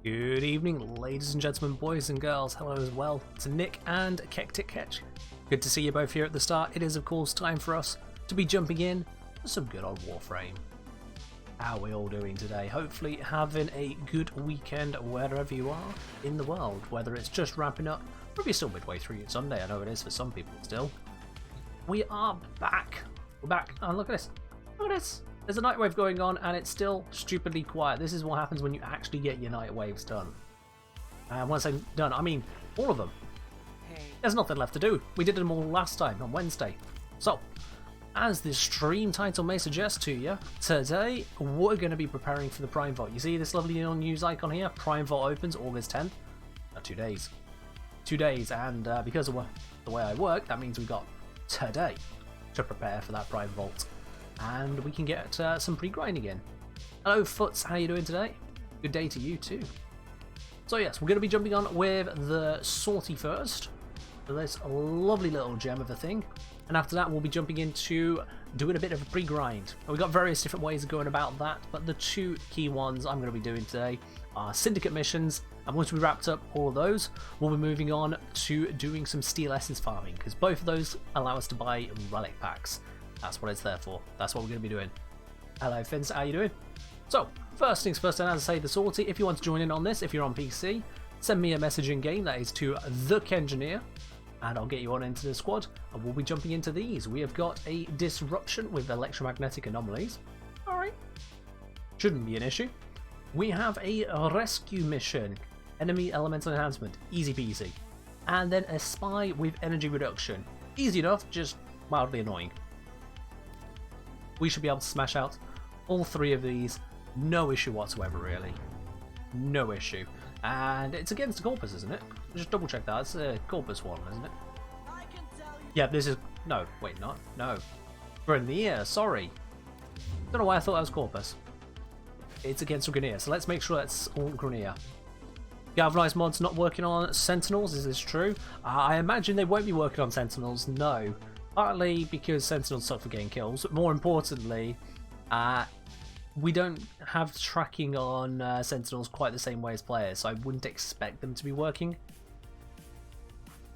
Good evening, ladies and gentlemen, boys and girls. Hello as well to Nick and Kektik. Good to see you both here at the start. It is, of course, time for us to be jumping in for some good old Warframe. How are we all doing today? Hopefully having a good weekend wherever you are in the world, whether it's just wrapping up, or if you're still midway through your Sunday. I know it is for some people still. We are back. We're back. Oh, look at this. Look at this. There's a night wave going on and it's still stupidly quiet. This is what happens when you actually get your night waves done. And once I'm done, I mean all of them. There's nothing left to do. We did them all last time on Wednesday. So, as the stream title may suggest to you, today we're going to be preparing for the Prime Vault. You see this lovely little news icon here? Prime Vault opens August 10th. 2 days. 2 days, and because of the way I work, that means we've got today to prepare for that Prime Vault. And we can get some pre-grinding in. Hello Foots, how you doing today? Good day to you too. So yes, we're going to be jumping on with the Salty first. So this lovely little gem of a thing. And after that we'll be jumping into doing a bit of a pre-grind. We've got various different ways of going about that, but the two key ones I'm going to be doing today are syndicate missions. And once we've wrapped up all of those, we'll be moving on to doing some steel essence farming, because both of those allow us to buy relic packs. That's what it's there for. That's what we're going to be doing. Hello Fins, how you doing? So, first things first, and as I say, the Salty, if you want to join in on this, if you're on PC, send me a message in game, that is to the Kengineer, and I'll get you on into the squad, and we'll be jumping into these. We have got a disruption with electromagnetic anomalies. Alright. Shouldn't be an issue. We have a rescue mission, enemy elemental enhancement, easy peasy. And then a spy with energy reduction. Easy enough, just mildly annoying. We should be able to smash out all three of these, no issue whatsoever, really. No issue. And it's against the Corpus, isn't it? Just double check that. It's a Corpus one, isn't it? Yeah, this is... No, wait, not. No. Grenier, sorry. Don't know why I thought that was Corpus. It's against Grenier, so let's make sure that's all Grenier. Galvanized mod's not working on Sentinels, is this true? I imagine they won't be working on Sentinels, no. Partly because Sentinels suck for getting kills, but more importantly, we don't have tracking on Sentinels quite the same way as players, so I wouldn't expect them to be working.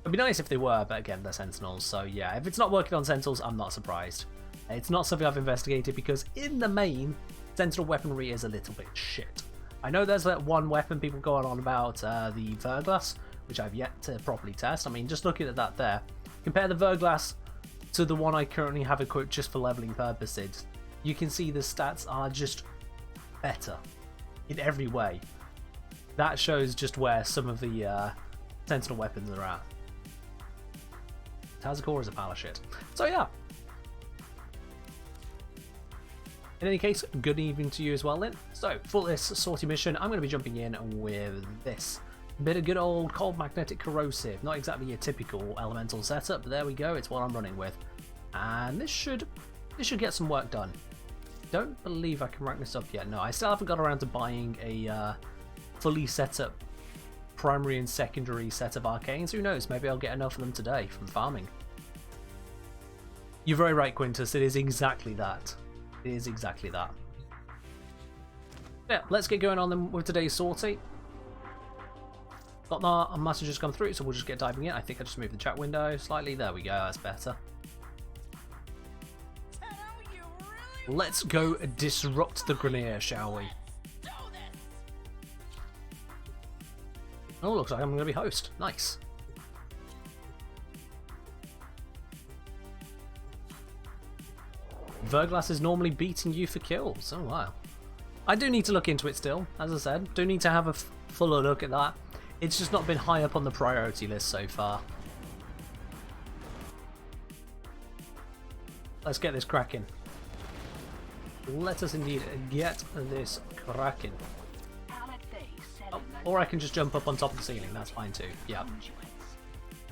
It'd be nice if they were, but again, they're Sentinels, so yeah, if it's not working on Sentinels, I'm not surprised. It's not something I've investigated because, in the main, Sentinel weaponry is a little bit shit. I know there's that one weapon people go on about, the Verglass, which I've yet to properly test. I mean, just looking at that there, compare the Verglass to the one I currently have equipped just for leveling purposes, you can see the stats are just better in every way. That shows just where some of the Sentinel weapons are at. Tazakor is a pile of shit. So yeah. In any case, good evening to you as well then. So, for this Salty mission, I'm going to be jumping in with this. Bit of good old cold magnetic corrosive. Not exactly your typical elemental setup, but there we go, it's what I'm running with. And this should get some work done. Don't believe I can rank this up yet. No, I still haven't got around to buying a fully set up primary and secondary set of arcanes. Who knows, maybe I'll get enough of them today from farming. You're very right, Quintus, it is exactly that. It is exactly that. Yeah, let's get going on then with today's Salty. Got our messages come through, so we'll just get diving in. I think I just moved the chat window slightly. There we go, that's better. Let's go disrupt the Grenier, shall we? Oh, looks like I'm going to be host. Nice. Verglass is normally beating you for kills. Oh, wow. I do need to look into it still, as I said. Do need to have a fuller look at that. It's just not been high up on the priority list so far. Let's get this cracking. Let us indeed get this cracking. Oh, or I can just jump up on top of the ceiling, that's fine too. Yeah.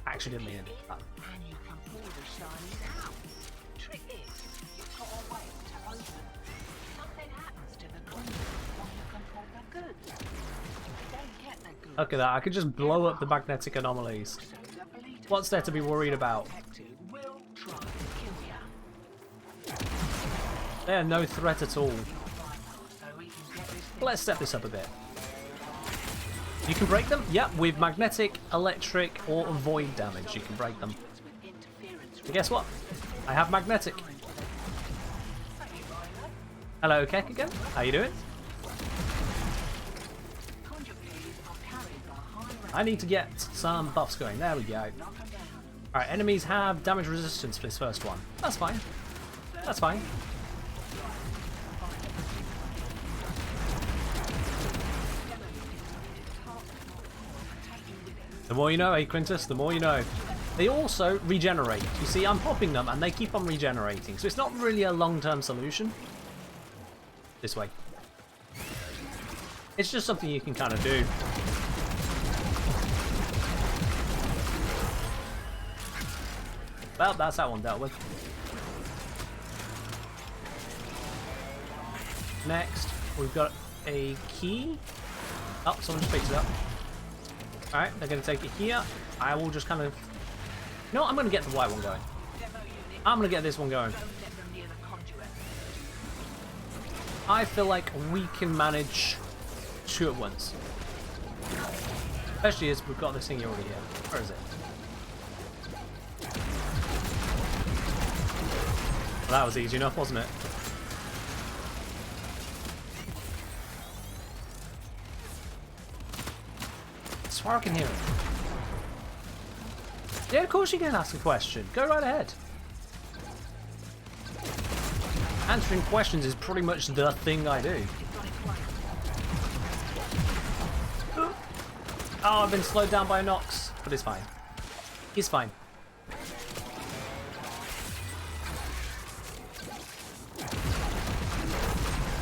Actually didn't mean that. Look at that, I could just blow up the magnetic anomalies. What's there to be worried about? They are no threat at all. Let's step this up a bit. You can break them? Yep, with magnetic, electric, or void damage you can break them. But guess what? I have magnetic. Hello, Keck again. How you doing? I need to get some buffs going. There we go. Alright, enemies have damage resistance for this first one. That's fine. That's fine. The more you know, eh, Quintus? The more you know. They also regenerate. You see, I'm popping them and they keep on regenerating. So it's not really a long-term solution. This way. It's just something you can kind of do. Well, that's that one dealt with. Next, we've got a key. Oh, someone just picked it up. Alright, they're going to take it here. I will just kind of... No, I'm going to get the white one going. I'm going to get this one going. I feel like we can manage two at once. Especially as we've got this thing already here. Where is it? Well, that was easy enough, wasn't it? I swear I can hear it. Yeah, of course you can ask a question. Go right ahead. Answering questions is pretty much the thing I do. Oh, I've been slowed down by a Nox, but it's fine. He's fine.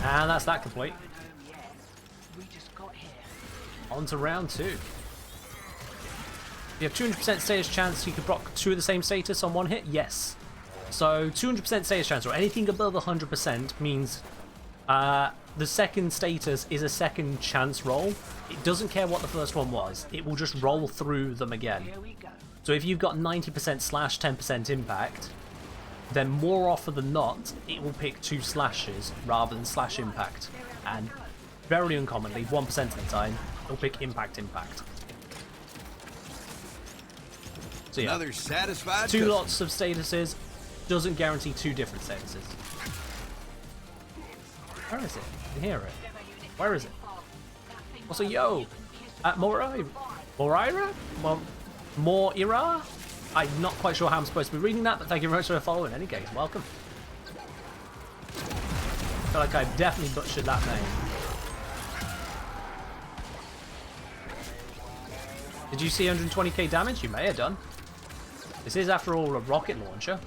And that's that complete. On to round 2. You have 200% status chance you could block 2 of the same status on one hit? Yes. So 200% status chance, or anything above 100% means the second status is a second chance roll. It doesn't care what the first one was. It will just roll through them again. So if you've got 90% slash 10% impact, then more often than not, it will pick 2 slashes rather than slash impact. And very uncommonly, 1% of the time, it'll pick impact. So yeah, another satisfied 2 lots of statuses doesn't guarantee 2 different statuses. Where is it? I can hear it. Where is it? Also, yo! Moira? I'm not quite sure how I'm supposed to be reading that, but thank you very much for following. In any case, welcome. I feel like I definitely butchered that name. Did you see 120k damage? You may have done. This is, after all, a rocket launcher.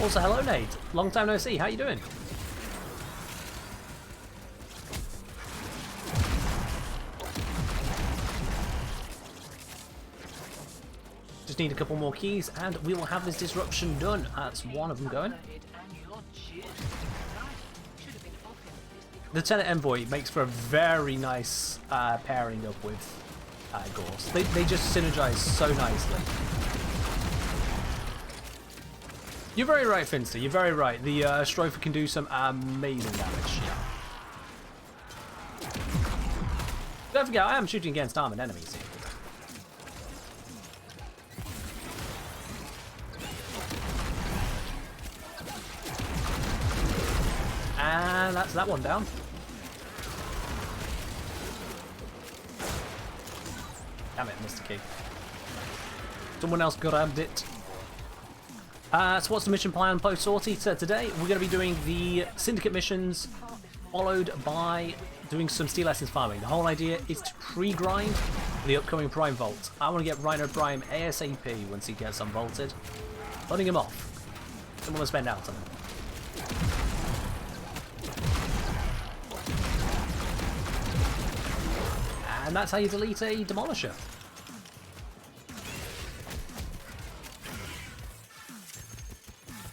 Also, hello Nate. Long time no see. How you doing? Just need a couple more keys and we will have this disruption done. That's one of them going. Lieutenant Envoy makes for a very nice pairing up with Gorse. They just synergize so nicely. You're very right, Finster. You're very right. The Stropher can do some amazing damage. Yeah. Don't forget, I am shooting against armored enemies here. And that's that one down. Damn it, Mr. Key. Someone else grabbed it. So what's the mission plan post-sortie? So today we're going to be doing the syndicate missions, followed by doing some Steel Essence farming. The whole idea is to pre-grind the upcoming Prime Vault. I want to get Rhino Prime ASAP once he gets unvaulted. Running him off. Don't want to spend out on him. And that's how you delete a Demolisher.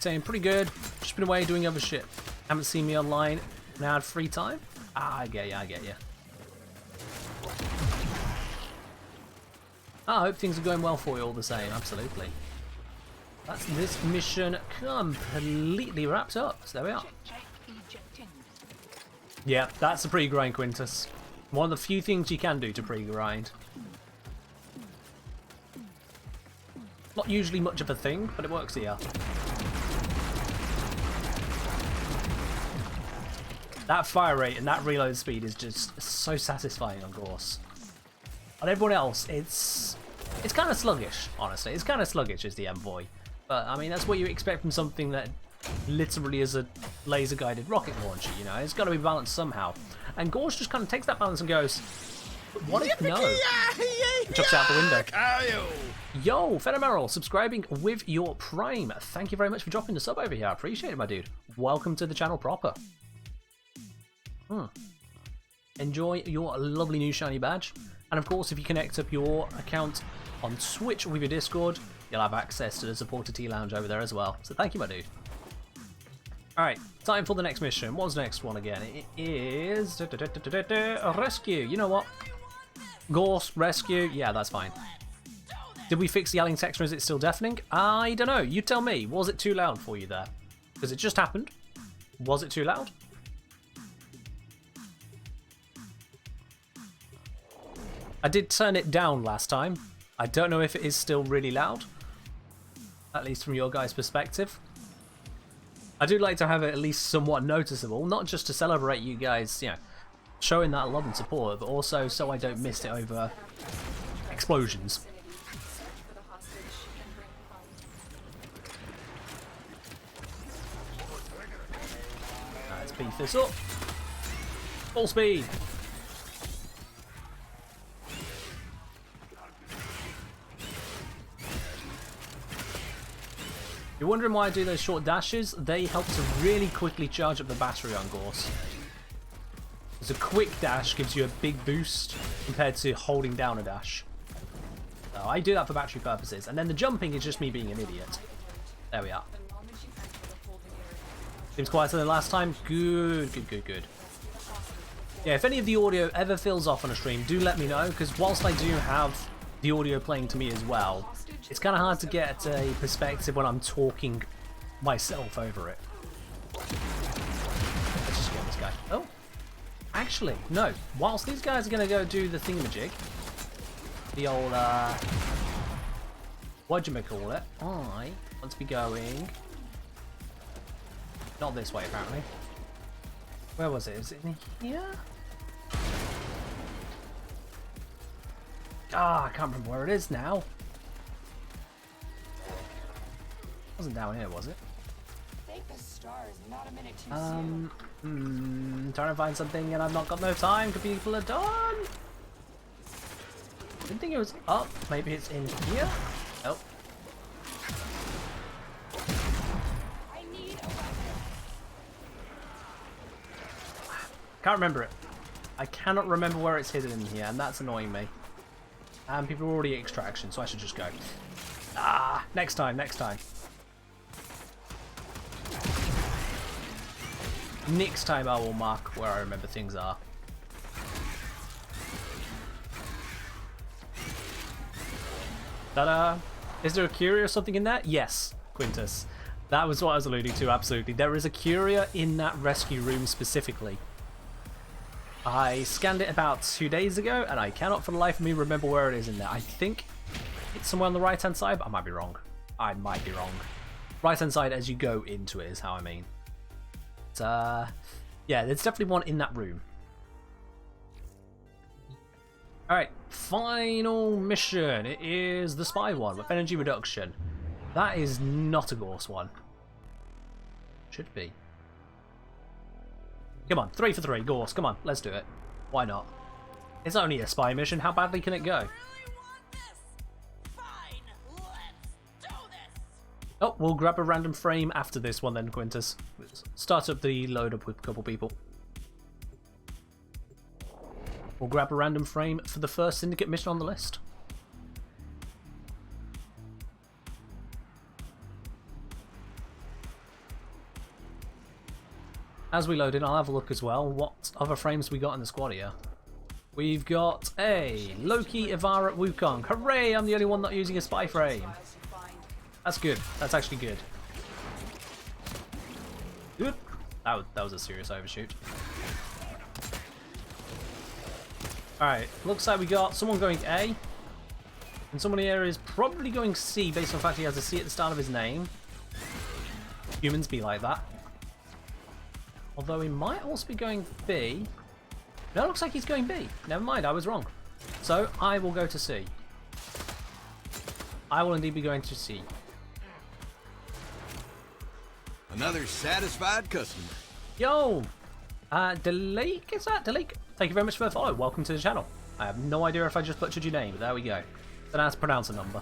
Saying pretty good. Just been away doing other shit. Haven't seen me online. Now had free time. Ah, I get you. I hope things are going well for you all the same. Absolutely. That's this mission completely wrapped up. So there we are. Yeah, that's a pre-grind, Quintus. One of the few things you can do to pre-grind. Not usually much of a thing, but it works here. That fire rate and that reload speed is just so satisfying on Gorse. On everyone else, it's kind of sluggish, honestly. It's kind of sluggish as the Envoy. But, I mean, that's what you expect from something that literally is a laser-guided rocket launcher, you know? It's got to be balanced somehow. And Gorse just kind of takes that balance and goes, what if no? And chucks it out the window. Yo, Phenomenal, subscribing with your Prime. Thank you very much for dropping the sub over here. I appreciate it, my dude. Welcome to the channel proper. Enjoy your lovely new shiny badge. And of course, if you connect up your account on Twitch with your Discord, you'll have access to the Supporter Tea Lounge over there as well. So thank you, my dude. Alright, time for the next mission. What's the next one again? It is a rescue. You know what? Gorse, rescue. Yeah, that's fine. Did we fix the yelling text or is it still deafening? I don't know. You tell me. Was it too loud for you there? Because it just happened. Was it too loud? I did turn it down last time. I don't know if it is still really loud. At least from your guys' perspective. I do like to have it at least somewhat noticeable. Not just to celebrate you guys, you know, showing that love and support, but also so I don't miss it over explosions. Let's beef this up. Full speed. You're wondering why I do those short dashes? They help to really quickly charge up the battery on Gorse. Because a quick dash gives you a big boost compared to holding down a dash. So I do that for battery purposes. And then the jumping is just me being an idiot. There we are. Seems quieter than last time. Good, good, good, good. Yeah, if any of the audio ever fills off on a stream, do let me know. Because whilst I do have the audio playing to me as well, it's kind of hard to get a perspective when I'm talking myself over it. Let's just get this guy. Oh, actually, no. Whilst these guys are going to go do the thingamajig, the old, whatchamacallit, I want to be going, not this way apparently. Where was it? Is it in here? Ah, I can't remember where it is now. Wasn't down here, was it? Trying to find something and I've not got no time because people are done. Didn't think it was up. Maybe it's in here. Nope. Can't remember it. I cannot remember where it's hidden in here, and that's annoying me. And people are already at extraction, so I should just go. Ah, next time, next time. Next time I will mark where I remember things are. Ta-da! Is there a curia or something in that? Yes, Quintus. That was what I was alluding to, absolutely. There is a curia in that rescue room specifically. I scanned it about 2 days ago, and I cannot for the life of me remember where it is in there. I think it's somewhere on the right-hand side, but I might be wrong. I might be wrong. Right-hand side as you go into it is how I mean. But, yeah, there's definitely one in that room. Alright, final mission. It is the spy one with energy reduction. That is not a Gorse one. Should be. Come on, 3 for 3, Gorse, come on, let's do it. Why not? It's only a spy mission, how badly can it go? Oh, we'll grab a random frame after this one then, Quintus. Let's start up the load up with a couple people. We'll grab a random frame for the first syndicate mission on the list. As we load in, I'll have a look as well. What other frames we got in the squad here? We've got a Loki, Ivara, Wukong. Hooray! I'm the only one not using a spy frame. That's good. That's actually good. Good. That was a serious overshoot. Alright, looks like we got someone going A. And someone here is probably going C based on the fact he has a C at the start of his name. Humans be like that. Although he might also be going B. No, it looks like he's going B. Never mind, I was wrong. So, I will go to C. I will indeed be going to C. Another satisfied customer. Yo! Delake, is that? Delake? Thank you very much for the follow. Welcome to the channel. I have no idea if I just butchered your name, but there we go. Then I have to pronounce a number.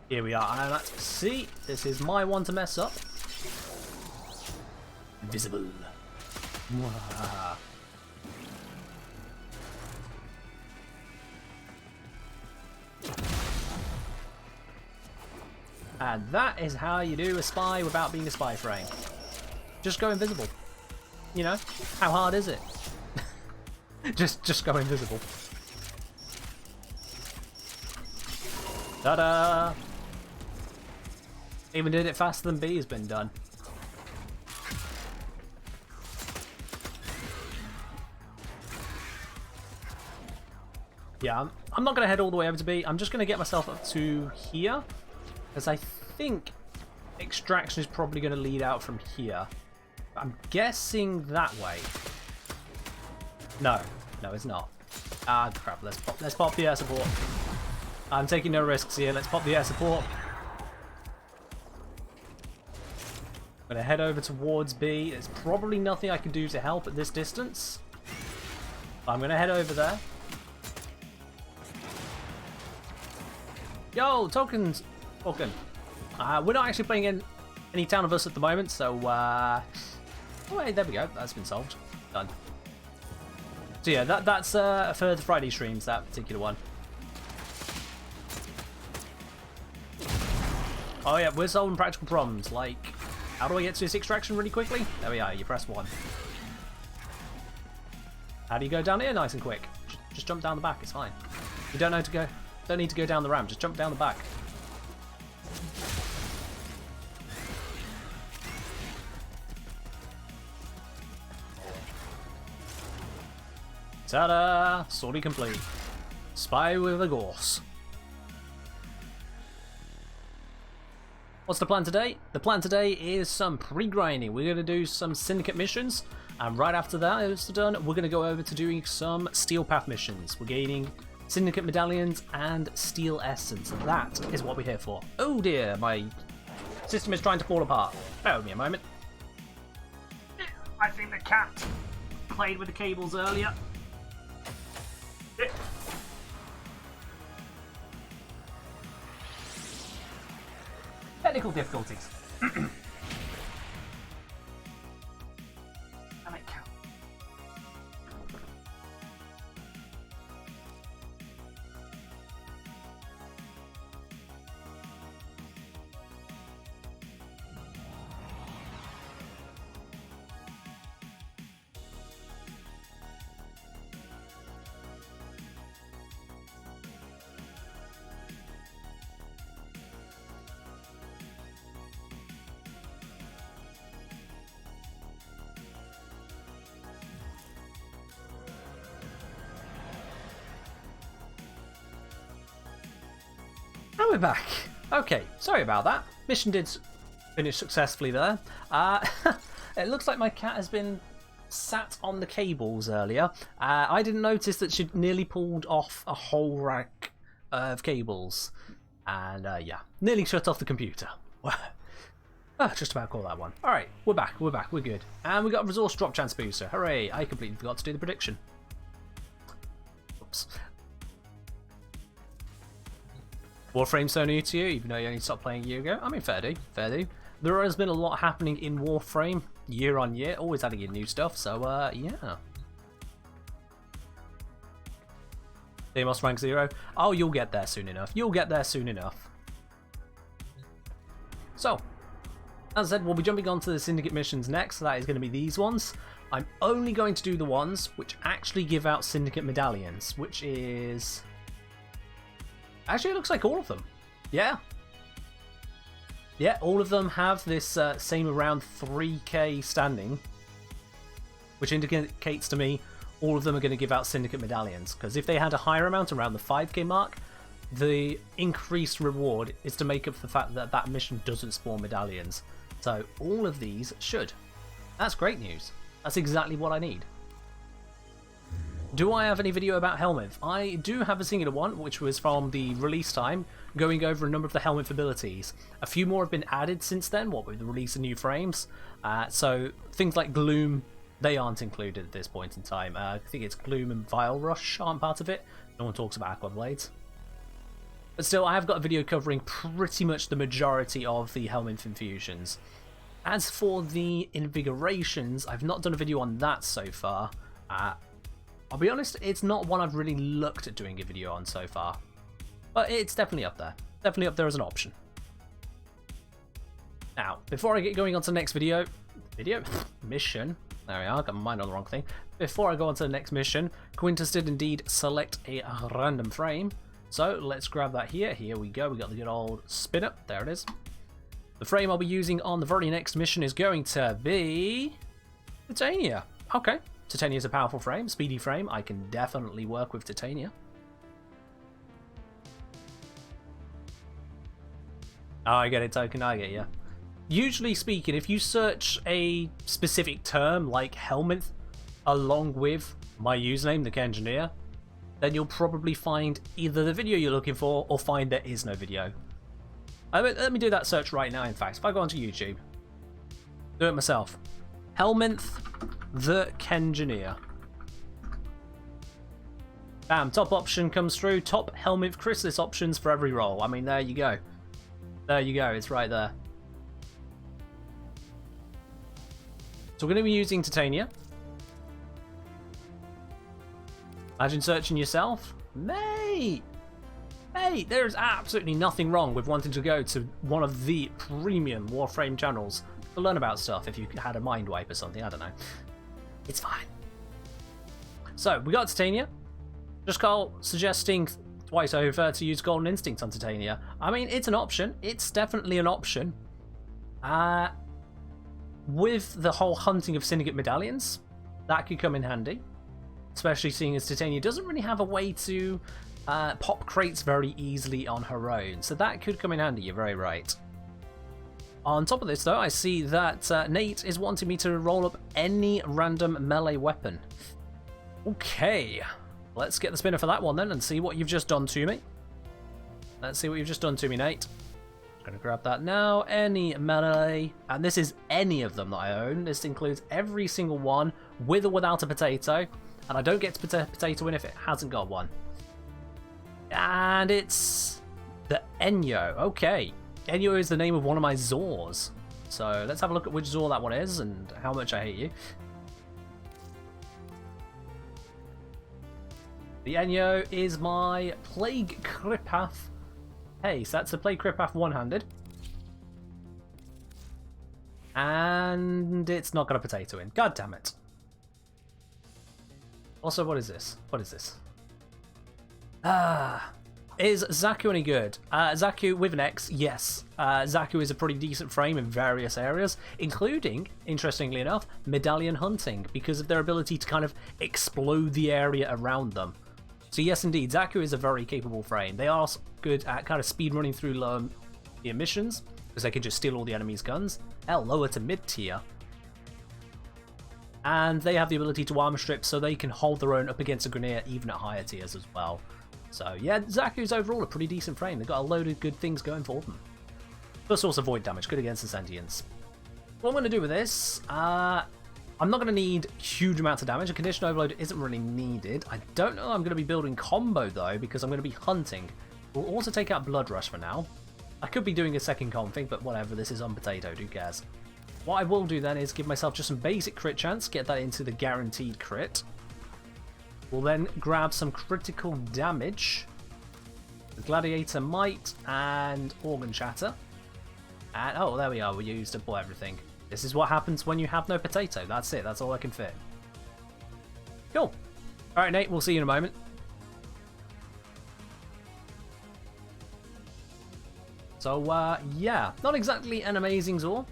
Here we are. I'm at C. This is my one to mess up. Visible. Mwah. And that is how you do a spy without being a spy frame. Just go invisible. You know, how hard is it? just go invisible. Ta-da! Even did it faster than B has been done. Yeah, I'm not going to head all the way over to B. I'm just going to get myself up to here. Because I think extraction is probably going to lead out from here. I'm guessing that way. No, it's not. Ah, crap. Let's pop the air support. I'm taking no risks here. Let's pop the air support. I'm going to head over towards B. There's probably nothing I can do to help at this distance. But I'm going to head over there. Yo, tokens! Token. We're not actually playing in any Town of Us at the moment, so oh wait, there we go. That's been solved. Done. So yeah, that's for the Friday streams, that particular one. Oh yeah, we're solving practical problems, like how do I get to this extraction really quickly? There we are, you press 1. How do you go down here nice and quick? Just jump down the back, it's fine. You don't need to go down the ramp, just jump down the back. Ta-da! Sortie complete. Spy with a gorse. What's the plan today? The plan today is some pre-grinding. We're going to do some syndicate missions, and right after that is done, we're going to go over to doing some steel path missions. We're gaining syndicate medallions and steel essence. That is what we're here for. Oh dear, my system is trying to fall apart. Bear with me a moment. I think the cat played with the cables earlier. Technical difficulties. Damn it, cat. And we're back. Okay, sorry about that. Mission did finish successfully there. It looks like my cat has been sat on the cables earlier. I didn't notice that she'd nearly pulled off a whole rack of cables. And yeah, nearly shut off the computer. Just about call that one. Alright, we're back, we're good. And we got a resource drop chance booster. Hooray, I completely forgot to do the prediction. Oops. Warframe so new to you, even though you only stopped playing a year ago? I mean, fair do, fair do. There has been a lot happening in Warframe, year on year, always adding in new stuff, so yeah. Deimos rank 0. Oh, you'll get there soon enough. You'll get there soon enough. So, as I said, we'll be jumping on to the Syndicate missions next. So that is going to be these ones. I'm only going to do the ones which actually give out Syndicate medallions, which is Actually, it looks like all of them. Yeah. Yeah, all of them have this same around 3k standing, which indicates to me all of them are going to give out syndicate medallions, because if they had a higher amount around the 5k mark, the increased reward is to make up for the fact that that mission doesn't spawn medallions. So all of these should. That's great news. That's exactly what I need. Do I have any video about Helminth? I do have a singular one, which was from the release time, going over a number of the Helminth abilities. A few more have been added since then, what with the release of new frames. So things like Gloom, they aren't included at this point in time. I think it's Gloom and Vile Rush aren't part of it. No one talks about Aqua Blades. But still, I have got a video covering pretty much the majority of the Helminth infusions. As for the invigorations, I've not done a video on that so far. I'll be honest, it's not one I've really looked at doing a video on so far. But it's definitely up there. Definitely up there as an option. Now, before I get going on to the next mission. There we are, got my mind on the wrong thing. Before I go on to the next mission, Quintus did indeed select a random frame. So let's grab that here. Here we go. We got the good old spinner. There it is. The frame I'll be using on the very next mission is going to be Titania. Okay. Titania's a powerful frame, speedy frame. I can definitely work with Titania. Oh, I get it, Token. I get you. Usually speaking, if you search a specific term like Helminth along with my username, the Kengineer, then you'll probably find either the video you're looking for or find there is no video. Let me do that search right now, in fact. If I go onto YouTube, do it myself. Helminth the Kengineer. Bam, top option comes through. Top Helminth Chrysalis options for every role. I mean, there you go. There you go, it's right there. So we're going to be using Titania. Imagine searching yourself. Mate! Mate, there's absolutely nothing wrong with wanting to go to one of the premium Warframe channels to learn about stuff if you had a mind wipe or something, I don't know. It's fine. So, we got Titania. Just Carl suggesting twice over to use Golden Instinct on Titania. I mean, it's an option. It's definitely an option. With the whole hunting of Syndicate medallions, that could come in handy. Especially seeing as Titania doesn't really have a way to pop crates very easily on her own. So that could come in handy, you're very right. On top of this though, I see that Nate is wanting me to roll up any random melee weapon. Okay, let's get the spinner for that one then and see what you've just done to me. Let's see what you've just done to me, Nate. Gonna grab that now. Any melee, and this is any of them that I own. This includes every single one with or without a potato, and I don't get to put a potato in if it hasn't got one. And it's the Enyo. Okay, Enyo is the name of one of my Zors. So let's have a look at which Zor that one is and how much I hate you. The Enyo is my Plague Kripath. Hey, so that's a Plague Kripath one-handed. And it's not got a potato in. God damn it. Also, what is this? What is this? Is Zaku any good? Zaku with an X, yes. Zaku is a pretty decent frame in various areas, including, interestingly enough, medallion hunting, because of their ability to kind of explode the area around them. So yes, indeed, Zaku is a very capable frame. They are good at kind of speed running through lower tier missions, because they can just steal all the enemy's guns. Hell, lower to mid tier. And they have the ability to armor strip, so they can hold their own up against a Grineer even at higher tiers as well. So yeah, Zaku's overall a pretty decent frame. They've got a load of good things going for them. Plus also void damage, good against the sentients. What I'm going to do with this, I'm not going to need huge amounts of damage. A condition overload isn't really needed. I don't know I'm going to be building combo though, because I'm going to be hunting. We'll also take out Blood Rush for now. I could be doing a second config, but whatever, this is on potato, who cares? What I will do then is give myself just some basic crit chance, get that into the guaranteed crit. We'll then grab some critical damage, the Gladiator Might and Organ Shatter. And oh, there we are, we used up everything. This is what happens when you have no potato. That's it, that's all I can fit. Cool. Alright, Nate, we'll see you in a moment. So, yeah, not exactly an amazing Zor,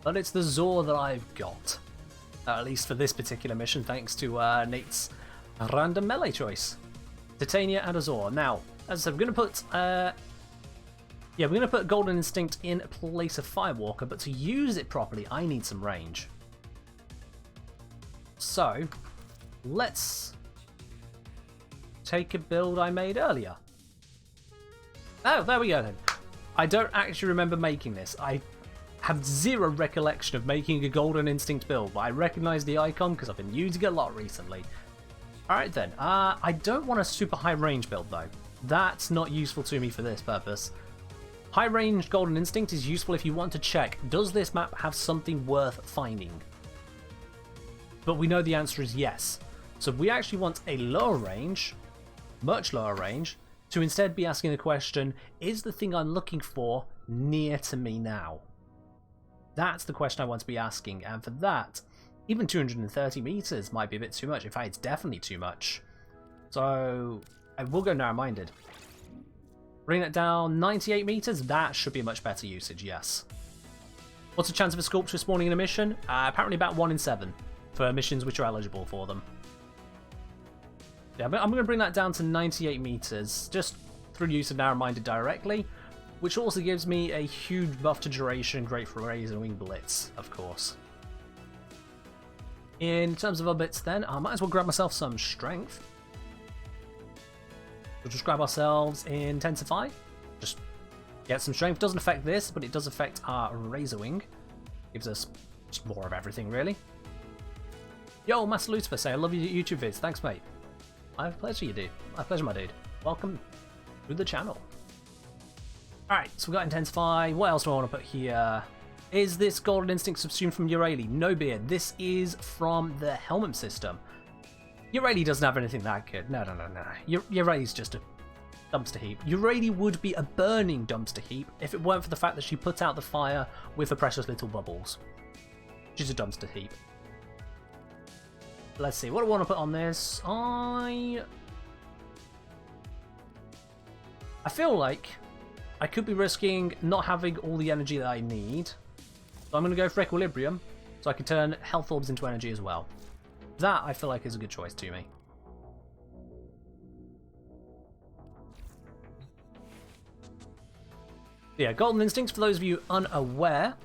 but it's the Zor that I've got. At least for this particular mission, thanks to Nate's random melee choice. Titania and Azor. Now, as I said, we're going to put Golden Instinct in place of Firewalker, but to use it properly, I need some range. So, let's take a build I made earlier. Oh, there we go then. I don't actually remember making this. I have zero recollection of making a Golden Instinct build, but I recognize the icon because I've been using it a lot recently. Alright then, I don't want a super high range build though. That's not useful to me for this purpose. High range Golden Instinct is useful if you want to check, does this map have something worth finding? But we know the answer is yes. So we actually want a lower range, much lower range, to instead be asking the question, is the thing I'm looking for near to me now? That's the question I want to be asking, and for that, even 230 meters might be a bit too much. In fact, it's definitely too much. So I will go narrow-minded. Bring that down 98 meters, that should be a much better usage, yes. What's the chance of a sculpture spawning in a mission? Apparently about 1 in 7 for missions which are eligible for them. Yeah, I'm going to bring that down to 98 meters, just through use of narrow-minded directly, which also gives me a huge buff to duration, great for Razor Wing Blitz, of course. In terms of other bits then, I might as well grab myself some strength. We'll just grab ourselves Intensify. Just get some strength. Doesn't affect this, but it does affect our Razor Wing. Gives us just more of everything, really. Yo, Master Lucifer, say I love your YouTube vids. Thanks, mate. My pleasure, you do. My pleasure, my dude. Welcome to the channel. Alright, so we've got Intensify. What else do I want to put here? Is this Golden Instinct subsumed from Urali? No, beard. This is from the Helmet system. Urali doesn't have anything that good. No. Urali's just a dumpster heap. Urali would be a burning dumpster heap if it weren't for the fact that she put out the fire with the precious little bubbles. She's a dumpster heap. Let's see, what do I want to put on this? I feel like I could be risking not having all the energy that I need. So I'm going to go for Equilibrium, so I can turn health orbs into energy as well. That, I feel like, is a good choice to me. Yeah, Golden Instinct, for those of you unaware,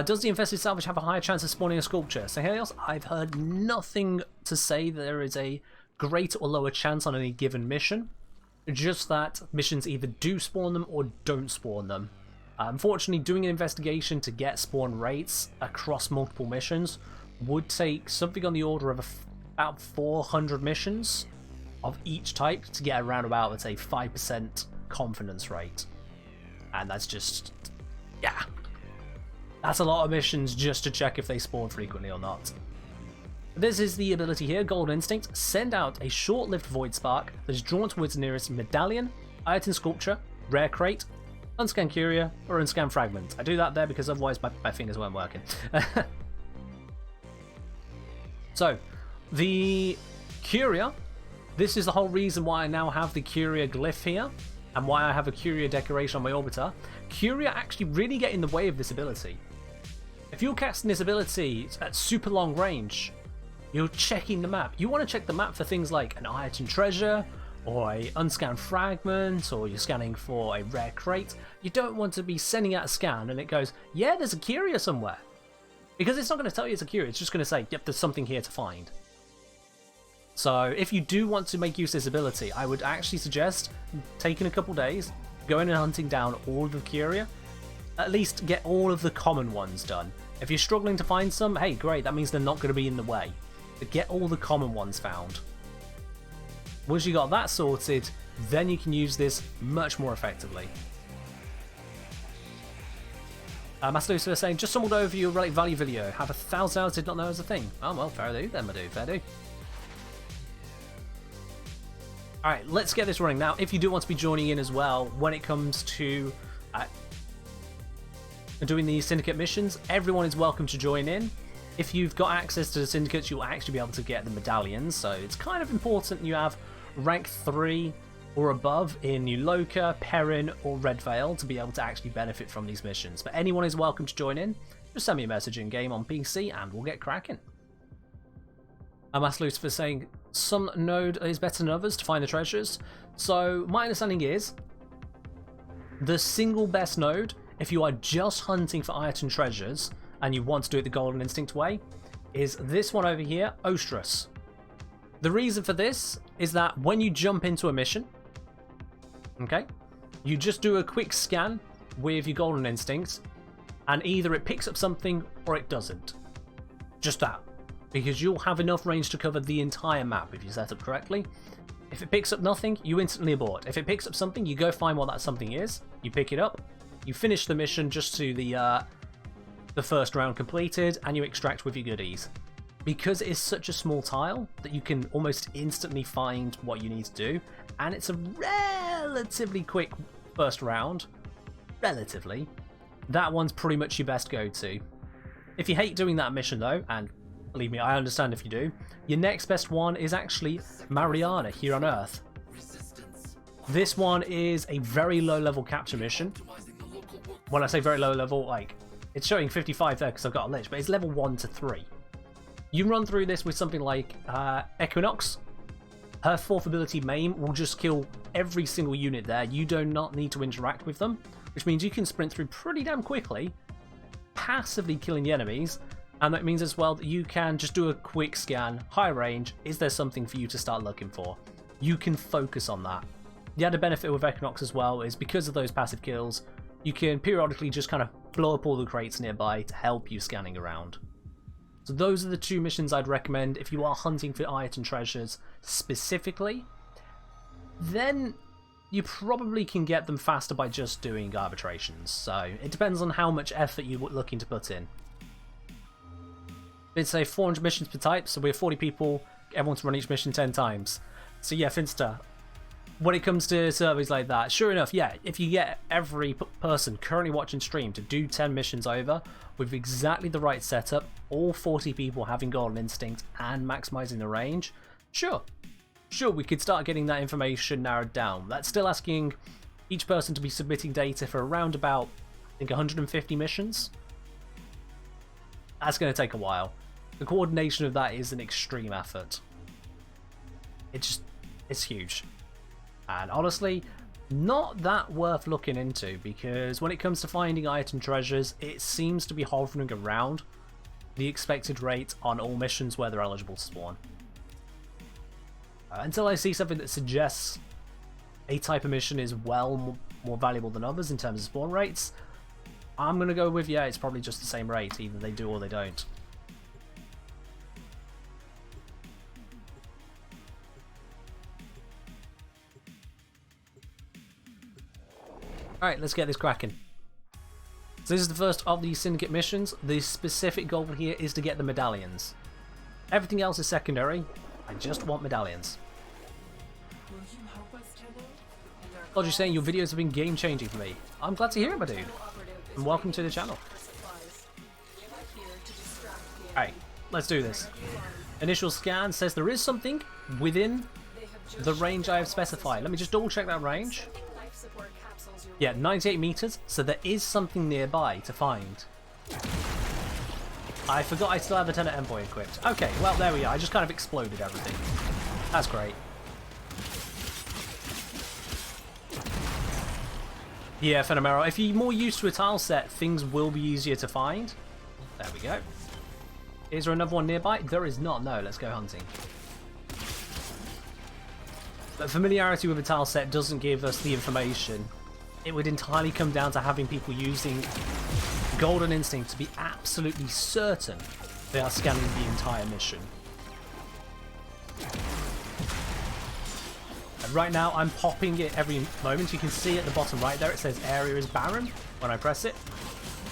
does the Infested Salvage have a higher chance of spawning a sculpture? So Helios, I've heard nothing to say that there is a greater or lower chance on any given mission. Just that missions either do spawn them or don't spawn them. Unfortunately, doing an investigation to get spawn rates across multiple missions would take something on the order of about 400 missions of each type to get around about, let's say, 5% confidence rate. And that's just, yeah. That's a lot of missions just to check if they spawn frequently or not. This is the ability here, Golden Instinct. Send out a short-lived Void Spark that is drawn towards the nearest Medallion, Item Sculpture, Rare Crate, Unscanned Curia, or Unscanned Fragment. I do that there because otherwise my fingers weren't working. So, the Curia, this is the whole reason why I now have the Curia glyph here, and why I have a Curia decoration on my Orbiter. Curia actually really get in the way of this ability. If you're casting this ability at super long range, you're checking the map. You want to check the map for things like an item treasure, or a unscanned fragment, or you're scanning for a rare crate. You don't want to be sending out a scan and it goes, yeah, there's a Curia somewhere. Because it's not going to tell you it's a Curia, it's just going to say, yep, there's something here to find. So if you do want to make use of this ability, I would actually suggest taking a couple days, going and hunting down all of the Curia, at least get all of the common ones done. If you're struggling to find some, hey, great, that means they're not going to be in the way. But get all the common ones found. Once you got that sorted, then you can use this much more effectively. Master Lucifer saying, just stumbled over your relic value video. Have 1,000 hours, did not know it was a thing. Oh, well, fair do then, my dude, fair do. Alright, let's get this running. Now, if you do want to be joining in as well, when it comes to doing the syndicate missions, everyone is welcome to join in. If you've got access to the syndicates, you'll actually be able to get the medallions, so it's kind of important you have rank 3 or above in New Loka, Perrin, or Red Vale to be able to actually benefit from these missions. But anyone is welcome to join in. Just send me a message in game on PC and we'll get cracking. I'm asked Lucifer saying some node is better than others to find the treasures. So my understanding is the single best node, if you are just hunting for item treasures and you want to do it the Golden Instinct way, is this one over here, Ostrus. The reason for this is that when you jump into a mission, okay, you just do a quick scan with your Golden Instinct and either it picks up something or it doesn't. Just that. Because you'll have enough range to cover the entire map if you set up correctly. If it picks up nothing, you instantly abort. If it picks up something, you go find what that something is, you pick it up, you finish the mission just to the first round completed, and you extract with your goodies. Because it is such a small tile that you can almost instantly find what you need to do, and it's a relatively quick first round, relatively, that one's pretty much your best go-to. If you hate doing that mission though, and believe me, I understand if you do, your next best one is actually Mariana here on Earth. This one is a very low level capture mission. When I say very low level, like, it's showing 55 there because I've got a lich, but it's level 1 to 3. You run through this with something like Equinox. Her 4th ability Maim will just kill every single unit there. You do not need to interact with them, which means you can sprint through pretty damn quickly, passively killing the enemies, and that means as well that you can just do a quick scan, high range, is there something for you to start looking for? You can focus on that. The added benefit with Equinox as well is because of those passive kills, you can periodically just kind of blow up all the crates nearby to help you scanning around. So those are the 2 missions I'd recommend if you are hunting for item treasures specifically. Then you probably can get them faster by just doing arbitrations, so it depends on how much effort you're looking to put in. Did say 400 missions per type, so we have 40 people, everyone to run each mission 10 times. So yeah, Finster, when it comes to surveys like that, sure enough, yeah, if you get every person currently watching stream to do 10 missions over with exactly the right setup, all 40 people having Golden Instinct and maximizing the range, sure, we could start getting that information narrowed down. That's still asking each person to be submitting data for around about, I think, 150 missions. That's going to take a while. The coordination of that is an extreme effort. It's huge. And honestly, not that worth looking into, because when it comes to finding item treasures, it seems to be hovering around the expected rate on all missions where they're eligible to spawn. Until I see something that suggests a type of mission is well more valuable than others in terms of spawn rates, I'm going to go with, yeah, it's probably just the same rate. Either they do or they don't. Alright, let's get this cracking. So this is the first of the syndicate missions. The specific goal here is to get the medallions. Everything else is secondary. I just want medallions. Roger saying your videos have been game changing for me. I'm glad to hear it, my dude. And welcome to the channel. Alright, let's do this. Initial scan says there is something within the range I have specified. Let me just double check that range. Yeah, 98 meters, so there is something nearby to find. I forgot I still have the Tenet Envoy equipped. Okay, well there we are, I just kind of exploded everything. That's great. Yeah, Phenomero, if you're more used to a tile set, things will be easier to find. There we go. Is there another one nearby? There is not, no, let's go hunting. But familiarity with a tile set doesn't give us the information. It would entirely come down to having people using Golden Instinct to be absolutely certain they are scanning the entire mission. And right now I'm popping it every moment. You can see at the bottom right there it says area is barren when I press it.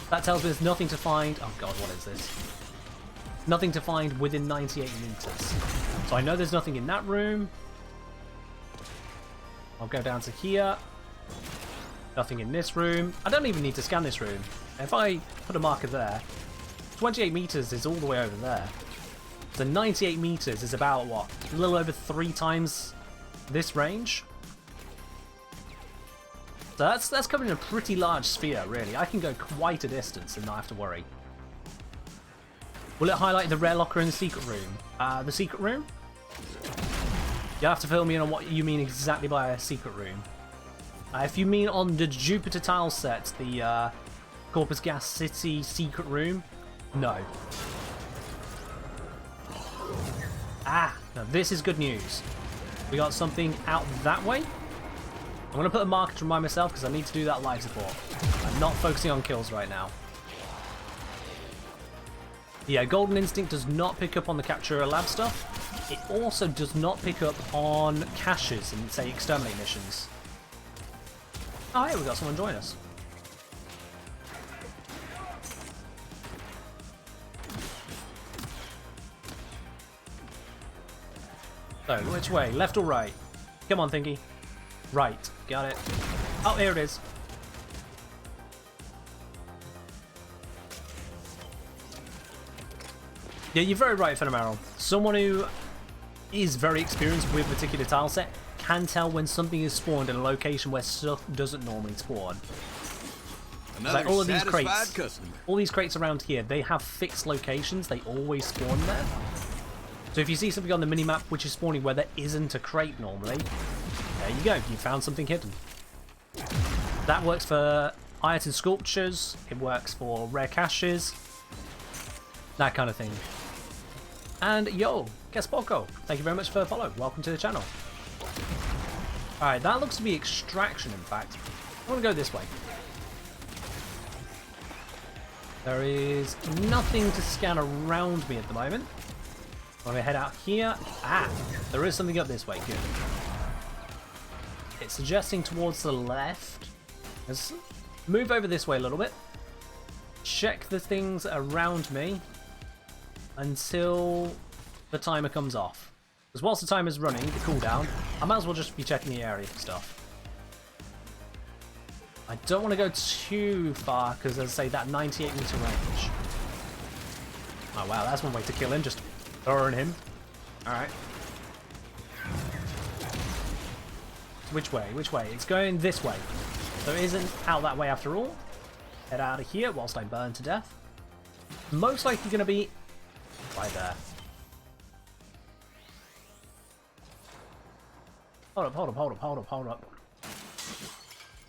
That tells me there's nothing to find. Oh god, what is this? Nothing to find within 98 meters. So I know there's nothing in that room. I'll go down to here. Nothing in this room. I don't even need to scan this room. If I put a marker there, 28 meters is all the way over there. So 98 meters is about, what, a little over 3 times this range? So that's covering a pretty large sphere, really. I can go quite a distance and not have to worry. Will it highlight the rare locker in the secret room? The secret room? You have to fill me in on what you mean exactly by a secret room. If you mean on the Jupiter tile set, the Corpus Gas City secret room, no. Now this is good news. We got something out that way. I'm going to put a marker to remind myself because I need to do that live support. I'm not focusing on kills right now. Yeah, Golden Instinct does not pick up on the Captura Lab stuff. It also does not pick up on caches and, say, Exterminate missions. Oh, hey, we got someone join us. So, which way? Left or right? Come on, Thingy. Right. Got it. Oh, here it is. Yeah, you're very right, Phenomenal. Someone who is very experienced with a particular tile set can tell when something is spawned in a location where stuff doesn't normally spawn. Like all of these crates, all these crates around here, they have fixed locations. They always spawn there. So if you see something on the minimap which is spawning where there isn't a crate normally, there you go, you found something hidden. That works for iron sculptures, it works for rare caches, that kind of thing. And yo, Kespoko, thank you very much for the follow, welcome to the channel. Alright, that looks to be extraction in fact. I want to go this way. There is nothing to scan around me at the moment. I'm going to head out here. There is something up this way. Good. It's suggesting towards the left. Let's move over this way a little bit. Check the things around me until the timer comes off. Because whilst the timer's running, the cooldown, I might as well just be checking the area for stuff. I don't want to go too far because, as I say, that 98 meter range. Oh wow, that's one way to kill him. Just throwing him. Alright. Which way? Which way? It's going this way. So it isn't out that way after all. Head out of here whilst I burn to death. Most likely going to be right there. Hold up, hold up, hold up, hold up, hold up.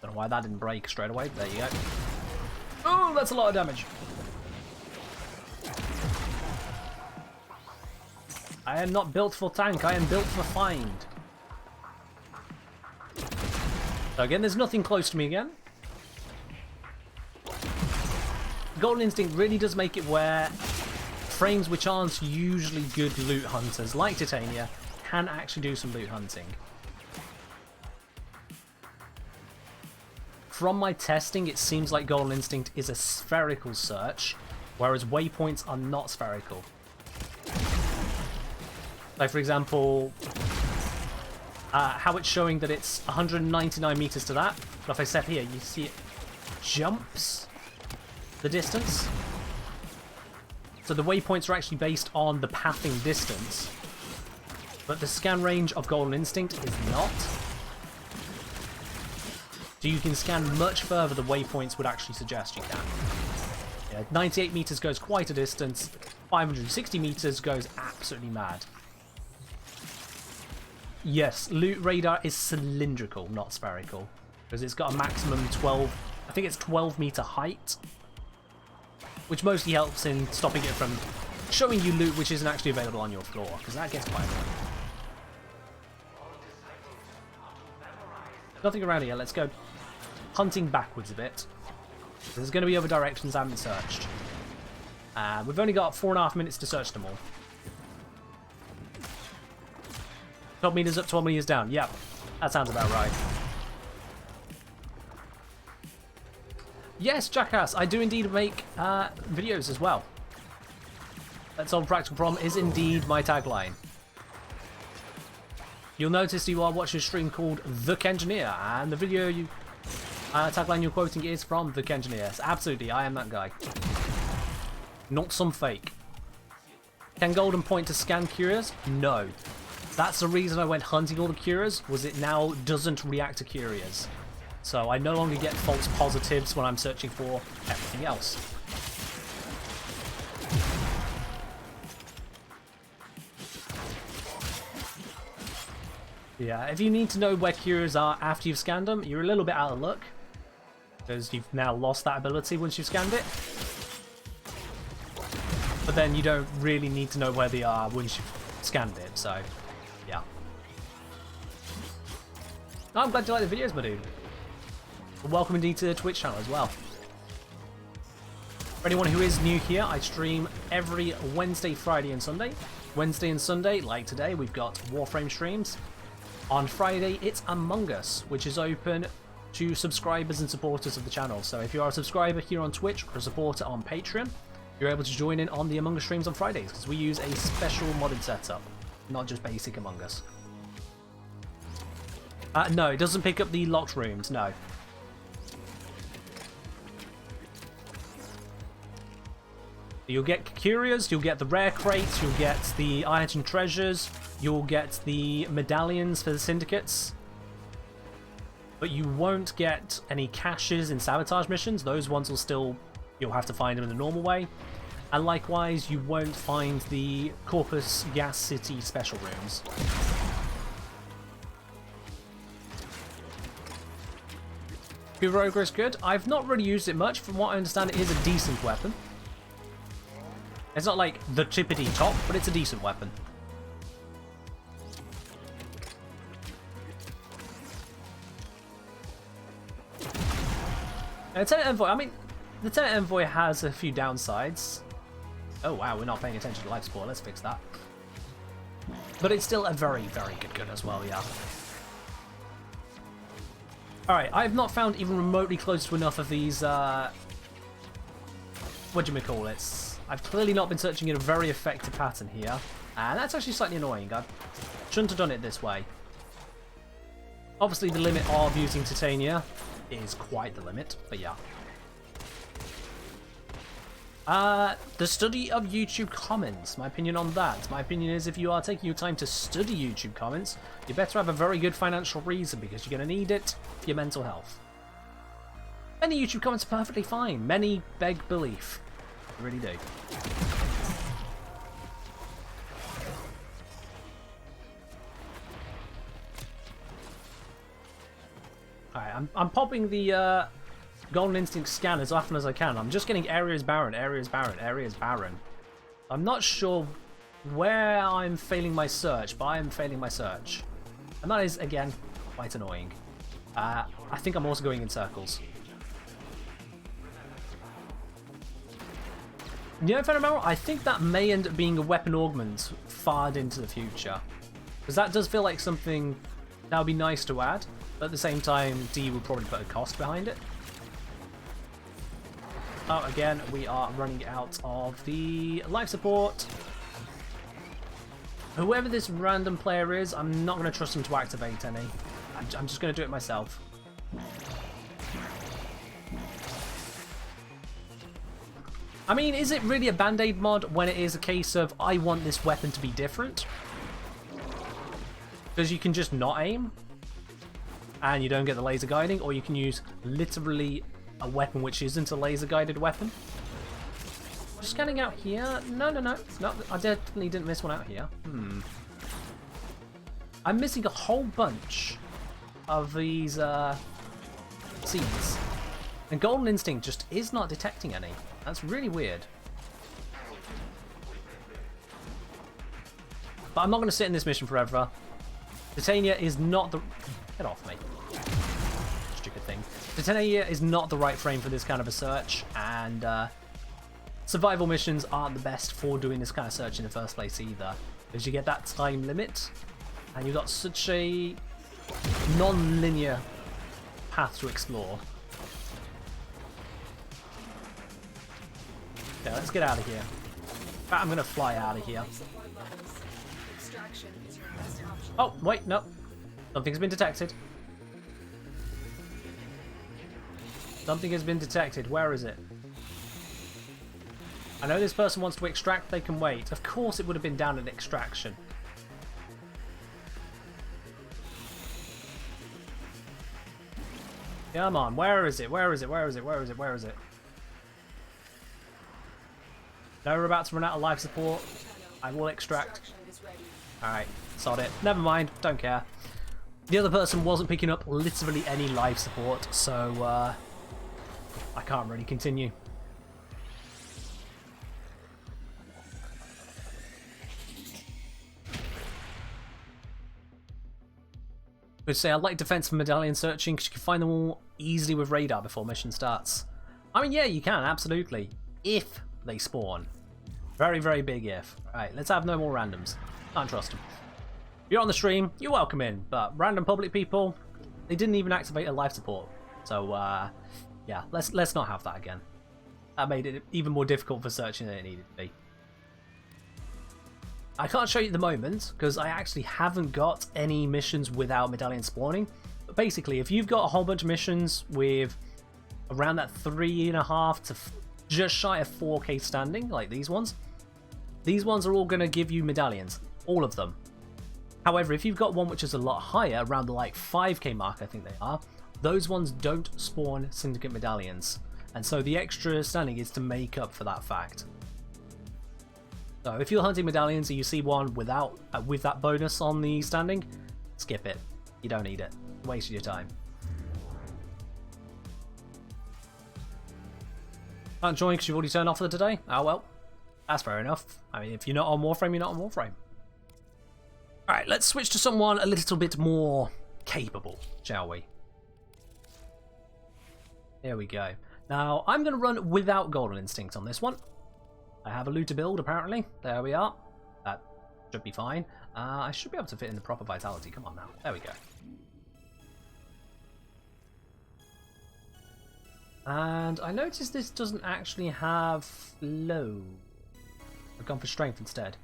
Don't know why that didn't break straight away. There you go. Oh, that's a lot of damage. I am not built for tank, I am built for find. So again, there's nothing close to me again. Golden Instinct really does make it where frames which aren't usually good loot hunters, like Titania, can actually do some loot hunting. From my testing, it seems like Golden Instinct is a spherical search, whereas waypoints are not spherical. Like, for example, how it's showing that it's 199 meters to that, but if I step here, you see it jumps the distance. So the waypoints are actually based on the pathing distance, but the scan range of Golden Instinct is not. So you can scan much further than waypoints would actually suggest you can. Yeah, 98 meters goes quite a distance, 560 meters goes absolutely mad. Yes, loot radar is cylindrical, not spherical, because it's got a maximum 12, I think it's 12 meter height, which mostly helps in stopping it from showing you loot which isn't actually available on your floor, because that gets quite annoying. Nothing around here, let's go hunting backwards a bit. There's going to be other directions I haven't searched. We've only got 4.5 minutes to search them all. 12 meters up, 12 meters down. Yep, that sounds about right. Yes, Jackass, I do indeed make videos as well. That's all Practical Prom is indeed my tagline. You'll notice you are watching a stream called The Kengineer, and the video tagline you're quoting is from The Kengineer. So absolutely, I am that guy. Not some fake. Can Golden point to scan curious? No. That's the reason I went hunting all the curious, was it now doesn't react to curious. So I no longer get false positives when I'm searching for everything else. Yeah, if you need to know where curios are after you've scanned them, you're a little bit out of luck, because you've now lost that ability once you've scanned it. But then you don't really need to know where they are once you've scanned it, so yeah. Oh, I'm glad you like the videos, my dude. Welcome indeed to the Twitch channel as well. For anyone who is new here, I stream every Wednesday, Friday and Sunday. Wednesday and Sunday, like today, we've got Warframe streams. On Friday, it's Among Us, which is open to subscribers and supporters of the channel. So if you are a subscriber here on Twitch or a supporter on Patreon, you're able to join in on the Among Us streams on Fridays, because we use a special modded setup, not just basic Among Us. No, it doesn't pick up the locked rooms, no. You'll get curios, you'll get the rare crates, you'll get the iron treasures, you'll get the medallions for the syndicates. But you won't get any caches in sabotage missions. Those ones will still, you'll have to find them in the normal way. And likewise, you won't find the Corpus Gas City special rooms. Pure Ogre is good. I've not really used it much. From what I understand, it is a decent weapon. It's not like the tippity top, but it's a decent weapon. And Lieutenant Envoy, I mean, Lieutenant Envoy has a few downsides. Oh wow, we're not paying attention to life support, let's fix that. But it's still a very, very good gun as well, yeah. Alright, I've not found even remotely close to enough of these, whatchamacallits. I've clearly not been searching in a very effective pattern here, and that's actually slightly annoying. I shouldn't have done it this way. Obviously, the limit of using Titania is quite the limit, but yeah. The study of YouTube comments. My opinion on that. My opinion is if you are taking your time to study YouTube comments, you better have a very good financial reason, because you're going to need it for your mental health. Many YouTube comments are perfectly fine. Many beg belief. They really do. Alright, I'm popping the Golden Instinct scan as often as I can. I'm just getting areas barren, areas barren, areas barren. I'm not sure where I'm failing my search, but I am failing my search. And that is, again, quite annoying. I think I'm also going in circles. You know, if I remember, I think that may end up being a weapon augment far into the future. Because that does feel like something that would be nice to add, but at the same time, D will probably put a cost behind it. Oh, again, we are running out of the life support. Whoever this random player is, I'm not going to trust him to activate any. I'm just going to do it myself. I mean, is it really a band-aid mod when it is a case of, I want this weapon to be different? Because you can just not aim, and you don't get the laser guiding, or you can use literally a weapon which isn't a laser-guided weapon. Just scanning out here. No, I definitely didn't miss one out here. I'm missing a whole bunch of these seeds. And Golden Instinct just is not detecting any. That's really weird. But I'm not going to sit in this mission forever. Titania is not the... Get off me. Stupid thing. Titania is not the right frame for this kind of a search, and survival missions aren't the best for doing this kind of search in the first place either. Because you get that time limit, and you've got such a non-linear path to explore. Okay, let's get out of here. In fact, I'm going to fly out of here. Oh, wait, no. Something's been detected. Something has been detected. Where is it? I know this person wants to extract. They can wait. Of course it would have been down at extraction. Come on, where is it? Where is it? Where is it? Where is it? Where is it? No, we're about to run out of life support. I will extract. Alright, sod it. Never mind, don't care. The other person wasn't picking up literally any life support, so I can't really continue. Would say I like defense for medallion searching because you can find them all easily with radar before mission starts. I mean, yeah, you can, absolutely. If they spawn. Very, very big if. Alright, let's have no more randoms. Can't trust them. If you're on the stream, you're welcome in, but random public people, they didn't even activate a life support. So, yeah, let's not have that again. That made it even more difficult for searching than it needed to be. I can't show you at the moment because I actually haven't got any missions without medallion spawning. But basically, if you've got a whole bunch of missions with around that 3.5 to just shy of 4k standing, like these ones are all going to give you medallions, all of them. However, if you've got one which is a lot higher, around the like 5k mark, I think they are, those ones don't spawn syndicate medallions, and so the extra standing is to make up for that fact. So if you're hunting medallions and you see one without with that bonus on the standing, skip it. You don't need it. Waste your time. Can't join because you've already turned off for today? Oh well, that's fair enough. I mean, if you're not on Warframe, you're not on Warframe. Alright, let's switch to someone a little bit more capable, shall we? There we go. Now, I'm going to run without Golden Instinct on this one. I have a looter build, apparently. There we are. That should be fine. I should be able to fit in the proper vitality. Come on now. There we go. And I noticed this doesn't actually have flow. I've gone for strength instead.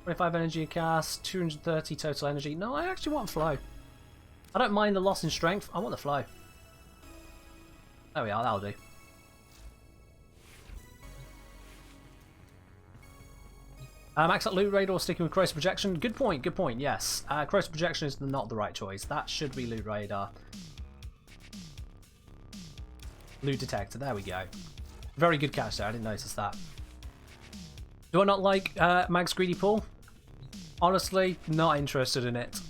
25 energy a cast, 230 total energy. No, I actually want flow. I don't mind the loss in strength. I want the flow. There we are. That'll do. Max out loot raid or sticking with corrosive projection? Good point, yes. Corrosive projection is not the right choice. That should be loot radar. Loot detector, there we go. Very good catch there, I didn't notice that. Do I not like Mag's greedy pull? Honestly, not interested in it.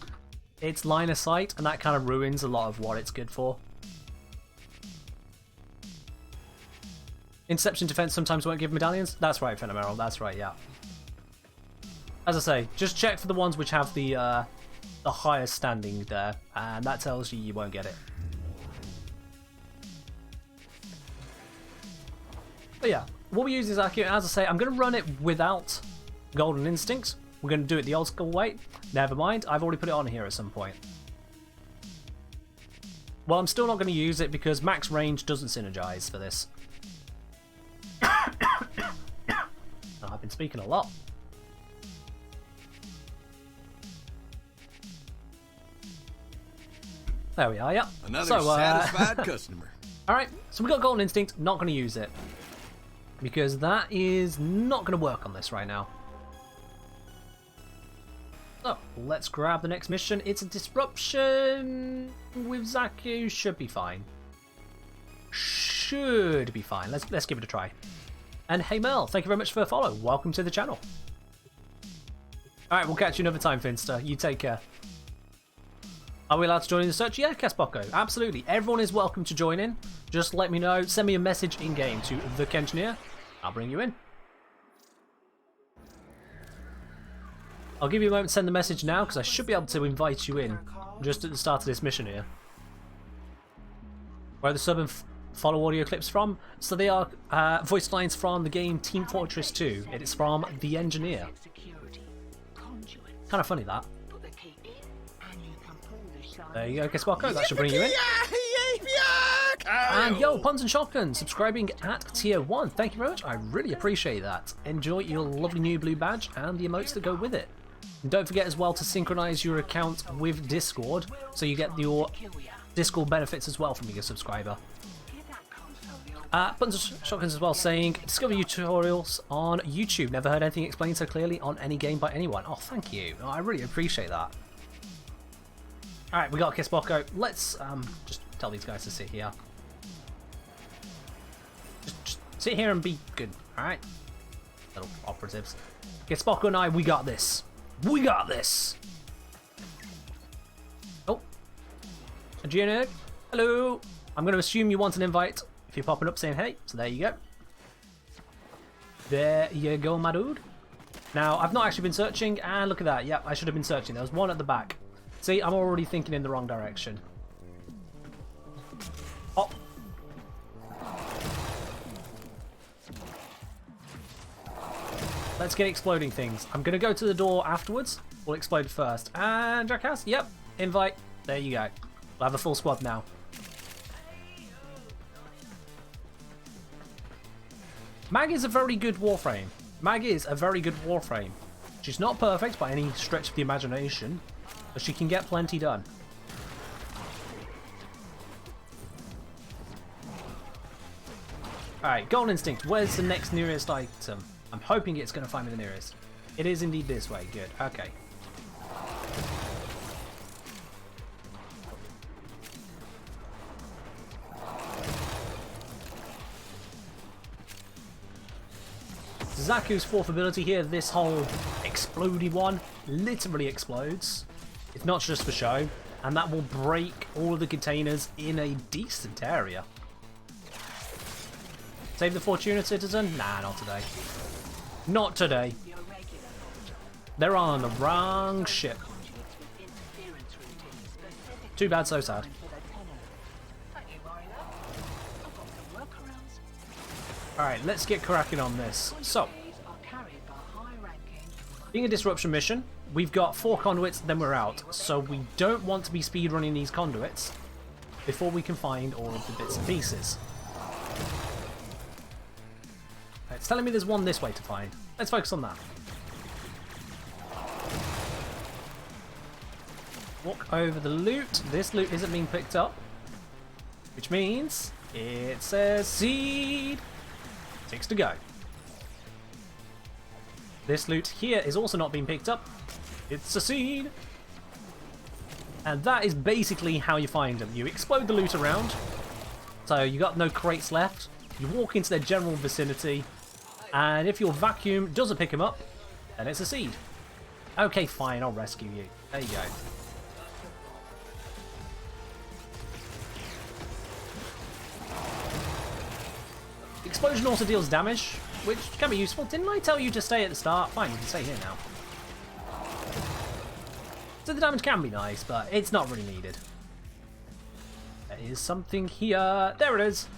It's line of sight, and that kind of ruins a lot of what it's good for. Interception defense sometimes won't give medallions? That's right, Phenomenal, that's right, yeah. As I say, just check for the ones which have the highest standing there, and that tells you won't get it. But yeah, what we use is accurate. As I say, I'm going to run it without Golden Instinct. We're going to do it the old school way. Never mind, I've already put it on here at some point. Well, I'm still not going to use it because max range doesn't synergize for this. I've been speaking a lot. There we are, yeah. Another satisfied customer. Alright, so we got Golden Instinct, not going to use it. Because that is not going to work on this right now. So, let's grab the next mission. It's a disruption with Zaku. Should be fine. Should be fine. Let's give it a try. And hey Mel, thank you very much for the follow. Welcome to the channel. Alright, we'll catch you another time, Finster. You take care. Are we allowed to join in the search? Yeah, Caspocco, absolutely. Everyone is welcome to join in. Just let me know. Send me a message in-game to the Kengineer. I'll bring you in. I'll give you a moment to send the message now, because I should be able to invite you in just at the start of this mission here. Where are the sub and follow audio clips from? So they are voice lines from the game Team Fortress 2. It is from the Engineer. Kind of funny, that. There you go, Caspocco, that should bring you in. And yo, Puns and Shotgun, subscribing at tier 1. Thank you very much, I really appreciate that. Enjoy your lovely new blue badge and the emotes that go with it. And don't forget as well to synchronize your account with Discord, so you get your Discord benefits as well from being a subscriber. Puns and Shotguns as well saying, discover tutorials on YouTube. Never heard anything explained so clearly on any game by anyone. Oh, thank you. Oh, I really appreciate that. Alright, we got Kisboko. Let's just tell these guys to sit here. Just sit here and be good, alright? Little operatives. Kisboko and I, we got this. We got this! Oh. Gina, hello! I'm going to assume you want an invite if you're popping up saying hey, so there you go. There you go, my dude. Now, I've not actually been searching, and look at that. Yep, I should have been searching. There was one at the back. See, I'm already thinking in the wrong direction. Oh. Let's get exploding things. I'm going to go to the door afterwards. We'll explode first. And Jackass, yep, invite. There you go. We'll have a full squad now. Mag is a very good Warframe. Mag is a very good Warframe. She's not perfect by any stretch of the imagination, but she can get plenty done. Alright, Golden Instinct. Where's the next nearest item? I'm hoping it's going to find me the nearest. It is indeed this way. Good. Okay. Zaku's fourth ability here, this whole explodey one, literally explodes. It's not just for show, and that will break all of the containers in a decent area. Save the Fortuna citizen? Nah, not today. Not today. They're on the wrong ship. Too bad, so sad. Alright, let's get cracking on this. So, being a disruption mission, we've got 4 conduits, then we're out. So we don't want to be speedrunning these conduits before we can find all of the bits and pieces. It's telling me there's one this way to find. Let's focus on that. Walk over the loot. This loot isn't being picked up, which means it says seed. 6 to go. This loot here is also not being picked up. It's a seed. And that is basically how you find them. You explode the loot around. So you got no crates left. You walk into their general vicinity. And if your vacuum doesn't pick them up, then it's a seed. Okay, fine, I'll rescue you. There you go. Explosion also deals damage, which can be useful. Didn't I tell you to stay at the start? Fine, you can stay here now. So the damage can be nice, but it's not really needed. There is something here. There it is.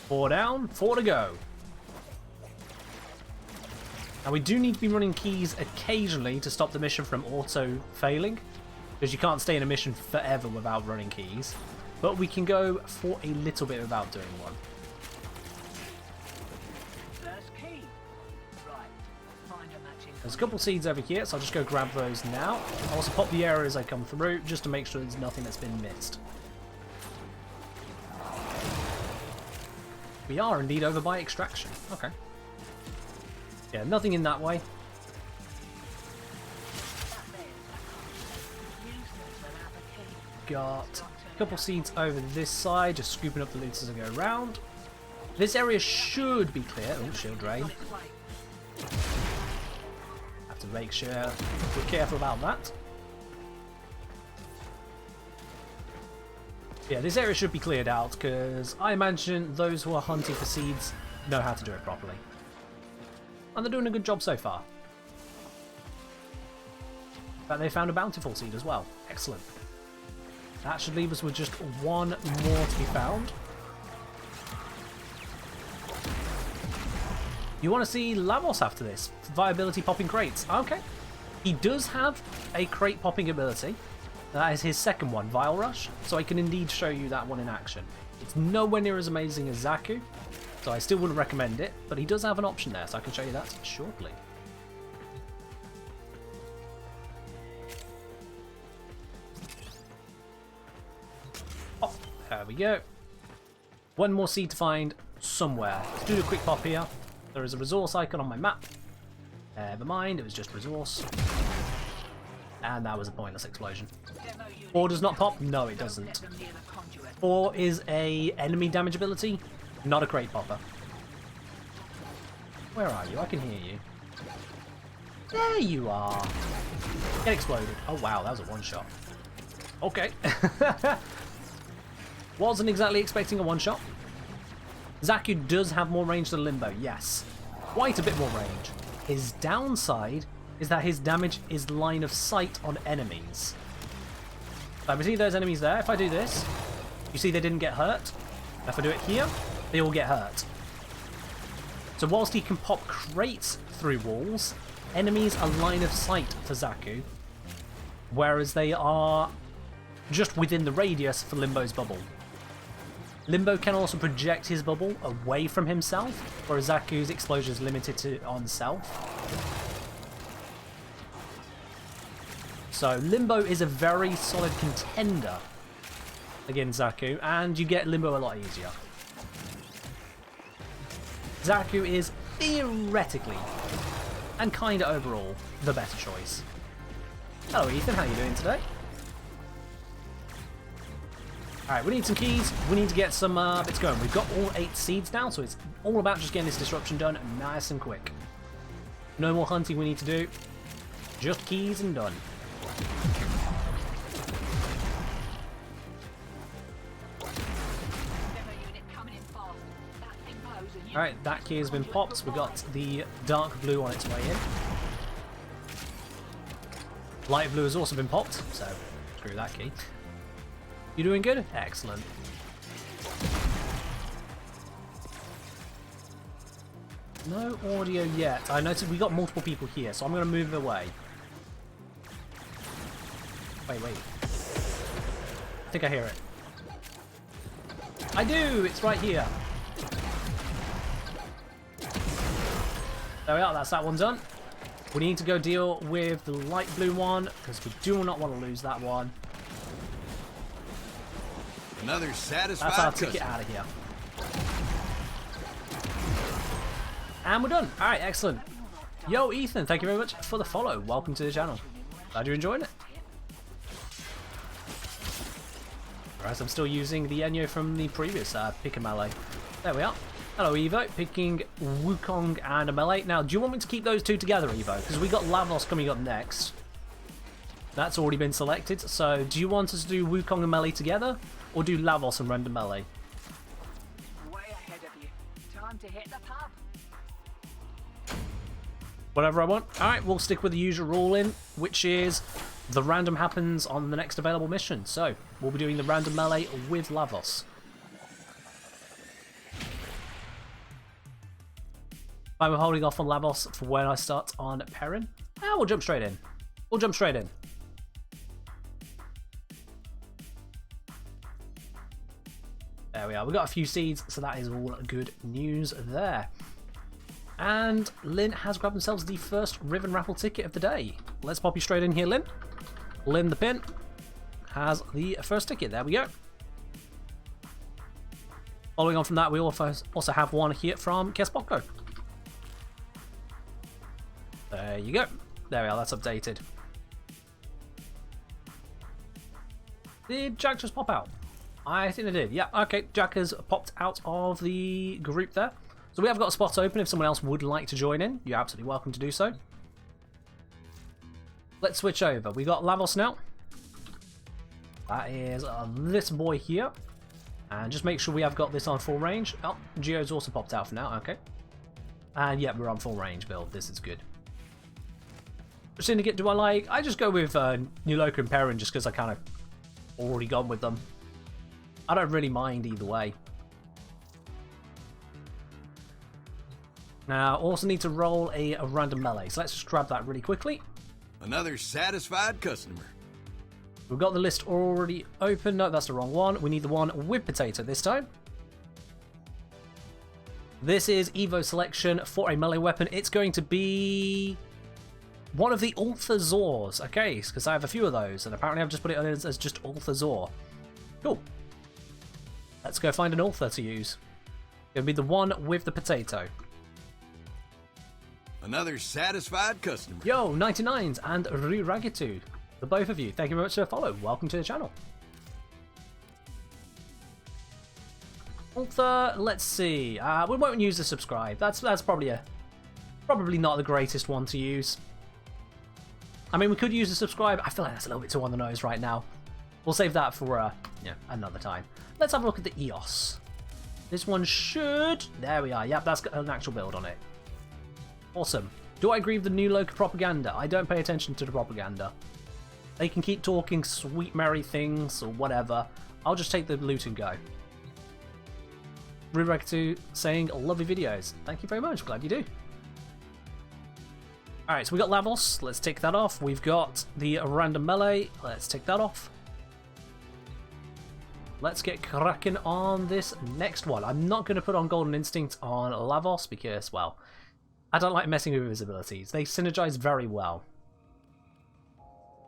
4 down, 4 to go. Now we do need to be running keys occasionally to stop the mission from auto-failing, because you can't stay in a mission forever without running keys. But we can go for a little bit without doing one. There's a couple seeds over here, so I'll just go grab those now. I'll also pop the area as I come through, just to make sure there's nothing that's been missed. We are indeed over by extraction. Okay. Yeah, nothing in that way. Got a couple seeds over this side, just scooping up the loot as I go around. This area should be clear. Oh, shield drain. Have to make sure we're careful about that. Yeah, this area should be cleared out, because I imagine those who are hunting for seeds know how to do it properly. And they're doing a good job so far. But they found a bountiful seed as well. Excellent. That should leave us with just one more to be found. You want to see Lavos after this? Viability popping crates. Okay. He does have a crate popping ability. That is his second one, Vile Rush. So I can indeed show you that one in action. It's nowhere near as amazing as Zaku, so I still wouldn't recommend it. But he does have an option there, so I can show you that shortly. Oh, there we go. One more seed to find somewhere. Let's do a quick pop here. There is a resource icon on my map. Never mind, it was just resource. And that was a pointless explosion. 4 does not pop? No, it doesn't. 4 is a enemy damage ability, not a crate popper. Where are you? I can hear you. There you are. Get exploded. Oh wow, that was a one-shot. Okay. Wasn't exactly expecting a one-shot. Zaku does have more range than Limbo, yes. Quite a bit more range. His downside is that his damage is line of sight on enemies. So if I see those enemies there, if I do this, you see they didn't get hurt. If I do it here, they all get hurt. So whilst he can pop crates through walls, enemies are line of sight for Zaku, whereas they are just within the radius for Limbo's bubble. Limbo can also project his bubble away from himself, whereas Zaku's explosion is limited to on self. So Limbo is a very solid contender against Zaku, and you get Limbo a lot easier. Zaku is theoretically, and kinda overall, the better choice. Hello Ethan, how you doing today? Alright, we need some keys, we need to get some bits going. We've got all 8 seeds now, so it's all about just getting this disruption done nice and quick. No more hunting we need to do, just keys and done. Alright, that key has been popped, we got the dark blue on its way in. Light blue has also been popped, so screw that key. You doing good? Excellent. No audio yet. I noticed we got multiple people here, so I'm going to move away. Wait. I think I hear it. I do! It's right here. There we are, that's that one done. We need to go deal with the light blue one, because we do not want to lose that one. Another satisfied That's our ticket out of here. And we're done. Alright, excellent. Yo, Ethan, thank you very much for the follow. Welcome to the channel. Glad you're enjoying it. Whereas I'm still using the Enyo from the previous pick and melee. There we are. Hello, Evo. Picking Wukong and a melee. Now, do you want me to keep those two together, Evo? Because we got Lavos coming up next. That's already been selected. So, do you want us to do Wukong and melee together? Or do Lavos and random melee? Way ahead of you. Time to hit the pub. Whatever I want. Alright, we'll stick with the usual rule in, which is the random happens on the next available mission. So, we'll be doing the random melee with Lavos. I'm holding off on Lavos for when I start on Perrin. We'll jump straight in. We'll jump straight in. There we are. We've got a few seeds, so that is all good news there. And Lynn has grabbed themselves the first Riven raffle ticket of the day. Let's pop you straight in here, Lynn. Lynn the pin has the first ticket. There we go. Following on from that, we also have one here from Kespoko. There you go. There we are, that's updated. Did Jack just pop out? I think they did. Yeah, okay, Jack has popped out of the group there. So we have got a spot open if someone else would like to join in. You're absolutely welcome to do so. Let's switch over. We got Lavos now. That is this boy here. And just make sure we have got this on full range. Oh, Geo's also popped out for now, okay. And yeah, we're on full range build. This is good. Syndicate, do I like? I just go with Nuloka and Perrin just because I kind of already gone with them. I don't really mind either way. Now, also need to roll a random melee. So let's just grab that really quickly. Another satisfied customer. We've got the list already open. No, that's the wrong one. We need the one with potato this time. This is Evo selection for a melee weapon. It's going to be one of the Ulthazors. Okay, because I have a few of those, and apparently I've just put it on as just Ulthazor. Cool. Let's go find an Ultha to use. It'll be the one with the potato. Another satisfied customer. Yo, 99s and Ruragitu. The both of you, thank you very much for the follow. Welcome to the channel. Author, let's see. We won't use the subscribe. That's probably not the greatest one to use. I mean, we could use the subscribe. I feel like that's a little bit too on the nose right now. We'll save that for another time. Let's have a look at the EOS. This one should... There we are. Yep, that's got an actual build on it. Awesome. Do I agree with the new local propaganda? I don't pay attention to the propaganda. They can keep talking sweet merry things or whatever. I'll just take the loot and go. Rubrek2 saying lovely videos. Thank you very much. Glad you do. Alright, so we got Lavos. Let's take that off. We've got the random melee. Let's take that off. Let's get cracking on this next one. I'm not going to put on Golden Instinct on Lavos because, well, I don't like messing with his abilities. They synergize very well.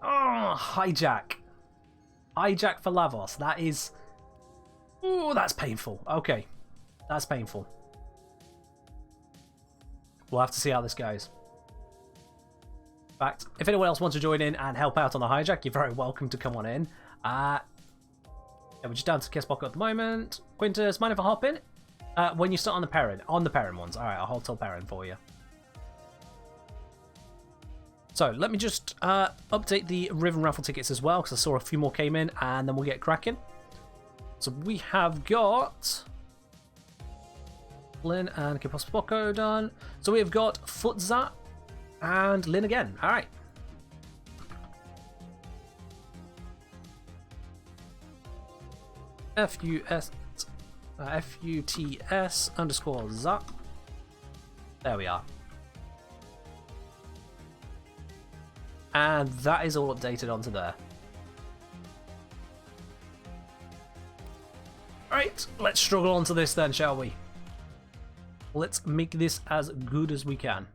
Oh, hijack. Hijack for Lavos. That is... Ooh, that's painful. Okay. That's painful. We'll have to see how this goes. In fact, if anyone else wants to join in and help out on the hijack, you're very welcome to come on in. Yeah, we're just down to Kissblock at the moment. Quintus, mind if I hop in? When you start on the Perrin. On the Perrin ones. Alright, I'll hold till Perrin for you. So, let me just update the Riven raffle tickets as well, because I saw a few more came in, and then we'll get cracking. So, we have got... Lynn and Kipospoko done. So, we have got Futzat and Lynn again. Alright. FUTS underscore ZAP. There we are. And that is all updated onto there. Alright, let's struggle onto this then, shall we? Let's make this as good as we can.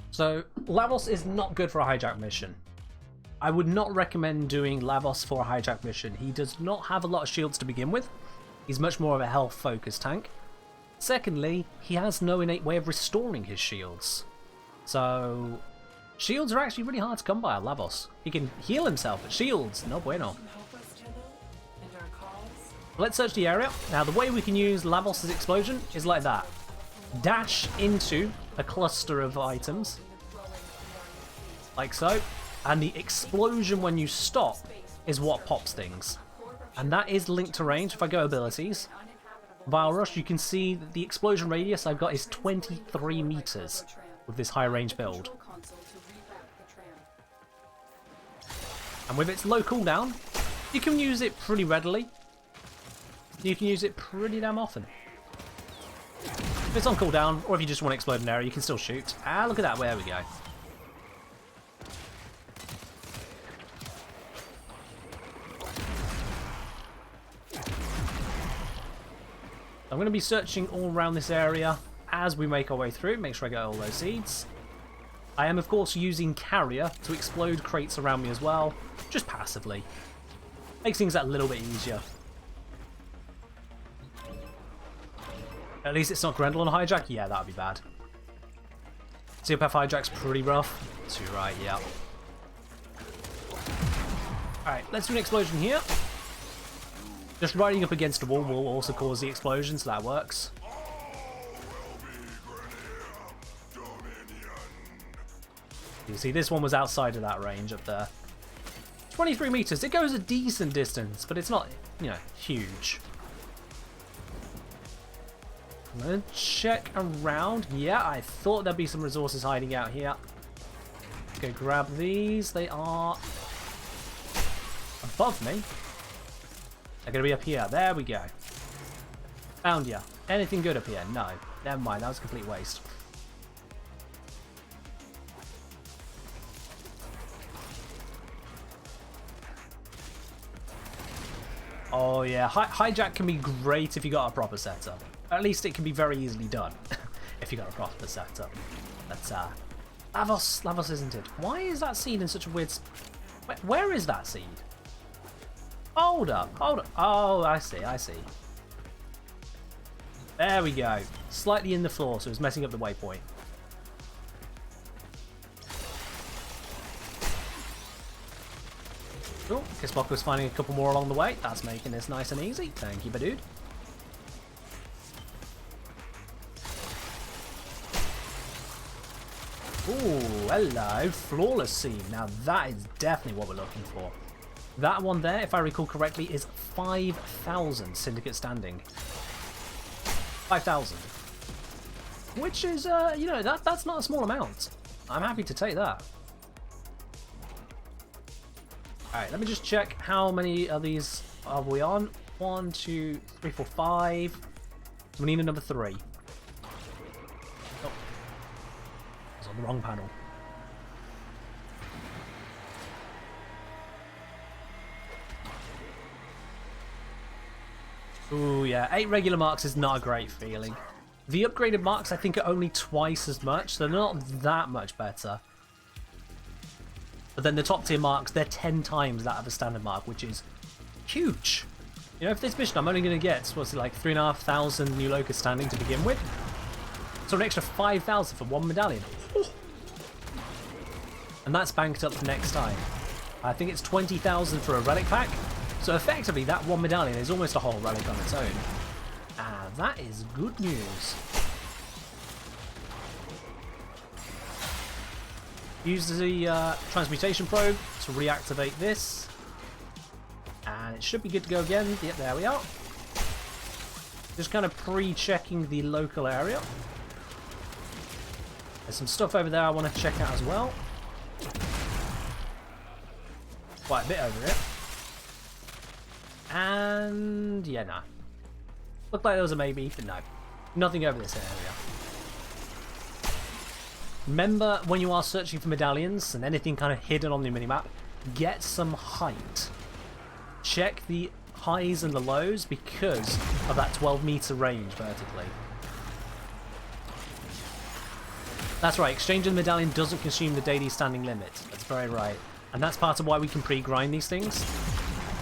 So, Lavos is not good for a hijack mission. I would not recommend doing Lavos for a hijack mission. He does not have a lot of shields to begin with. He's much more of a health focused tank. Secondly, he has no innate way of restoring his shields. So, shields are actually really hard to come by on Lavos. He can heal himself, but shields, no bueno. Let's search the area. Now, the way we can use Lavos' explosion is like that. Dash into a cluster of items. Like so. And the explosion when you stop is what pops things. And that is linked to range. If I go abilities, Vile Rush, you can see that the explosion radius I've got is 23 meters with this high range build. And with its low cooldown, you can use it pretty readily. You can use it pretty damn often. If it's on cooldown, or if you just want to explode an area, you can still shoot. Ah, look at that, there we go. I'm going to be searching all around this area as we make our way through, make sure I get all those seeds. I am of course using Carrier to explode crates around me as well, just passively. Makes things that little bit easier. At least it's not Grendel on hijack? Yeah, that would be bad. Psychopath hijack's pretty rough. That's right, yeah. Alright, let's do an explosion here. Just riding up against a wall will also cause the explosion, so that works. You see, this one was outside of that range up there. 23 meters. It goes a decent distance, but it's not, you know, huge. I'm going to check around. Yeah, I thought there'd be some resources hiding out here. Go grab these. They are above me. They're going to be up here. There we go. Found ya. Anything good up here? No. Never mind. That was a complete waste. Oh yeah. Hijack can be great if you got a proper setup. At least it can be very easily done if you got a proper setup. But Lavos isn't it? Why is that seed in such a weird... Where is that seed? Hold up, hold up. Oh, I see, I see. There we go. Slightly in the floor, so it's messing up the waypoint. Cool. Kissbocker's finding a couple more along the way. That's making this nice and easy. Thank you, my dude. Ooh, hello. Flawless scene. Now that is definitely what we're looking for. That one there, if I recall correctly, is 5,000 syndicate standing. 5,000. Which is, you know, that's not a small amount. I'm happy to take that. Alright, let me just check how many of these are we on. 1, 2, 3, 4, 5. We need another 3. Oh. I was on the wrong panel. Ooh, yeah. 8 regular marks is not a great feeling. The upgraded marks, I think, are only twice as much. They're not that much better. But then the top tier marks, they're 10 times that of a standard mark, which is huge. You know, for this mission, I'm only going to get, what's it, like 3,500 new locust standing to begin with. So an extra 5,000 for one medallion. Ooh. And that's banked up for next time. I think it's 20,000 for a relic pack. So effectively, that one medallion is almost a whole relic on its own. Ah, that is good news. Use the transmutation probe to reactivate this. And it should be good to go again. Yep, there we are. Just kind of pre-checking the local area. There's some stuff over there I want to check out as well. Quite a bit over here. And yeah, no. Looked like there was a maybe, but no. Nothing over this area. Remember, when you are searching for medallions and anything kind of hidden on the minimap, get some height. Check the highs and the lows because of that 12-meter range vertically. That's right, exchanging the medallion doesn't consume the daily standing limit. That's very right. And that's part of why we can pre-grind these things.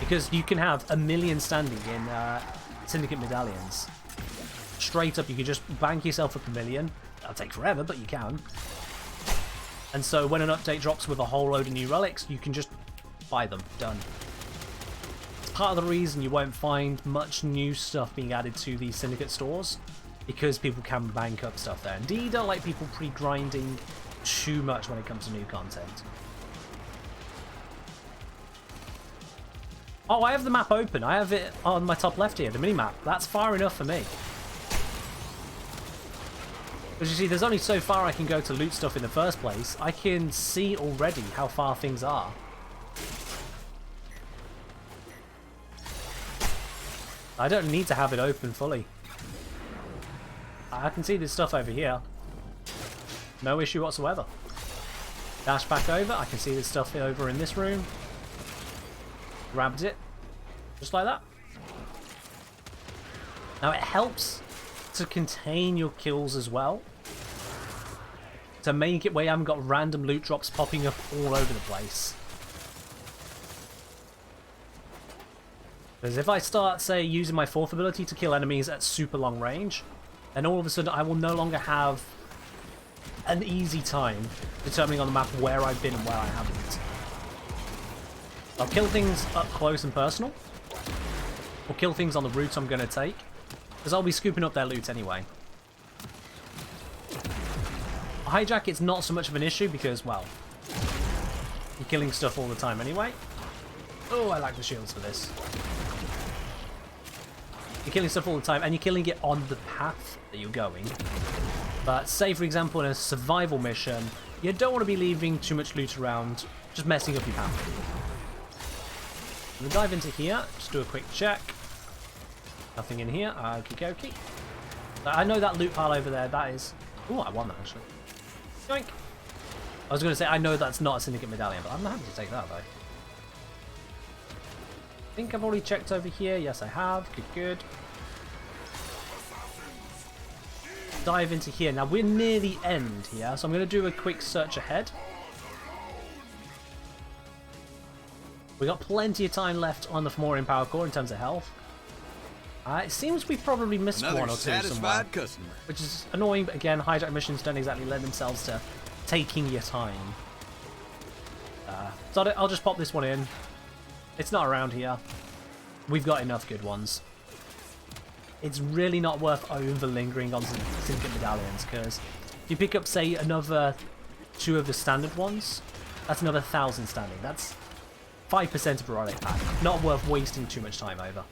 Because you can have 1,000,000 standing in syndicate medallions. Straight up, you can just bank yourself up 1,000,000. That'll take forever, but you can. And so when an update drops with a whole load of new relics, you can just buy them. Done. It's part of the reason you won't find much new stuff being added to the syndicate stores, because people can bank up stuff there. Indeed, I don't like people pre-grinding too much when it comes to new content. Oh, I have the map open. I have it on my top left here, the mini-map. That's far enough for me. Because you see, there's only so far I can go to loot stuff in the first place. I can see already how far things are. I don't need to have it open fully. I can see this stuff over here. No issue whatsoever. Dash back over. I can see this stuff over in this room. Grabbed it. Just like that. Now it helps to contain your kills as well. To make it where you haven't got random loot drops popping up all over the place. Because if I start, say, using my 4th ability to kill enemies at super long range, then all of a sudden I will no longer have an easy time determining on the map where I've been and where I haven't. I'll kill things up close and personal, or kill things on the route I'm going to take, because I'll be scooping up their loot anyway. Hijack, it's not so much of an issue because, well, you're killing stuff all the time anyway. Oh, I like the shields for this. You're killing stuff all the time, and you're killing it on the path that you're going. But say, for example, in a survival mission, you don't want to be leaving too much loot around, just messing up your path. We'll dive into here, just do a quick check. Nothing in here. Okie dokie. I know that loot pile over there, that is... Oh, I won that actually. Yoink. I was going to say, I know that's not a syndicate medallion, but I'm happy to take that though. I think I've already checked over here. Yes, I have. Good, good. Dive into here. Now, we're near the end here, so I'm going to do a quick search ahead. We got plenty of time left on the Fomorian Power Core in terms of health. It seems we probably missed one or two somewhere, customer. which is annoying, but again, hijack missions don't exactly lend themselves to taking your time. So I'll just pop this one in. It's not around here. We've got enough good ones. It's really not worth over-lingering on syndicate medallions, because if you pick up, say, another 2 of the standard ones, that's another 1,000 standing. That's 5% of a relic pack. Not worth wasting too much time over.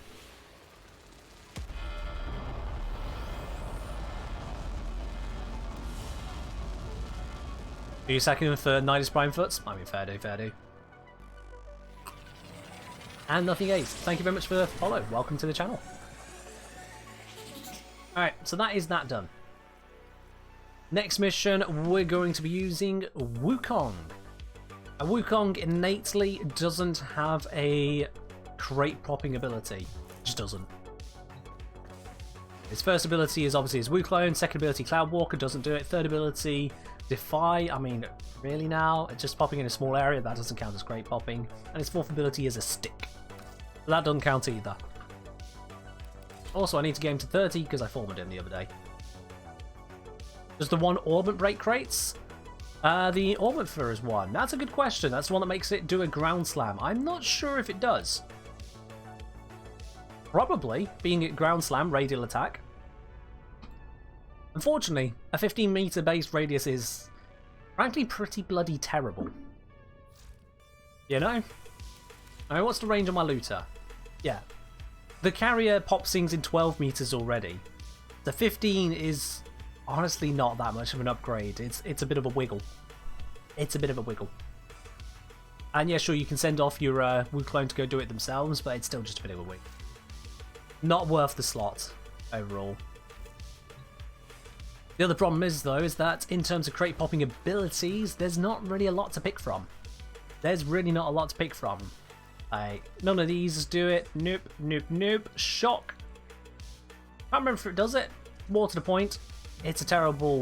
Are you sacking him for Nidus Prime Foots? I mean, fair do, fair do. And Nothing Ace, thank you very much for the follow. Welcome to the channel. Alright, so that is that done. Next mission, we're going to be using Wukong. A Wukong innately doesn't have a crate popping ability. It just doesn't. His first ability is obviously his Wu Clone, second ability Cloud Walker doesn't do it, third ability Defy, I mean, really now? It's just popping in a small area, that doesn't count as crate popping. And his fourth ability is a stick. That doesn't count either. Also, I need to get him to 30 because I formed him the other day. Does the one orbit break crates? The orbit fur is one. That's a good question. That's the one that makes it do a ground slam. I'm not sure if it does. Probably, being at ground slam, radial attack. Unfortunately, a 15-meter base radius is, frankly, pretty bloody terrible. You know? Alright, what's the range on my looter? Yeah. The carrier pops things in 12 meters already. The 15 is honestly not that much of an upgrade. It's a bit of a wiggle. It's a bit of a wiggle. And yeah, sure, you can send off your Wu Clone to go do it themselves, but it's still just a bit of a wiggle. Not worth the slot, overall. The other problem is, though, is that in terms of crate popping abilities, there's not really a lot to pick from. There's really not a lot to pick from. None of these do it. Nope, nope, nope. Shock. Can't remember if it does it. More to the point, it's a terrible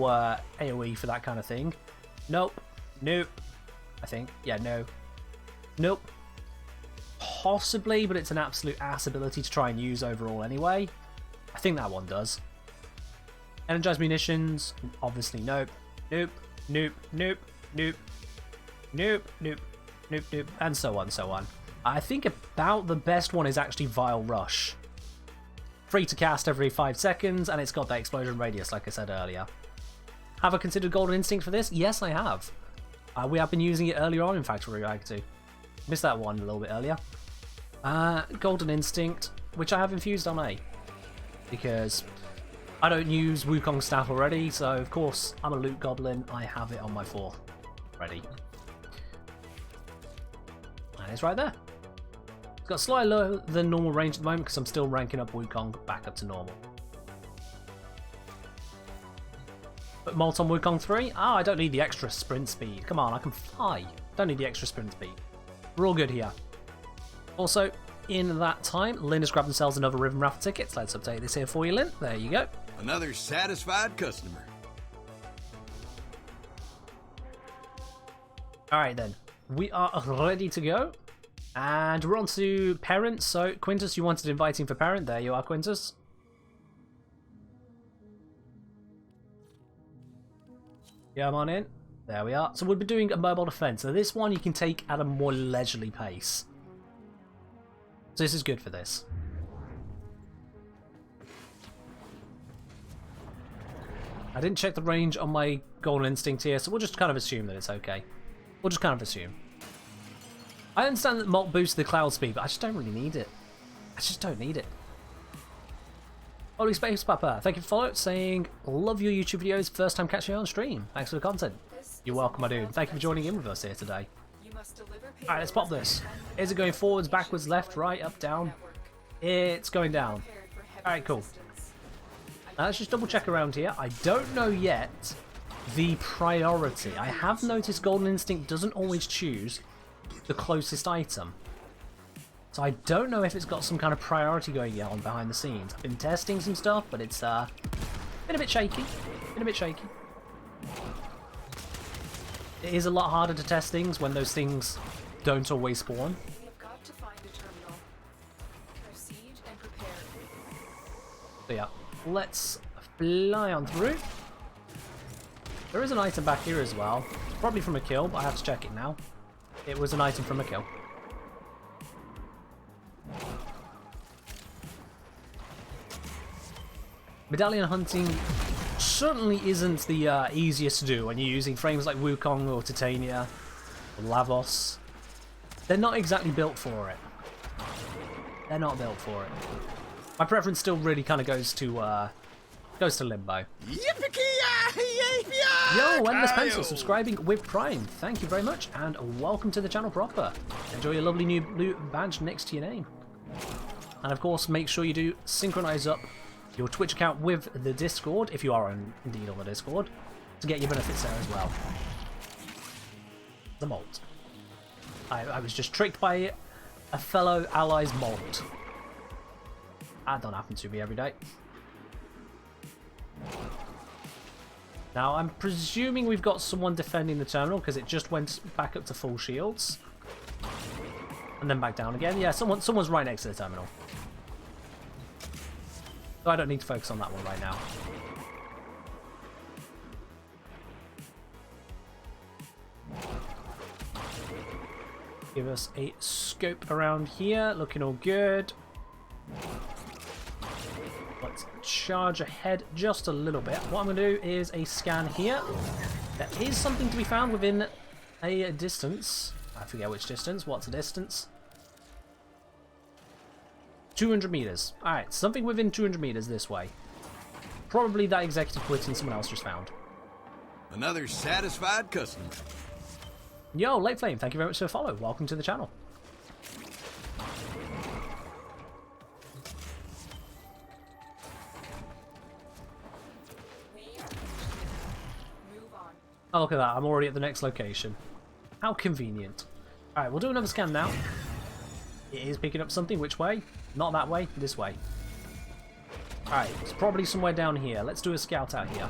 AoE for that kind of thing. Nope. Nope. I think. Yeah, no. Nope. Possibly, but it's an absolute ass ability to try and use overall anyway. I think that one does. Energized munitions, obviously nope. Nope. Nope. Nope. Nope. Nope. Nope. Nope. Nope. And so on, so on. I think about the best one is actually Vile Rush. Free to cast every 5 seconds, and it's got that explosion radius, like I said earlier. Have I considered Golden Instinct for this? Yes, I have. We have been using it earlier on, in fact, we're going to. Missed that one a little bit earlier. Golden Instinct, which I have infused on A. Because I don't use Wukong staff already, so of course I'm a loot goblin. I have it on my 4 ready. And it's right there. It's got slightly lower than normal range at the moment because I'm still ranking up Wukong back up to normal. But Molt on Wukong 3? Ah, I don't need the extra sprint speed. Come on, I can fly. Don't need the extra sprint speed. We're all good here. Also, in that time, Lynn has grabbed themselves another Riven Raffle ticket. So let's update this here for you, Lynn. There you go. Another satisfied customer. Alright then. We are ready to go. And we're on to Parent. So, Quintus, you wanted inviting for Parent. There you are, Quintus. Come on in. There we are. So we'll be doing a mobile defense. So this one you can take at a more leisurely pace. So this is good for this. I didn't check the range on my Golden Instinct here, so we'll just kind of assume that it's okay. We'll just kind of assume. I understand that Molt boosts the cloud speed, but I just don't really need it. I just don't need it. Holy Space Papa, thank you for following, saying, love your YouTube videos, first time catching you on stream. Thanks for the content. You're welcome, my dude. Thank you for joining in with us here today. Alright, let's pop this. Is it going forwards, backwards, left, right, up, down? It's going down. Alright, cool. Now let's just double check around here. I don't know yet the priority. I have noticed Golden Instinct doesn't always choose the closest item. So I don't know if it's got some kind of priority going on behind the scenes. I've been testing some stuff, but it's been a bit shaky. Been a bit shaky. It is a lot harder to test things when those things don't always spawn. We have got to find a terminal. Proceed and prepare. So yeah, let's fly on through. There is an item back here as well. Probably from a kill, but I have to check it now. It was an item from a kill. Medallion hunting certainly isn't the easiest to do when you're using frames like Wukong or Titania or Lavos. They're not exactly built for it. They're not built for it. My preference still really kind of goes to Limbo. Yo, Endless Pencil subscribing with Prime. Thank you very much, and welcome to the channel proper. Enjoy your lovely new blue badge next to your name. And of course, make sure you do synchronize up your Twitch account with the Discord, if you are indeed on the Discord, to get your benefits there as well. The Molt. I was just tricked by a fellow ally's Molt. That don't happen to me every day. Now, I'm presuming we've got someone defending the terminal because it just went back up to full shields. And then back down again. Yeah, someone's right next to the terminal. So I don't need to focus on that one right now. Give us a scope around here. Looking all good. Let's charge ahead just a little bit. What I'm going to do is a scan here. There is something to be found within a distance. I forget which distance. What's the distance? 200 meters. Alright, something within 200 meters this way. Probably that executive quitting someone else just found. Another satisfied customer. Yo, Late Flame, thank you very much for the follow. Welcome to the channel. Oh, look at that. I'm already at the next location. How convenient. Alright, we'll do another scan now. It is picking up something. Which way? Not that way. This way. Alright, it's probably somewhere down here. Let's do a scout out here.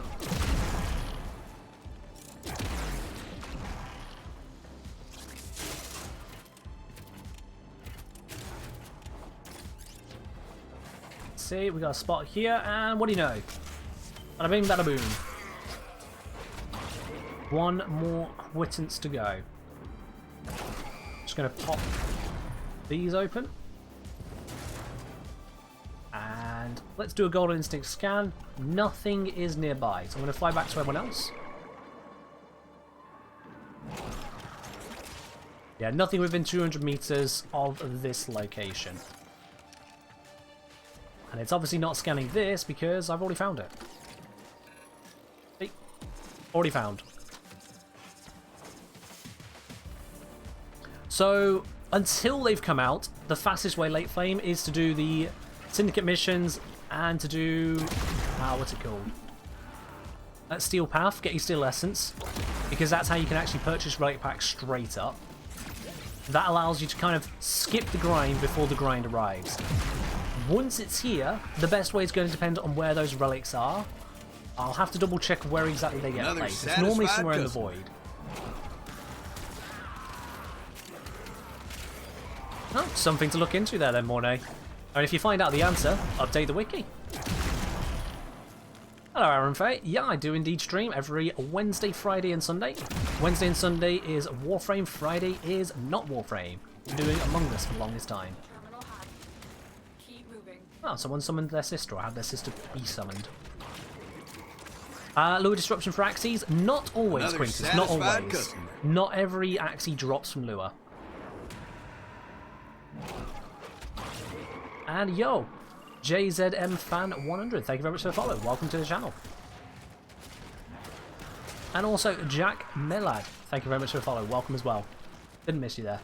Let's see, we got a spot here, and what do you know? Bada bing, bada boom. One more quittance to go. Just going to pop these open. And let's do a Golden Instinct scan. Nothing is nearby, so I'm going to fly back to everyone else. Yeah, nothing within 200 meters of this location. And it's obviously not scanning this because I've already found it. See? Already found. So, until they've come out, the fastest way, Late Flame, is to do the syndicate missions and to do... what's it called? Steel Path, get your Steel Essence, because that's how you can actually purchase relic packs straight up. That allows you to kind of skip the grind before the grind arrives. Once it's here, the best way is going to depend on where those relics are. I'll have to double check where exactly they get placed. It's normally somewhere in the void. Oh, something to look into there then, Mornay. And if you find out the answer, update the wiki. Hello, Aaron Faye. Yeah, I do indeed stream every Wednesday, Friday and Sunday. Wednesday and Sunday is Warframe, Friday is not Warframe. I'm doing Among Us for the longest time. Oh, someone summoned their sister, or had their sister be summoned. Lure disruption for Axes? Not always, Quintus, not always. Customer. Not every Axie drops from Lure. And yo, JZM Fan 100, thank you very much for the follow. Welcome to the channel. And also Jack Millad, thank you very much for the follow. Welcome as well. Didn't miss you there.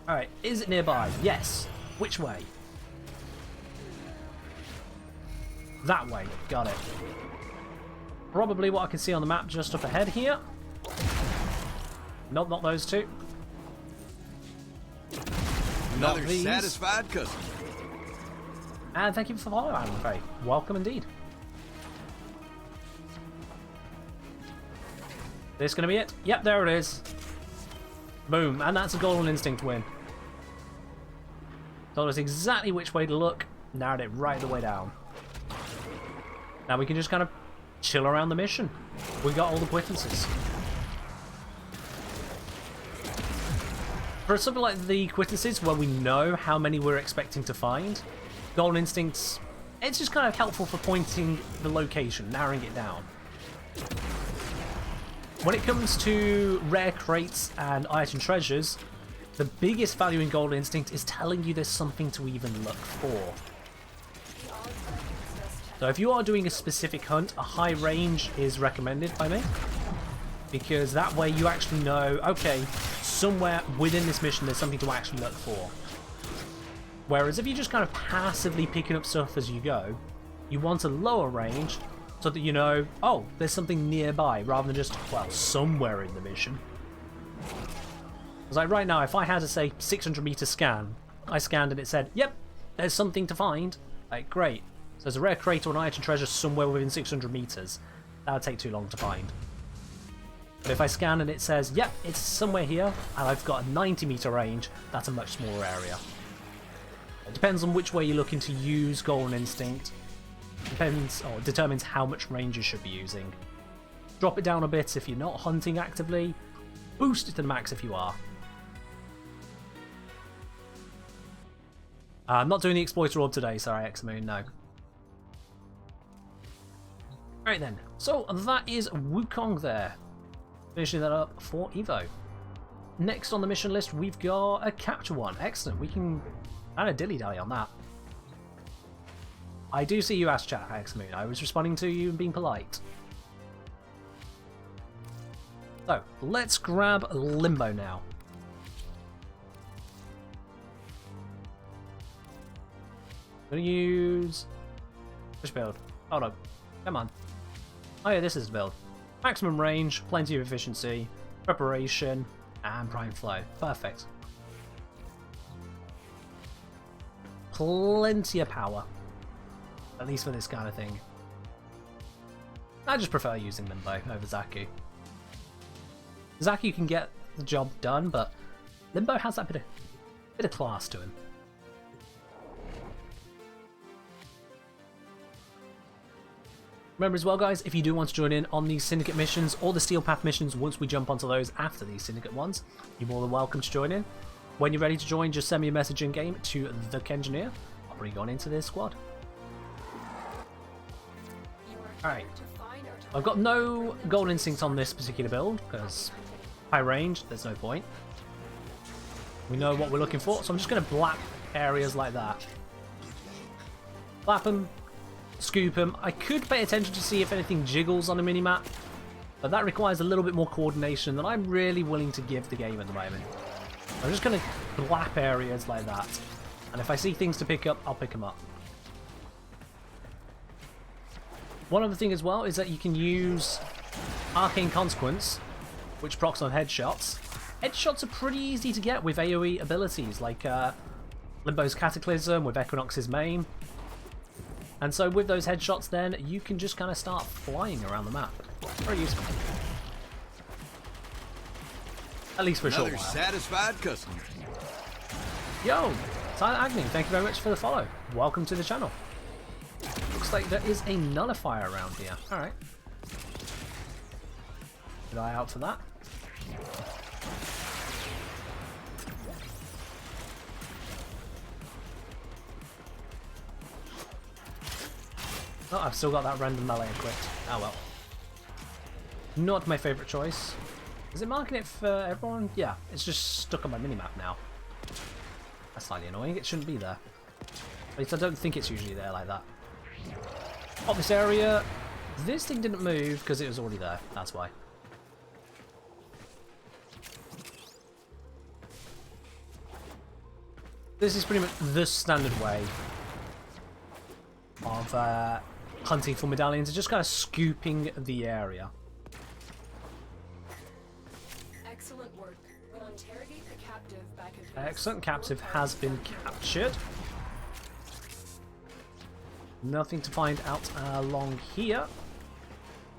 Alright, is it nearby? Yes. Which way? That way. Got it. Probably what I can see on the map just up ahead here. Nope, not those two. Another satisfied customer. And thank you for following, Adam Faye. Welcome indeed. This gonna be it? Yep, there it is. Boom, and that's a Golden Instinct win. Told us exactly which way to look, narrowed it right the way down. Now we can just kind of chill around the mission. We got all the quittances. For something like the Quittances, where we know how many we're expecting to find, Golden Instincts, it's just kind of helpful for pointing the location, narrowing it down. When it comes to rare crates and item treasures, the biggest value in Golden Instinct is telling you there's something to even look for. So if you are doing a specific hunt, a high range is recommended by me. Because that way you actually know, okay, somewhere within this mission there's something to actually look for. Whereas if you're just kind of passively picking up stuff as you go, you want a lower range so that you know, oh, there's something nearby, rather than just, well, somewhere in the mission. Because like right now, if I had to say 600 meter scan, I scanned and it said, yep, there's something to find. Like, great. So there's a rare crate or an item treasure somewhere within 600 meters. That would take too long to find. But if I scan and it says, yep, it's somewhere here, and I've got a 90 meter range, that's a much smaller area. It depends on which way you're looking to use Golden Instinct. Depends, or determines how much range you should be using. Drop it down a bit if you're not hunting actively. Boost it to the max if you are. I'm not doing the Exploiter Orb today, sorry, X-Moon, no. Alright then, so that is Wukong there. Finishing that up for Evo. Next on the mission list, we've got a capture one. Excellent, we can kind of dilly-dally on that. I do see you ask chat, X-Moon. I was responding to you and being polite. So, let's grab Limbo now. I'm gonna use... which build? Hold on. Come on. Oh yeah, this is the build. Maximum range, plenty of efficiency, preparation, and prime flow. Perfect. Plenty of power. At least for this kind of thing. I just prefer using Limbo over Zaku. Zaku can get the job done, but Limbo has that bit of class to him. Remember as well, guys, if you do want to join in on these Syndicate missions or the Steel Path missions once we jump onto those after these Syndicate ones, you're more than welcome to join in. When you're ready to join, just send me a message in game to the Kengineer. I'll bring you on into this squad. Alright, I've got no Golden Instinct on this particular build because high range, there's no point. We know what we're looking for, so I'm just going to blap areas like that. Blap them. Scoop them. I could pay attention to see if anything jiggles on a minimap, but that requires a little bit more coordination than I'm really willing to give the game at the moment. I'm just going to blap areas like that, and if I see things to pick up, I'll pick them up. One other thing as well is that you can use Arcane Consequence, which procs on headshots. Headshots are pretty easy to get with AoE abilities, like Limbo's Cataclysm, with Equinox's Maim. And so with those headshots then, you can just kind of start flying around the map. Very useful. At least for a short while. Another satisfied customer. Yo! Silent Agony, thank you very much for the follow. Welcome to the channel. Looks like there is a nullifier around here. Alright. Good eye out for that. Oh, I've still got that random melee equipped. Oh well. Not my favourite choice. Is it marking it for everyone? Yeah, it's just stuck on my minimap now. That's slightly annoying. It shouldn't be there. At least I don't think it's usually there like that. Oh, this area. This thing didn't move because it was already there. That's why. This is pretty much the standard way of hunting for medallions, just kind of scooping the area. Excellent work. We'll interrogate the captive back in Excellent. Captive has been captured. Nothing to find out along here.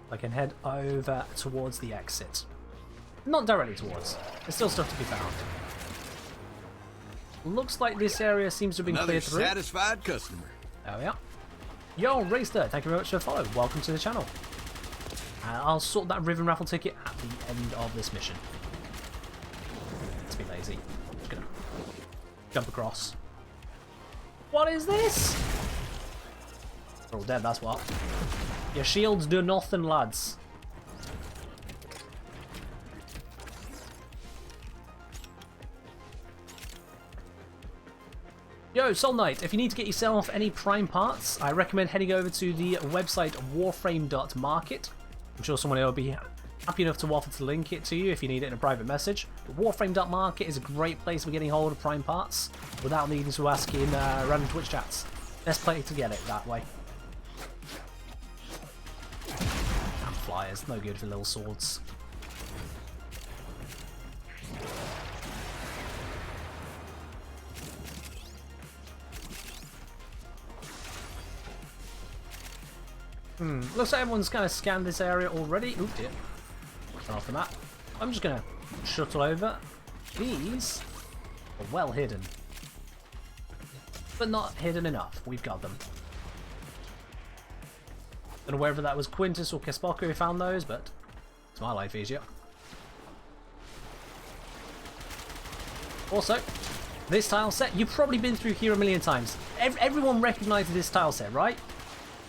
I can head over towards the exit. Not directly towards. There's still stuff to be found. Looks like this area seems to have been cleared through. Another satisfied customer. There we are. Yo, Racer, thank you very much for the follow. Welcome to the channel. I'll sort that Riven raffle ticket at the end of this mission. Let's be lazy. jump across. What is this? They're all dead, that's what. Your shields do nothing, lads. Yo, Soul Knight, if you need to get yourself any prime parts, I recommend heading over to the website warframe.market. I'm sure someone will be happy enough to offer to link it to you if you need it in a private message. But warframe.market is a great place for getting hold of prime parts without needing to ask in random Twitch chats. Best place to get it that way. And flyers, no good for little swords. Looks like everyone's kind of scanned this area already. Oop, dear. Turn off the map. I'm just going to shuttle over. These are well hidden. But not hidden enough. We've got them. Don't know whether that was Quintus or Kespoco who found those, but it's my life easier. Also, this tile set, you've probably been through here a million times. Everyone recognizes this tile set, right?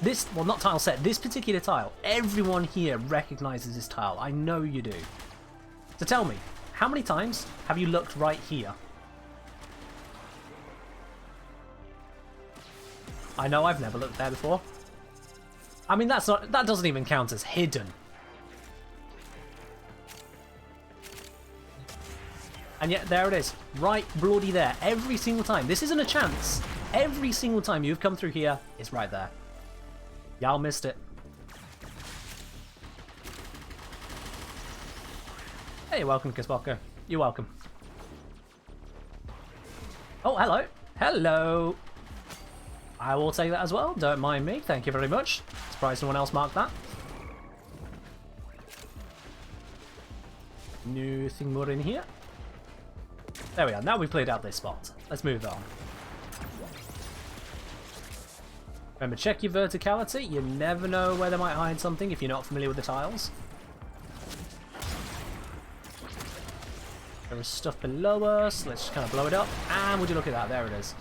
This, well, not tile set, this particular tile. Everyone here recognizes this tile. I know you do. So tell me, how many times have you looked right here? I know I've never looked there before. I mean, that doesn't even count as hidden. And yet, there it is. Right bloody there. Every single time. This isn't a chance. Every single time you've come through here, it's right there. Y'all missed it. Hey, welcome, Kisboko. You're welcome. Oh, hello. Hello. I will take that as well. Don't mind me. Thank you very much. Surprised no one else marked that. Nothing more in here. There we are. Now we've cleared out this spot. Let's move on. Remember, check your verticality. You never know where they might hide something if you're not familiar with the tiles. There is stuff below us. Let's just kind of blow it up. And would you look at that? There it is.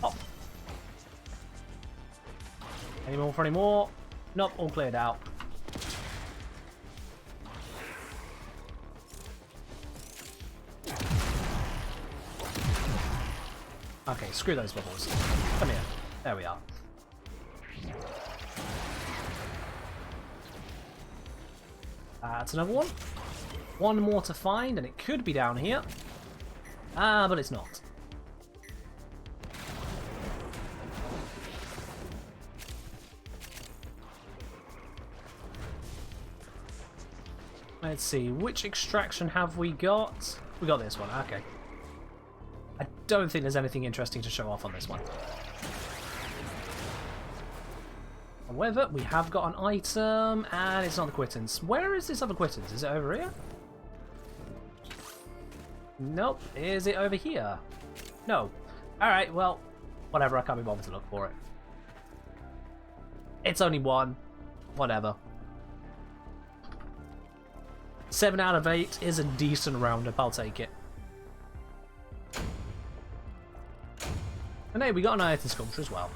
Pop. Any more for any more? Nope, all cleared out. Okay, screw those bubbles. Come here. There we are. That's another one. One more to find, and it could be down here. But it's not. Let's see, which extraction have we got? We got this one, okay. I don't think there's anything interesting to show off on this one. However, we have got an item, and it's not the quittance. Where is this other quittance? Is it over here? Nope. Is it over here? No. Alright, well, whatever. I can't be bothered to look for it. It's only one. Whatever. 7 out of 8 is a decent roundup. I'll take it. And hey, we got an item sculpture as well.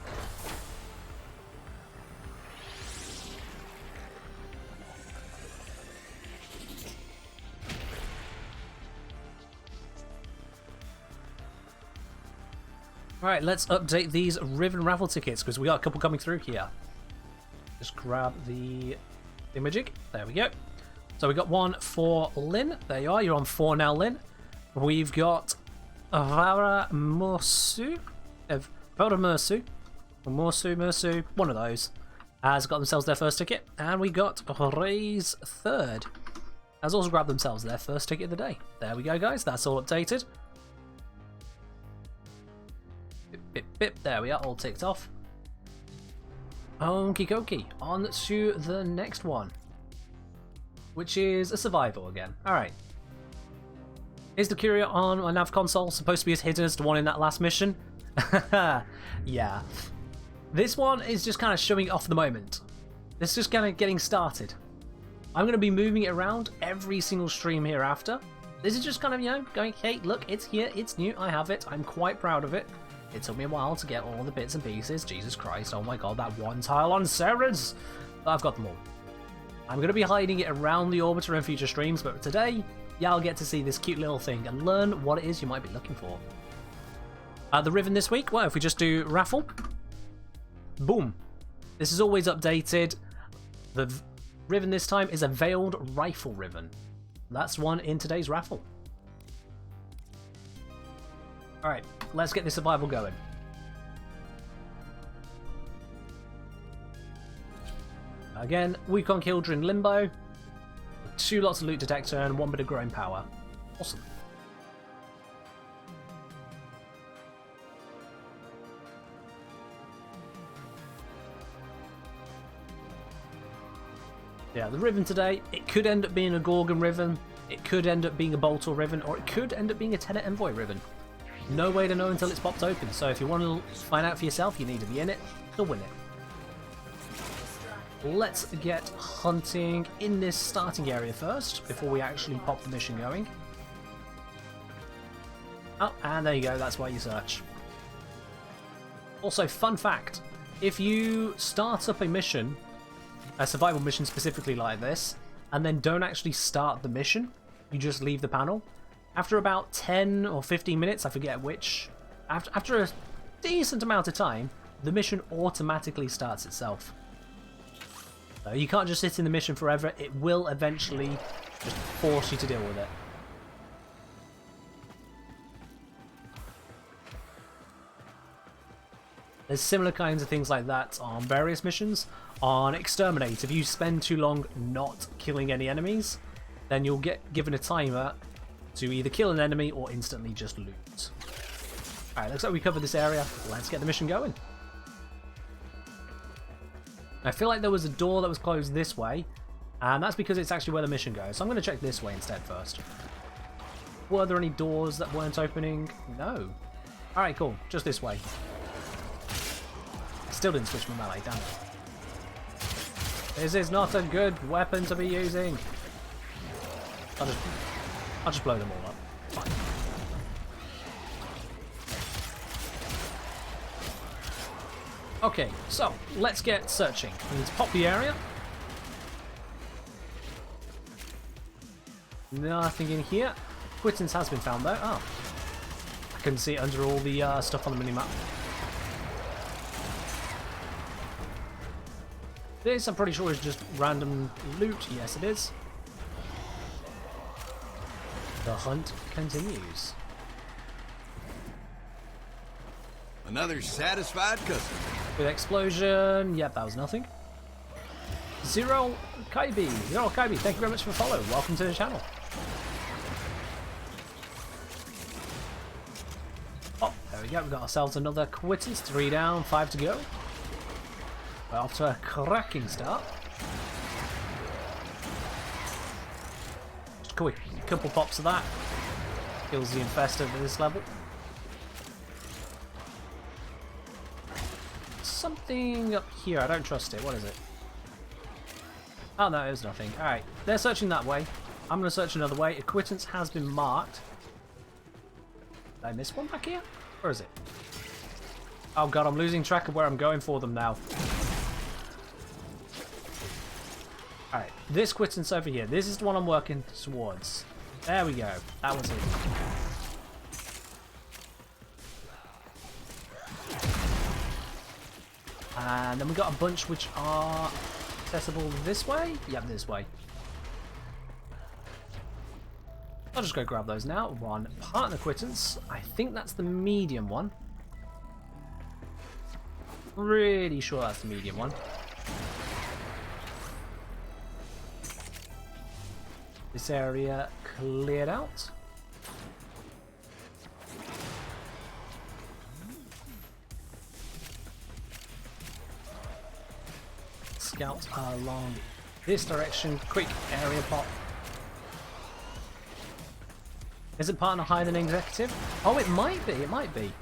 Alright, let's update these Riven raffle tickets, because we got a couple coming through here. Just grab the imaging. There we go. So we got one for Lynn. There you are. You're on 4 now, Lynn. We've got Vara Morsu. Vara Mersu. Mersu. One of those has got themselves their first ticket. And we got Ray's third. Has also grabbed themselves their first ticket of the day. There we go, guys. That's all updated. Bip, bip. There we are, all ticked off. Okie dokie. On to the next one, which is a survival again. Alright. Is the curio on my nav console supposed to be as hidden as the one in that last mission? Yeah. This one is just kind of showing it off at the moment. It's just kind of getting started. I'm going to be moving it around every single stream hereafter, This is just kind of, you know, going, hey, look, it's here, it's new, I have it, I'm quite proud of it. It took me a while to get all the bits and pieces, Jesus Christ, oh my god, that one tile on Sarah's! But I've got them all. I'm going to be hiding it around the orbiter in future streams, but today, yeah, I'll get to see this cute little thing and learn what it is you might be looking for. The ribbon this week, well, if we just do raffle, boom. This is always updated. The ribbon this time is a veiled rifle ribbon. That's one in today's raffle. Alright, let's get this survival going. Again, we've gone killed during limbo. 2 lots of loot detector and 1 bit of growing power. Awesome. Yeah, the ribbon today, it could end up being a Gorgon ribbon, it could end up being a Boltor ribbon, or it could end up being a Tenet Envoy ribbon. No way to know until it's popped open, so if you want to find out for yourself, you need to be in it to win it. Let's get hunting in this starting area first, before we actually pop the mission going. Oh, and there you go, that's why you search. Also, fun fact, if you start up a mission, a survival mission specifically like this, and then don't actually start the mission, you just leave the panel. After about 10 or 15 minutes, I forget which, after a decent amount of time, the mission automatically starts itself. So you can't just sit in the mission forever, it will eventually just force you to deal with it. There's similar kinds of things like that on various missions. On Exterminate, if you spend too long not killing any enemies, then you'll get given a timer to either kill an enemy or instantly just loot. Alright, looks like we covered this area. Let's get the mission going. I feel like there was a door that was closed this way, and that's because it's actually where the mission goes. So I'm going to check this way instead first. Were there any doors that weren't opening? No. Alright, cool. Just this way. I still didn't switch my melee, damn it. This is not a good weapon to be using. I'll just blow them all up. Fine. Okay, so let's get searching. We need to pop the area. Nothing in here. Quittance has been found though. Oh. I couldn't see it under all the stuff on the minimap. This, I'm pretty sure, is just random loot. Yes, it is. The hunt continues. Another satisfied customer. With explosion. Yep, that was nothing. Zero Kaibi, thank you very much for following. Welcome to the channel. Oh, there we go. We've got ourselves another quittance. 3 down, 5 to go. We're off to a cracking start. Just quick, a couple pops of that. Kills the infested at this level. Something up here, I don't trust it. What is it? Oh no, it was nothing. Alright, they're searching that way. I'm going to search another way. A quittance has been marked. Did I miss one back here? Where is it? Oh god, I'm losing track of where I'm going for them now. Alright, this quittance over here. This is the one I'm working towards. There we go. That was it. And then we got a bunch which are accessible this way? Yep, this way. I'll just go grab those now. One partner quittance. I think that's the medium one. Really sure that's the medium one. This area cleared out. Scout along this direction. Quick area pop. Is it partner higher than executive? Oh, it might be. It might be.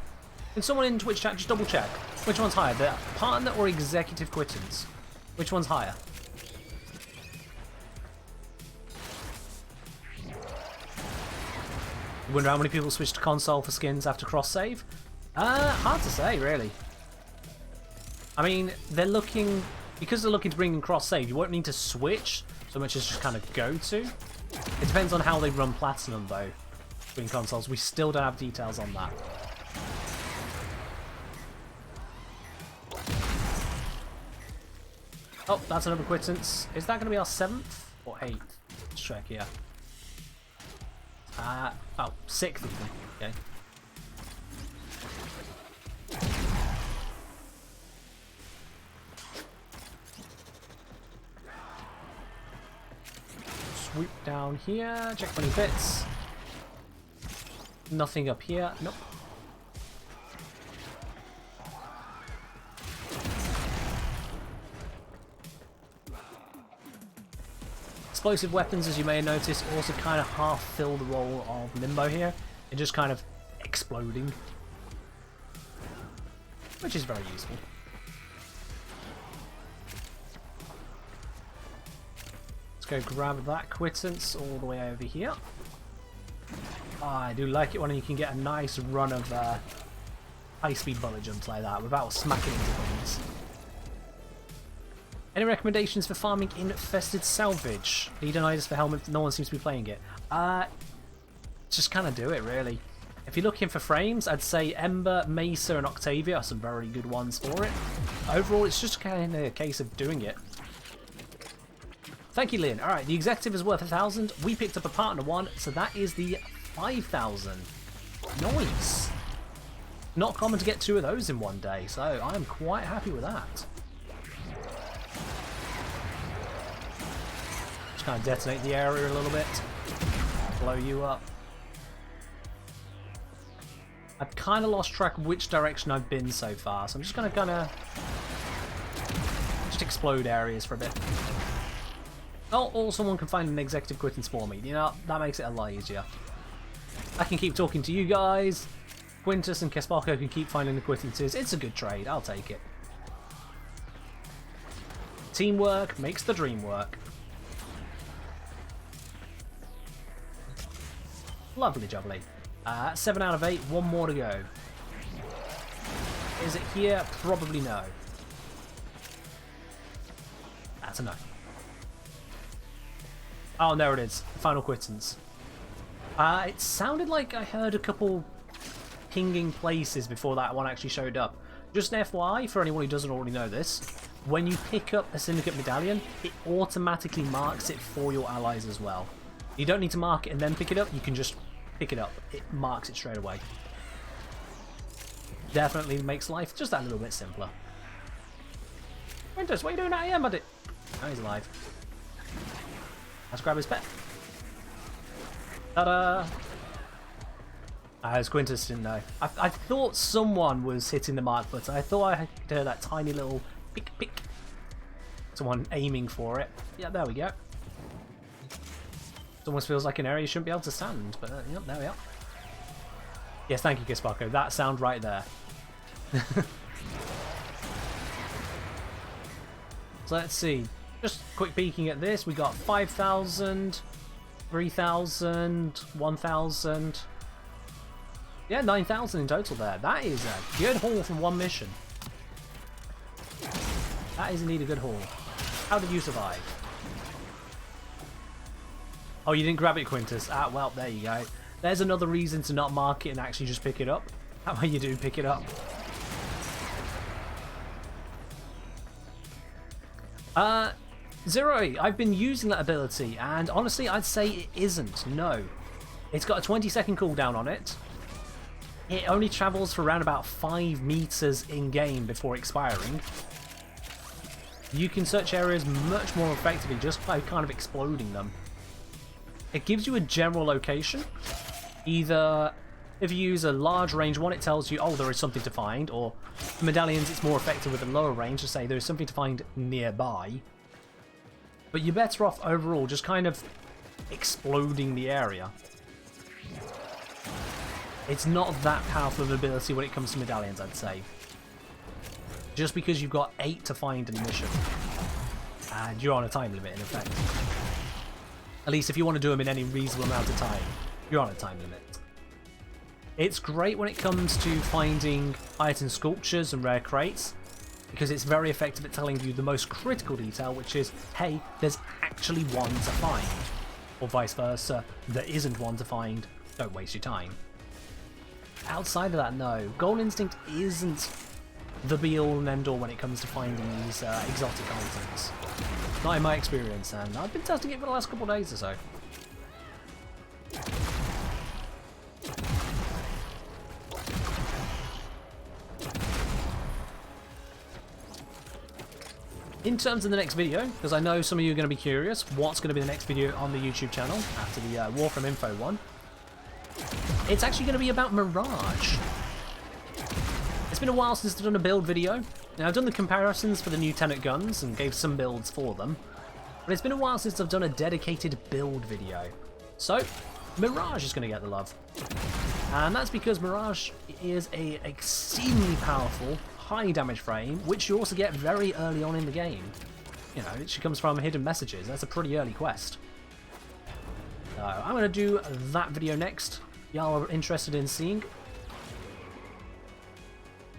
Can someone in Twitch chat just double check? Which one's higher? The partner or executive quittance? Which one's higher? You wonder how many people switch to console for skins after cross-save? Hard to say, really. I mean, because they're looking to bring in cross-save, you won't need to switch so much as just kind of go to. It depends on how they run Platinum, though, between consoles. We still don't have details on that. Oh, that's another quittance. Is that going to be our 7th or 8th? Let's check here. Oh, 6th, I think. Okay. Swoop down here, check 20 bits. Nothing up here. Nope. Explosive weapons, as you may have noticed, also kind of half fill the role of Limbo here. They're just kind of exploding, which is very useful. Let's go grab that quittance all the way over here. I do like it when you can get a nice run of high-speed bullet jumps like that without smacking into things. Any recommendations for farming infested salvage? Need an itis for helmet, no one seems to be playing it. Just kind of do it, really. If you're looking for frames, I'd say Ember, Mesa, and Octavia are some very good ones for it. Overall, it's just kind of a case of doing it. Thank you, Lynn. Alright, the executive is worth 1,000. We picked up a partner one, so that is the 5,000. Nice. Not common to get 2 of those in one day, so I'm quite happy with that. Just kind of detonate the area a little bit. Blow you up. I've kind of lost track of which direction I've been so far, so I'm just going to just explode areas for a bit. Oh, or someone can find an executive quittance for me. You know, that makes it a lot easier. I can keep talking to you guys. Quintus and Kesparko can keep finding the quittances. It's a good trade. I'll take it. Teamwork makes the dream work. Lovely jubbly. 7 out of 8. One more to go. Is it here? Probably no. That's a no. Oh, there it is. Final quittance. It sounded like I heard a couple pinging places before that one actually showed up. Just an FYI, for anyone who doesn't already know this, when you pick up a Syndicate medallion, it automatically marks it for your allies as well. You don't need to mark it and then pick it up, you can just pick it up. It marks it straight away. Definitely makes life just that little bit simpler. Quintus, what are you doing out here, buddy? Oh, he's alive. Let's grab his pet. Ta-da! As Quintus didn't know. I thought someone was hitting the mark button. I thought I could hear that tiny little pick pick. Someone aiming for it. Yeah, there we go. It almost feels like an area you shouldn't be able to stand, but yep, there we are. Yes, thank you, Kisparko. That sound right there. So let's see. Just quick peeking at this. We got 5,000, 3,000, 1,000. Yeah, 9,000 in total there. That is a good haul from one mission. That is indeed a good haul. How did you survive? Oh, you didn't grab it, Quintus. Ah, well, there you go. There's another reason to not mark it and actually just pick it up. That way you do pick it up. 08, I've been using that ability, and honestly, I'd say it isn't. No. It's got a 20-second cooldown on it. It only travels for around about 5 meters in-game before expiring. You can search areas much more effectively just by kind of exploding them. It gives you a general location. Either if you use a large range one, it tells you, oh, there is something to find, or for medallions, it's more effective with a lower range to say there is something to find nearby. But you're better off overall just kind of exploding the area. It's not that powerful of an ability when it comes to medallions, I'd say. Just because you've got 8 to find in a mission. And you're on a time limit, in effect. At least if you want to do them in any reasonable amount of time, you're on a time limit. It's great when it comes to finding item sculptures and rare crates, because it's very effective at telling you the most critical detail, which is, hey, there's actually one to find. Or vice versa, there isn't one to find, don't waste your time. Outside of that, no. Golden Instinct isn't the be-all and end-all when it comes to finding these exotic items. Not in my experience, and I've been testing it for the last couple of days or so. In terms of the next video, because I know some of you are going to be curious, what's going to be the next video on the YouTube channel after the Warframe info one? It's actually going to be about Mirage. It's been a while since I've done a build video. Now, I've done the comparisons for the new Tenet guns and gave some builds for them, but it's been a while since I've done a dedicated build video. So, Mirage is going to get the love. And that's because Mirage is a exceedingly powerful, high damage frame, which you also get very early on in the game. You know, she comes from hidden messages. That's a pretty early quest. I'm going to do that video next. Y'all are interested in seeing...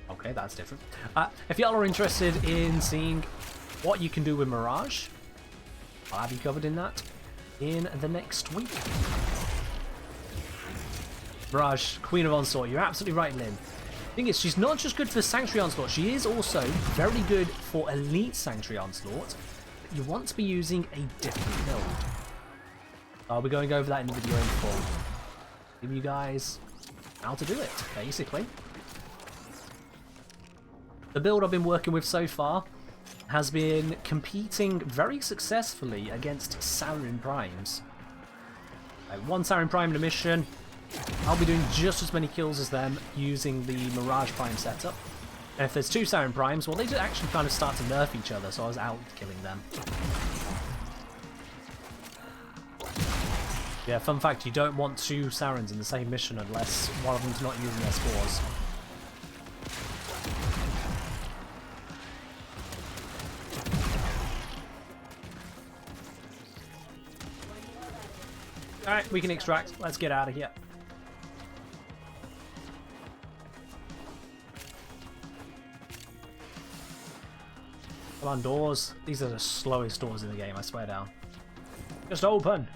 Okay, that's different. If y'all are interested in seeing what you can do with Mirage, I'll have you covered in that in the next week. Mirage, Queen of Onslaught. You're absolutely right, Lynn. The thing is, she's not just good for Sanctuary Onslaught, she is also very good for Elite Sanctuary Onslaught, but you want to be using a different build. We're going over that in the video in full. Give you guys how to do it, basically. The build I've been working with so far has been competing very successfully against Sarin Primes. One Sarin Prime in a mission, I'll be doing just as many kills as them using the Mirage Prime setup. And if there's two Sarin Primes, well, they do actually kind of start to nerf each other, so I was out killing them. Yeah, fun fact, you don't want two Sarins in the same mission unless one of them's not using their spores. Alright, we can extract. Let's get out of here. Come on, doors. These are the slowest doors in the game, I swear down. Just open!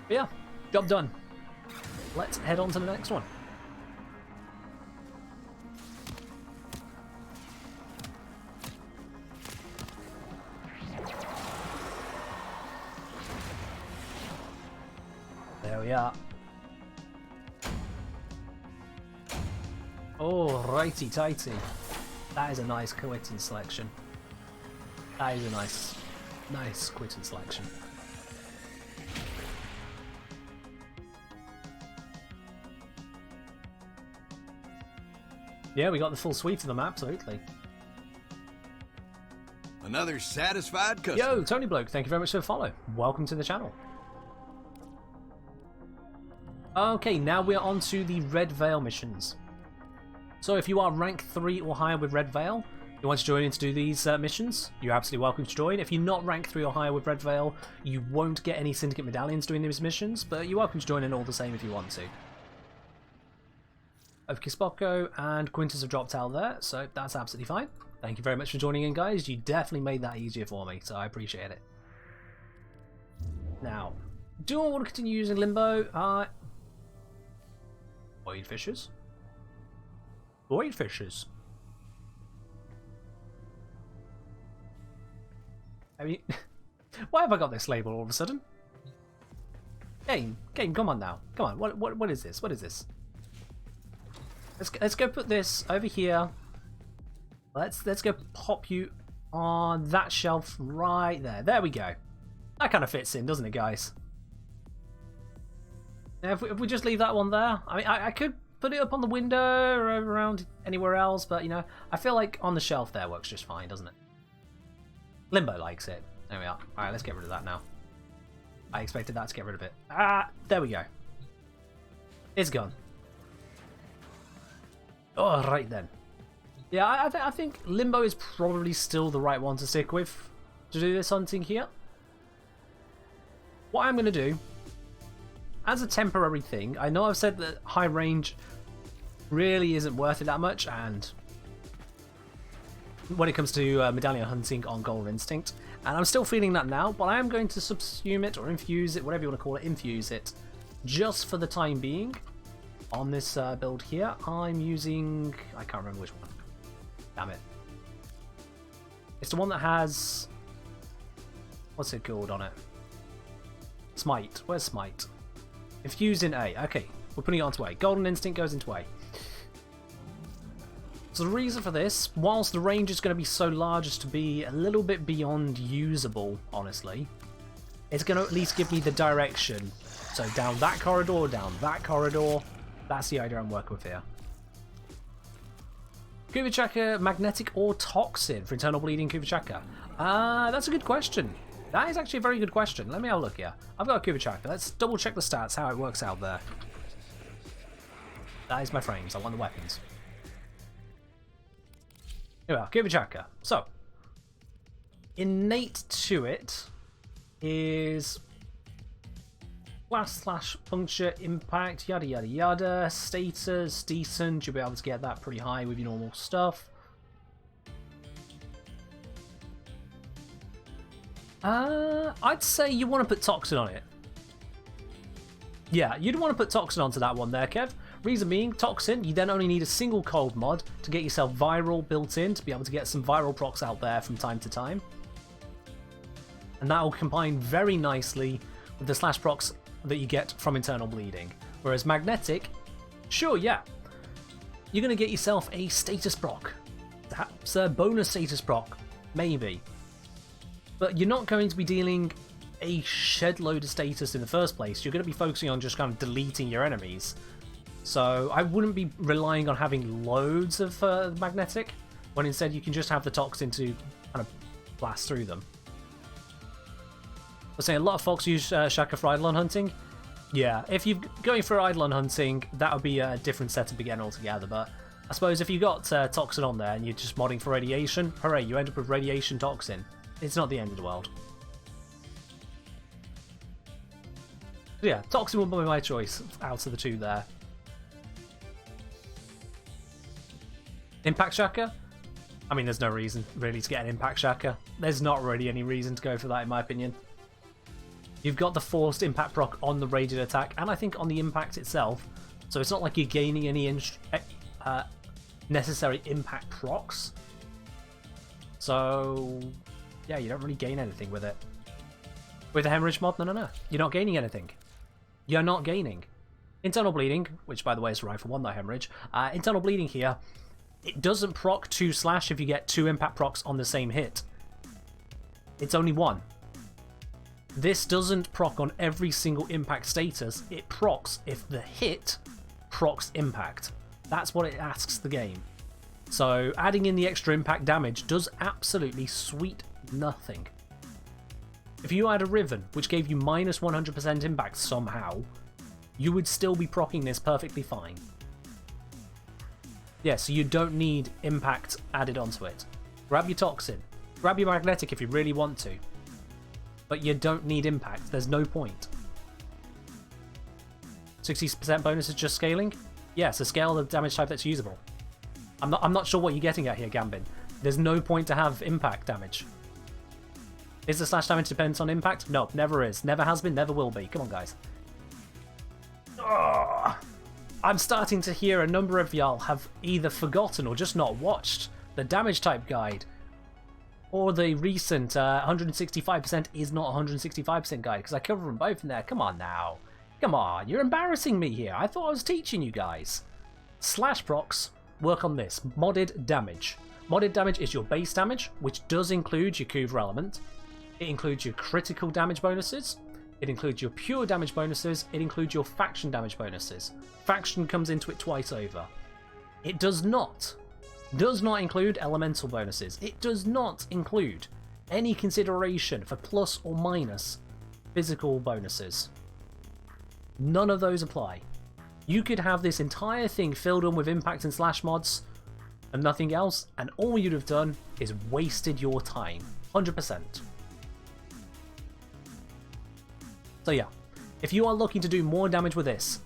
But yeah, job done. Let's head on to the next one. There we are. Oh, righty tighty. That is a nice quitting selection. That is a nice quitting selection. Yeah, we got the full suite of them, absolutely. Another satisfied customer. Yo, Tony Bloke, thank you very much for the follow. Welcome to the channel. Okay, now we're on to the Red Veil missions. So if you are rank 3 or higher with Red Veil, you want to join in to do these missions, you're absolutely welcome to join. If you're not rank 3 or higher with Red Veil, you won't get any Syndicate medallions doing these missions, but you're welcome to join in all the same if you want to. Kispoko and Quintus have dropped out there, so that's absolutely fine. Thank you very much for joining in, guys. You definitely made that easier for me, so I appreciate it. Now, do I want to continue using Limbo? Void Fishers? Void Fishers. I mean, why have I got this label all of a sudden? Game, come on now. Come on, what is this? What is this? Let's go put this over here. Let's go pop you on that shelf right there. There we go. That kind of fits in, doesn't it, guys? Now, if we just leave that one there, I mean, I could put it up on the window or around anywhere else, but you know, I feel like on the shelf there works just fine, doesn't it? Limbo likes it. There we are. All right, let's get rid of that now. I expected that to get rid of it. There we go. It's gone. Oh, right then. Yeah, I think Limbo is probably still the right one to stick with to do this hunting here. What I'm going to do as a temporary thing. I know I've said that high range really isn't worth it that much, and when it comes to medallion hunting on Golden Instinct, and I'm still feeling that now, but I am going to subsume it or infuse it, whatever you want to call it, infuse it, just for the time being. On this build here, I'm using, I can't remember which one. Damn it. It's the one that has, what's it called on it? Smite. Where's Smite? Infused in A. Okay, we're putting it onto A. Golden Instinct goes into A. So the reason for this, whilst the range is going to be so large as to be a little bit beyond usable, honestly, it's going to at least give me the direction. So down that corridor, down that corridor. That's the idea I'm working with here. Kuvachaka, magnetic or toxin for internal bleeding Kuvachaka? That's a good question. That is actually a very good question. Let me have a look here. I've got a Kuvachaka. Let's double check the stats, how it works out there. That is my frames. I want the weapons. Here we are, Kuvachaka. So, innate to it is blast, slash, puncture, impact, yada yada yada. Status, decent. You'll be able to get that pretty high with your normal stuff. I'd say you want to put Toxin on it. Yeah, you'd want to put Toxin onto that one there, Kev. Reason being, Toxin, you then only need a single cold mod to get yourself viral built in, to be able to get some viral procs out there from time to time. And that will combine very nicely with the slash procs that you get from internal bleeding. Whereas magnetic, sure, yeah, you're going to get yourself a status proc. Perhaps a bonus status proc, maybe. But you're not going to be dealing a shed load of status in the first place. You're going to be focusing on just kind of deleting your enemies. So I wouldn't be relying on having loads of magnetic, when instead you can just have the toxin to kind of blast through them. I was saying a lot of folks use Shaka for Eidolon hunting. Yeah, if you're going for Eidolon hunting, that would be a different setup again altogether. But I suppose if you got toxin on there and you're just modding for radiation, hooray, you end up with radiation toxin. It's not the end of the world. So yeah, toxin would be my choice out of the two there. Impact Shaka? I mean, there's no reason really to get an Impact Shaka. There's not really any reason to go for that in my opinion. You've got the forced impact proc on the radiant attack, and I think on the impact itself, so it's not like you're gaining any necessary impact procs. So yeah, you don't really gain anything with it. With the hemorrhage mod, no. You're not gaining anything. You're not gaining. Internal bleeding, which by the way is rifle 1, not hemorrhage. Internal bleeding here, it doesn't proc 2 slash if you get 2 impact procs on the same hit. It's only 1. This doesn't proc on every single impact status, it procs if the hit procs impact. That's what it asks the game. So adding in the extra impact damage does absolutely sweet nothing. If you had a Riven, which gave you minus 100% impact somehow, you would still be proccing this perfectly fine. Yeah, so you don't need impact added onto it. Grab your toxin, grab your magnetic if you really want to, but you don't need impact, there's no point. 60% bonus is just scaling? Yeah, so scale the damage type that's usable. I'm not sure what you're getting at here, Gambin. There's no point to have impact damage. Is the slash damage dependent on impact? No, never is. Never has been, never will be. Come on, guys. Ugh. I'm starting to hear a number of y'all have either forgotten or just not watched the damage type guide, or the recent 165% is not 165% guide, because I cover them both in there. Come on now. Come on, you're embarrassing me here. I thought I was teaching you guys. Slash procs work on this. Modded damage. Modded damage is your base damage, which does include your Kuvra element. It includes your critical damage bonuses. It includes your pure damage bonuses. It includes your faction damage bonuses. Faction comes into it twice over. It does not include elemental bonuses. It does not include any consideration for plus or minus physical bonuses. None of those apply. You could have this entire thing filled in with impact and slash mods and nothing else, and all you'd have done is wasted your time. 100%. So yeah, If you are looking to do more damage with this,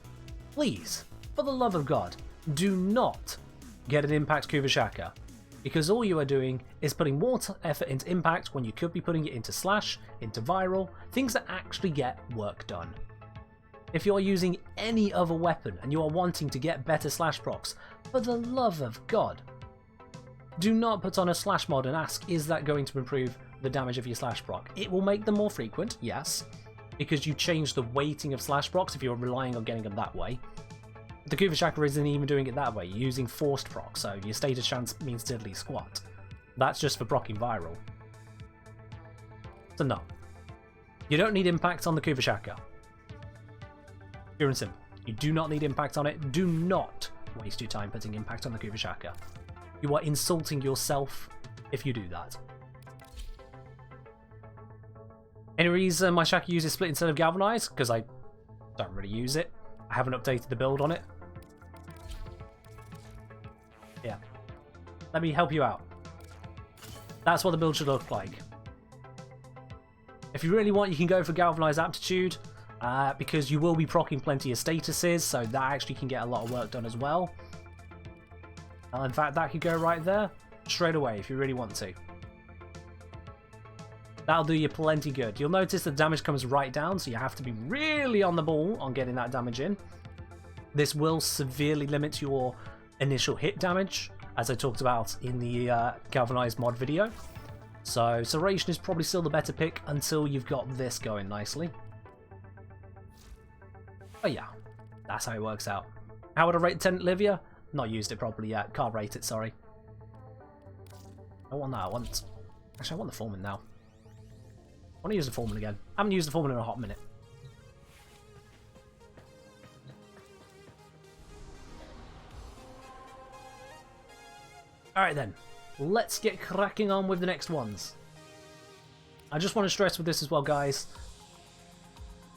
please, for the love of God, do not get an impact Kuvashaka, because all you are doing is putting more effort into impact when you could be putting it into slash, into viral, things that actually get work done. If you are using any other weapon and you are wanting to get better slash procs, for the love of God, do not put on a slash mod and ask, is that going to improve the damage of your slash proc? It will make them more frequent, yes, because you change the weighting of slash procs if you're relying on getting them that way. The Kuvashaka isn't even doing it that way, you're using forced proc, so your status chance means diddly squat. That's just for procking viral. So no. You don't need impact on the Kuvashaka. Pure and simple. You do not need impact on it. Do not waste your time putting impact on the Kuvashaka. You are insulting yourself if you do that. Any reason my Shaka uses split instead of galvanize? Because I don't really use it. I haven't updated the build on it. Yeah. Let me help you out. That's what the build should look like. If you really want, you can go for galvanized aptitude, because you will be proccing plenty of statuses, so that actually can get a lot of work done as well. In fact, that could go right there, straight away, if you really want to. That'll do you plenty good. You'll notice the damage comes right down, so you have to be really on the ball on getting that damage in. This will severely limit your initial hit damage, as I talked about in the Galvanized mod video. So Serration is probably still the better pick until you've got this going nicely. But yeah, that's how it works out. How would I rate Lieutenant Livia? Not used it properly yet. Can't rate it, sorry. I want that. Actually, I want the Foreman now. I want to use the Foreman again. I haven't used the Foreman in a hot minute. Alright then. Let's get cracking on with the next ones. I just want to stress with this as well, guys.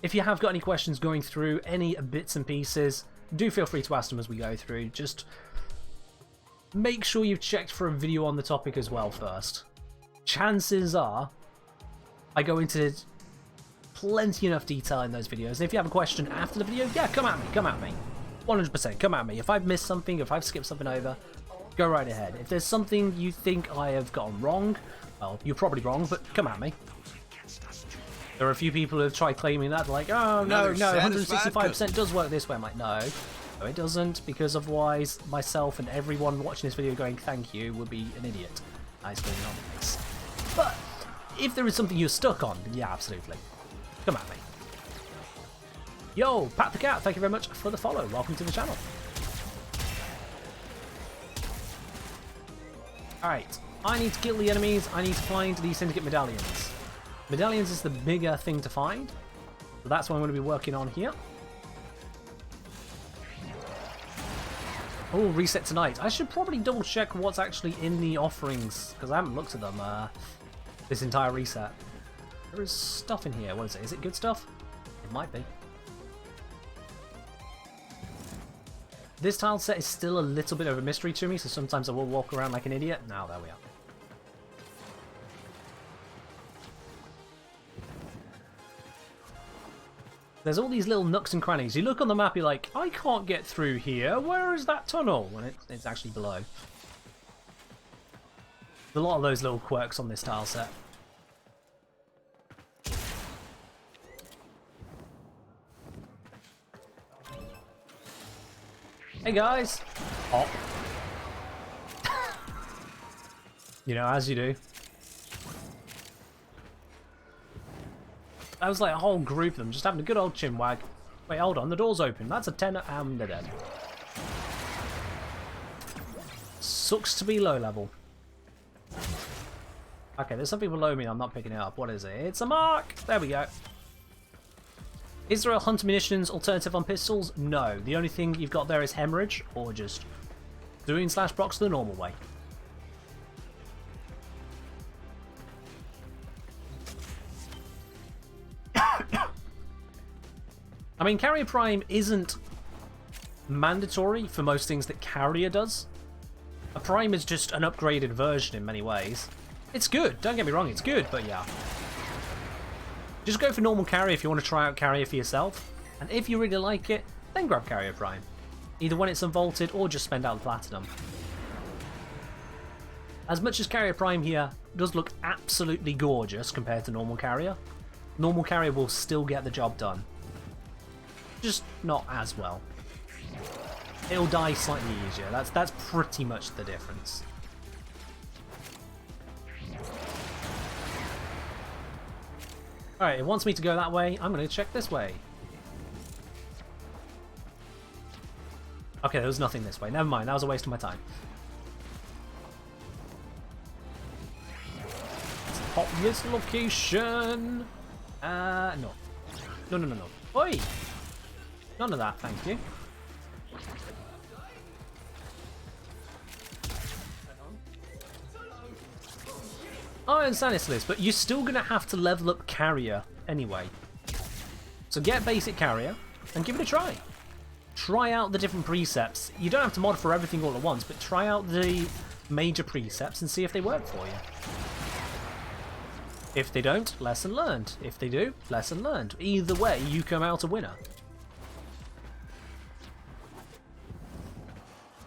If you have got any questions going through any bits and pieces, do feel free to ask them as we go through. Just make sure you've checked for a video on the topic as well first. Chances are I go into plenty enough detail in those videos. And if you have a question after the video, yeah, come at me, come at me. 100%, come at me. If I've missed something, if I've skipped something over, go right ahead. If there's something you think I have gotten wrong, well, you're probably wrong, but come at me. There are a few people who have tried claiming that, like, oh, no, 165% does work this way. I'm like, no, it doesn't, because otherwise myself and everyone watching this video going, thank you, would be an idiot. Nice going on with this. But if there is something you're stuck on, then yeah, absolutely. Come at me. Yo, Pat the Cat, thank you very much for the follow. Welcome to the channel. Alright, I need to kill the enemies. I need to find these syndicate medallions. Medallions is the bigger thing to find. So that's what I'm going to be working on here. Oh, reset tonight. I should probably double check what's actually in the offerings, because I haven't looked at them this entire reset. There is stuff in here. What is it? Is it good stuff? It might be. This tile set is still a little bit of a mystery to me, so sometimes I will walk around like an idiot. Now, there we are. There's all these little nooks and crannies. You look on the map, you're like, I can't get through here. Where is that tunnel? When it's actually below. There's a lot of those little quirks on this tile set. Hey guys! Oh. You know, as you do. That was like a whole group of them just having a good old chinwag. Wait, hold on, the door's open. That's a 10 and they're dead. Sucks to be low level. Okay, there's something below me, I'm not picking it up. What is it? It's a mark! There we go. Is there a hunter munitions alternative on pistols? No. The only thing you've got there is hemorrhage, or just doing slash procs the normal way. I mean, Carrier Prime isn't mandatory for most things that Carrier does. A Prime is just an upgraded version in many ways. It's good, don't get me wrong, it's good, but yeah. Just go for normal carrier if you want to try out carrier for yourself, and if you really like it, then grab carrier prime. Either when it's unvaulted or just spend out the platinum. As much as carrier prime here does look absolutely gorgeous compared to normal carrier will still get the job done. Just not as well. It'll die slightly easier. That's pretty much the difference. Alright, it wants me to go that way. I'm going to check this way. Okay, there was nothing this way. Never mind, that was a waste of my time. Let's pop this location. No. No. Oi! None of that, thank you. I understand this, Liz, but you're still going to have to level up carrier anyway. So get basic carrier and give it a try. Try out the different precepts. You don't have to mod for everything all at once, but try out the major precepts and see if they work for you. If they don't, lesson learned. If they do, lesson learned. Either way, you come out a winner.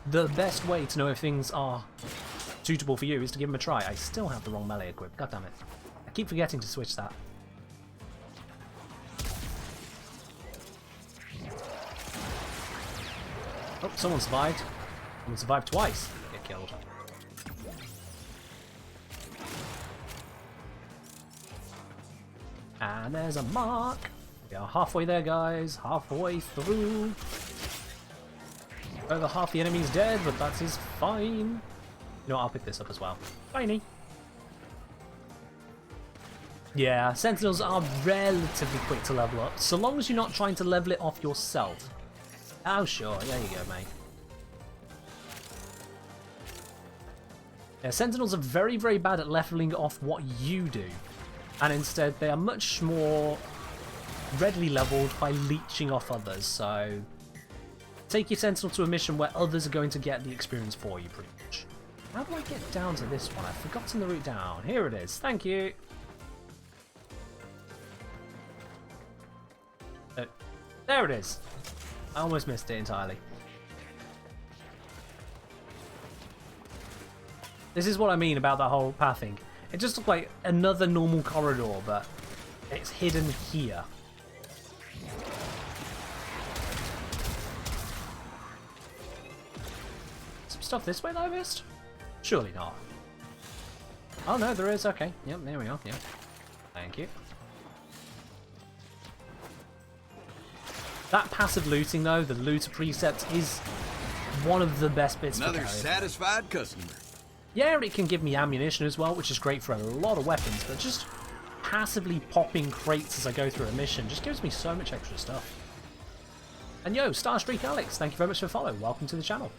The best way to know if things are suitable for you is to give them a try. I still have the wrong melee equipped. God damn it. I keep forgetting to switch that. Oh, someone survived. Someone survived twice. Get killed. And there's a mark. We are halfway there, guys. Halfway through. Over half the enemy's dead, but that is fine. You know what, I'll pick this up as well. Tiny. Yeah, Sentinels are relatively quick to level up, so long as you're not trying to level it off yourself. Oh sure, there you go, mate. Yeah, Sentinels are very, very bad at leveling off what you do. And instead, they are much more readily leveled by leeching off others, so take your Sentinel to a mission where others are going to get the experience for you, pretty much. How do I get down to this one? I've forgotten the route down. Here it is. Thank you. There it is. I almost missed it entirely. This is what I mean about that whole pathing. It just looked like another normal corridor, but it's hidden here. Some stuff this way that I missed? Surely not. Oh no, there is. Okay. Yep, there we are. Yep. Thank you. That passive looting, though, the looter precept, is one of the best bits for Another satisfied customer. Yeah, it can give me ammunition as well, which is great for a lot of weapons, but just passively popping crates as I go through a mission just gives me so much extra stuff. And yo, Starstreak Alex, thank you very much for following. Welcome to the channel.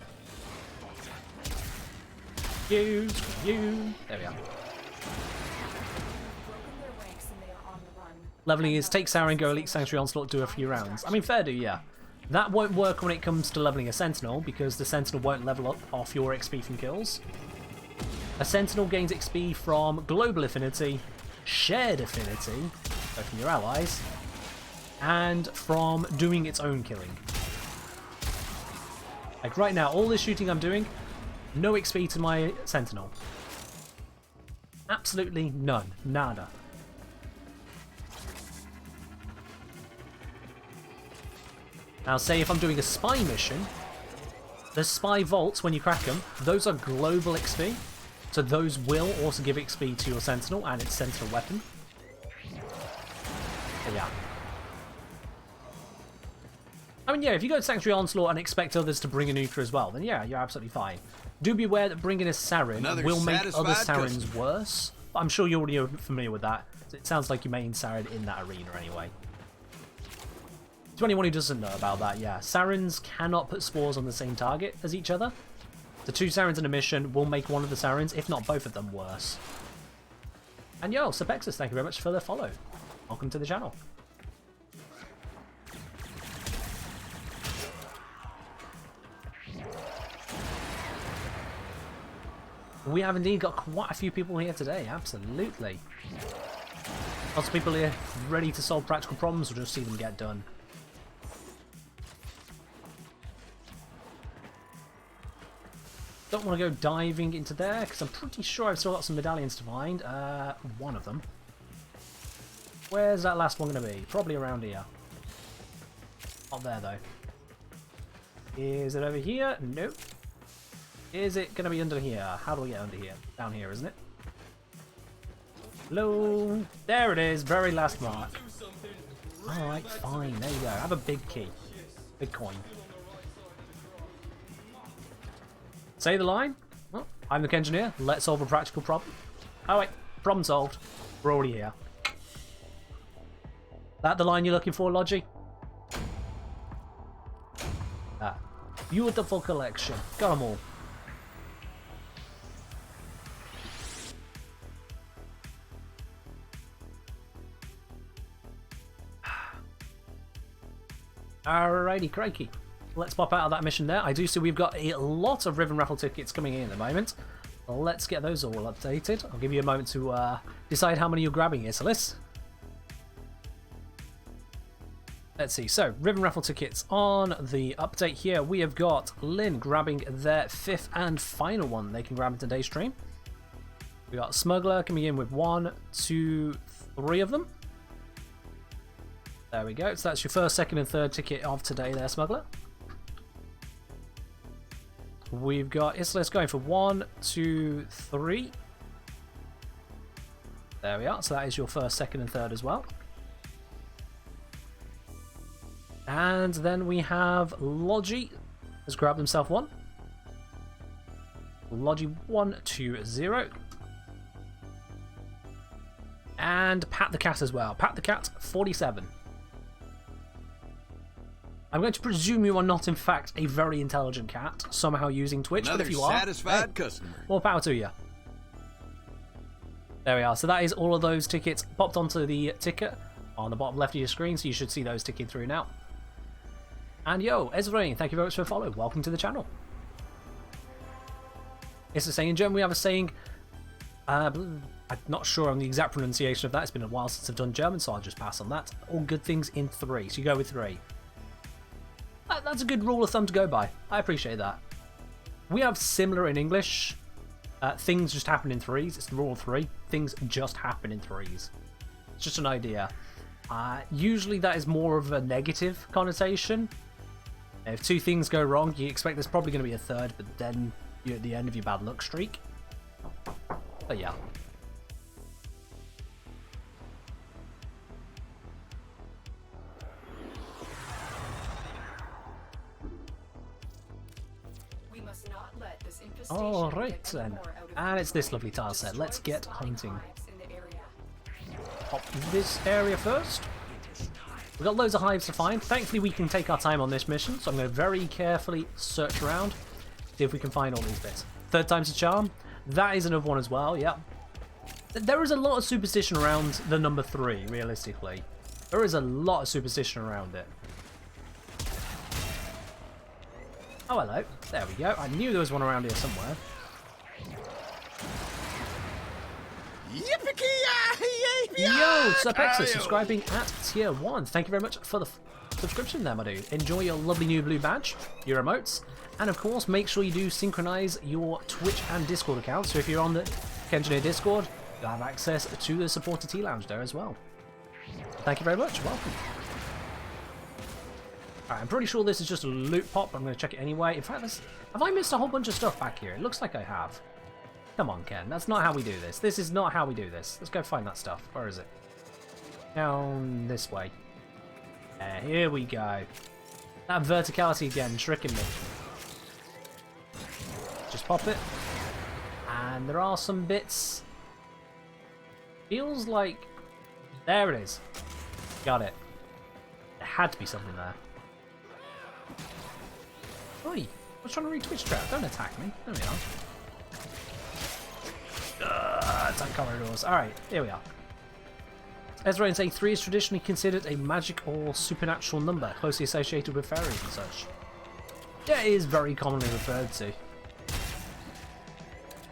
You. There we are. Leveling is take Sarin, go Elite Sanctuary Onslaught, do a few rounds. I mean, fair do, yeah. That won't work when it comes to leveling a Sentinel, because the Sentinel won't level up off your XP from kills. A Sentinel gains XP from Global Affinity, Shared Affinity, both from your allies, and from doing its own killing. Like right now, all this shooting I'm doing, no XP to my Sentinel. Absolutely none. Nada. Now say if I'm doing a spy mission, the spy vaults, when you crack them, those are global XP. So those will also give XP to your Sentinel and its Sentinel weapon. But yeah. I mean, yeah, if you go to Sanctuary Onslaught and expect others to bring a nuker as well, then yeah, you're absolutely fine. Do be aware that bringing a Sarin will make other Sarins worse. But I'm sure you're already familiar with that. It sounds like you main Sarin in that arena anyway. To anyone who doesn't know about that, yeah, Sarins cannot put spores on the same target as each other. The two Sarins in a mission will make one of the Sarins, if not both of them, worse. And yo, Sepexus, thank you very much for the follow. Welcome to the channel. We have indeed got quite a few people here today, absolutely. Lots of people here ready to solve practical problems or just see them get done. Don't want to go diving into there because I'm pretty sure I've still got some medallions to find. One of them. Where's that last one going to be? Probably around here. Not there though. Is it over here? Nope. Is it going to be under here? How do we get under here? Down here, isn't it? Hello? There it is. Very last mark. Alright, fine. There you go. Have a big key. Big coin. Say the line. Well, I'm the engineer. Let's solve a practical problem. Oh wait. Problem solved. We're already here. That the line you're looking for, Logi? Beautiful collection. Got them all. Alrighty, crikey. Let's pop out of that mission there. I do see we've got a lot of Ribbon Raffle tickets coming in at the moment. Let's get those all updated. I'll give you a moment to decide how many you're grabbing here, Solis. Let's see. So, Ribbon Raffle tickets on the update here. We have got Lynn grabbing their 5th and final one they can grab in today's stream. We got Smuggler coming in with 1, 2, 3 of them. There we go. So that's your 1st, 2nd, and 3rd ticket of today there, Smuggler. We've got Islis going for 1, 2, 3. There we are. So that is your 1st, 2nd, and 3rd as well. And then we have Logi has grabbed himself 1. Logi 1, 2, 0. And Pat the Cat as well. Pat the Cat 47. I'm going to presume you are not, in fact, a very intelligent cat, somehow using Twitch, Another but if you are, satisfied customer. More power to you. There we are. So that is all of those tickets popped onto the ticker on the bottom left of your screen, so you should see those ticking through now. And yo, Ezrain, thank you very much for the follow. Welcome to the channel. It's a saying in German. We have a saying. I'm not sure on the exact pronunciation of that. It's been a while since I've done German, so I'll just pass on that. All good things in 3. So you go with 3. That's a good rule of thumb to go by. I appreciate that. We have similar in English. Things just happen in 3s. It's the rule of 3. Things just happen in 3s. It's just an idea. Usually that is more of a negative connotation. If 2 things go wrong, you expect there's probably going to be a 3rd, but then you're at the end of your bad luck streak. But yeah. Alright then. And it's this lovely tile set. Let's get hunting. Pop this area first. We've got loads of hives to find. Thankfully we can take our time on this mission, so I'm going to very carefully search around, see if we can find all these bits. 3rd time's a charm. That is another one as well, yeah. There is a lot of superstition around the number 3, realistically. There is a lot of superstition around it. Oh, hello. There we go. I knew there was one around here somewhere. Yo, Supexa subscribing at tier 1. Thank you very much for the subscription there, my dude. Enjoy your lovely new blue badge, your emotes, and of course, make sure you do synchronize your Twitch and Discord accounts. So if you're on the Engineer Discord, you'll have access to the supporter Tea Lounge there as well. Thank you very much. Welcome. Alright, I'm pretty sure this is just a loot pop. I'm going to check it anyway. In fact, have I missed a whole bunch of stuff back here? It looks like I have. Come on, Ken. That's not how we do this. This is not how we do this. Let's go find that stuff. Where is it? Down this way. Here we go. That verticality again, tricking me. Just pop it. And there are some bits. Feels like... There it is. Got it. There had to be something there. Oi! I was trying to read Twitch trap. Don't attack me. There we are. Attack corridors. Alright, here we are. Ezra say 3 is traditionally considered a magic or supernatural number, closely associated with fairies and such. Yeah, it is very commonly referred to.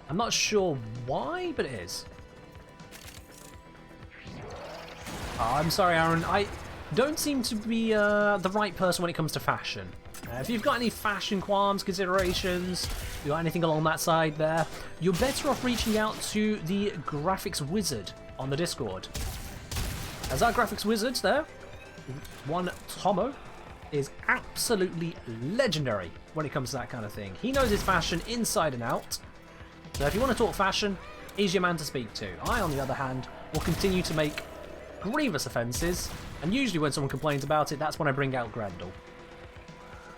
I'm not sure why, but it is. I'm sorry, Aaron. I don't seem to be the right person when it comes to fashion. If you've got any fashion qualms, considerations, you got anything along that side there, you're better off reaching out to the graphics wizard on the Discord. As our graphics wizard there, one Tomo, is absolutely legendary when it comes to that kind of thing. He knows his fashion inside and out. So if you want to talk fashion, he's your man to speak to. I, on the other hand, will continue to make grievous offences, and usually when someone complains about it, that's when I bring out Grendel.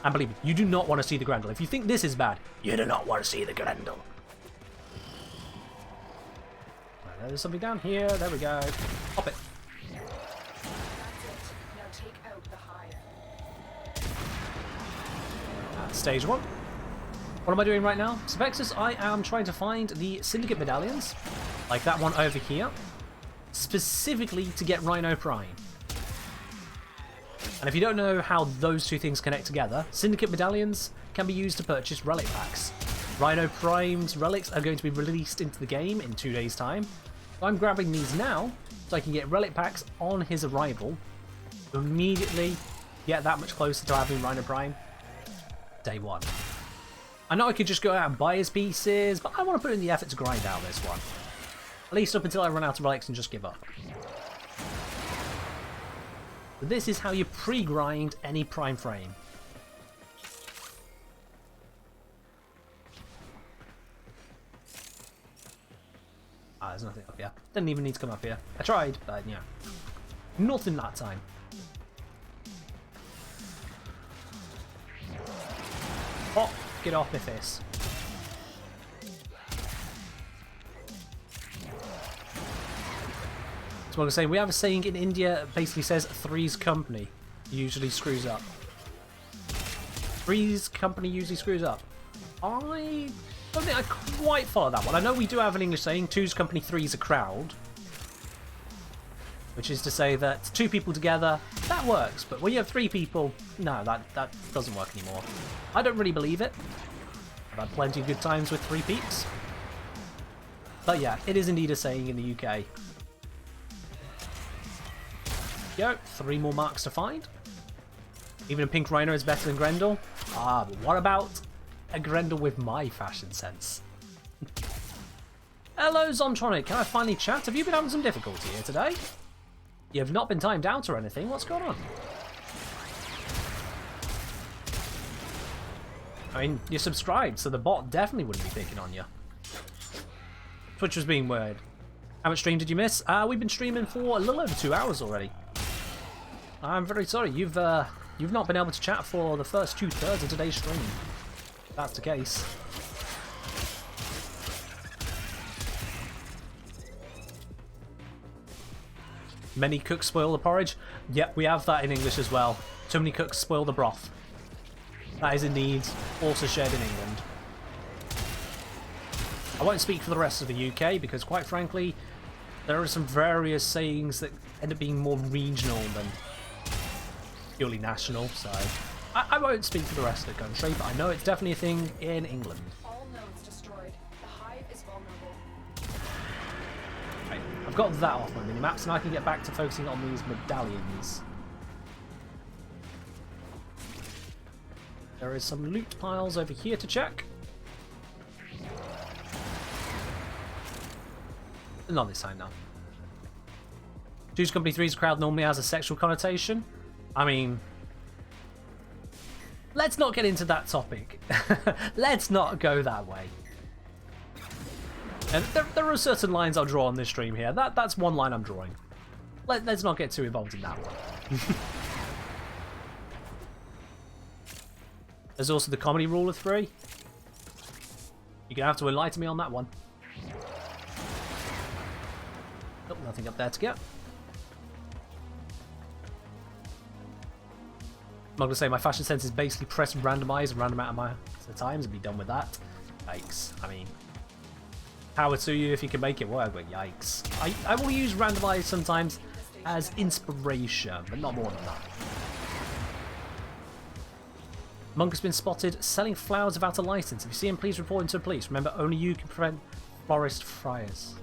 And believe me, you do not want to see the Grendel. If you think this is bad, you do not want to see the Grendel. Right, there's something down here. There we go. Pop it. Stage 1. What am I doing right now? So Vexus, I am trying to find the syndicate medallions, like that one over here, specifically to get Rhino Prime. And if you don't know how those two things connect together, syndicate medallions can be used to purchase relic packs. Rhino Prime's relics are going to be released into the game in 2 days' time. So I'm grabbing these now so I can get relic packs on his arrival to immediately get that much closer to having Rhino Prime. Day 1. I know I could just go out and buy his pieces, but I want to put in the effort to grind out this one. At least up until I run out of relics and just give up. But this is how you pre-grind any prime frame. Ah, there's nothing up here. Didn't even need to come up here. I tried, but yeah. Nothing that time. Oh, get off my face. So what I'm saying, we have a saying in India that basically says Three's Company usually screws up. Three's Company usually screws up. I don't think I quite follow that one. I know we do have an English saying, Two's Company, Three's a crowd. Which is to say that 2 people together, that works. But when you have 3 people, no, that doesn't work anymore. I don't really believe it. I've had plenty of good times with 3 peeps. But yeah, it is indeed a saying in the UK. Yo, 3 more marks to find. Even a pink rhino is better than Grendel. Ah, but what about a Grendel with my fashion sense? Hello, Zontronic. Can I finally chat? Have you been having some difficulty here today? You have not been timed out or anything. What's going on? I mean, you're subscribed, so the bot definitely wouldn't be picking on you. Twitch was being weird. How much stream did you miss? We've been streaming for a little over 2 hours already. I'm very sorry. You've not been able to chat for the first 2/3 of today's stream. If that's the case. Many cooks spoil the porridge. Yep, we have that in English as well. Too many cooks spoil the broth. That is indeed also shared in England. I won't speak for the rest of the UK because, quite frankly, there are some various sayings that end up being more regional than purely national, so I won't speak for the rest of the country, but I know it's definitely a thing in England. All nodes destroyed. The hive is vulnerable. Right, I've got that off my minimaps, and I can get back to focusing on these medallions. There is some loot piles over here to check. Not this time, no. Two's Company, Three's crowd normally has a sexual connotation. I mean, let's not get into that topic. Let's not go that way. And there are certain lines I'll draw on this stream here. That's one line I'm drawing. Let's not get too involved in that one. There's also the comedy rule of 3. You're gonna have to enlighten me on that one. Oh, nothing up there to get. I'm not going to say my fashion sense is basically press randomize a random amount of times and be done with that. Yikes. I mean, power to you if you can make it work, but yikes. I will use randomize sometimes as inspiration, but not more than that. Monk has been spotted selling flowers without a license. If you see him, please report him to the police. Remember, only you can prevent forest fires.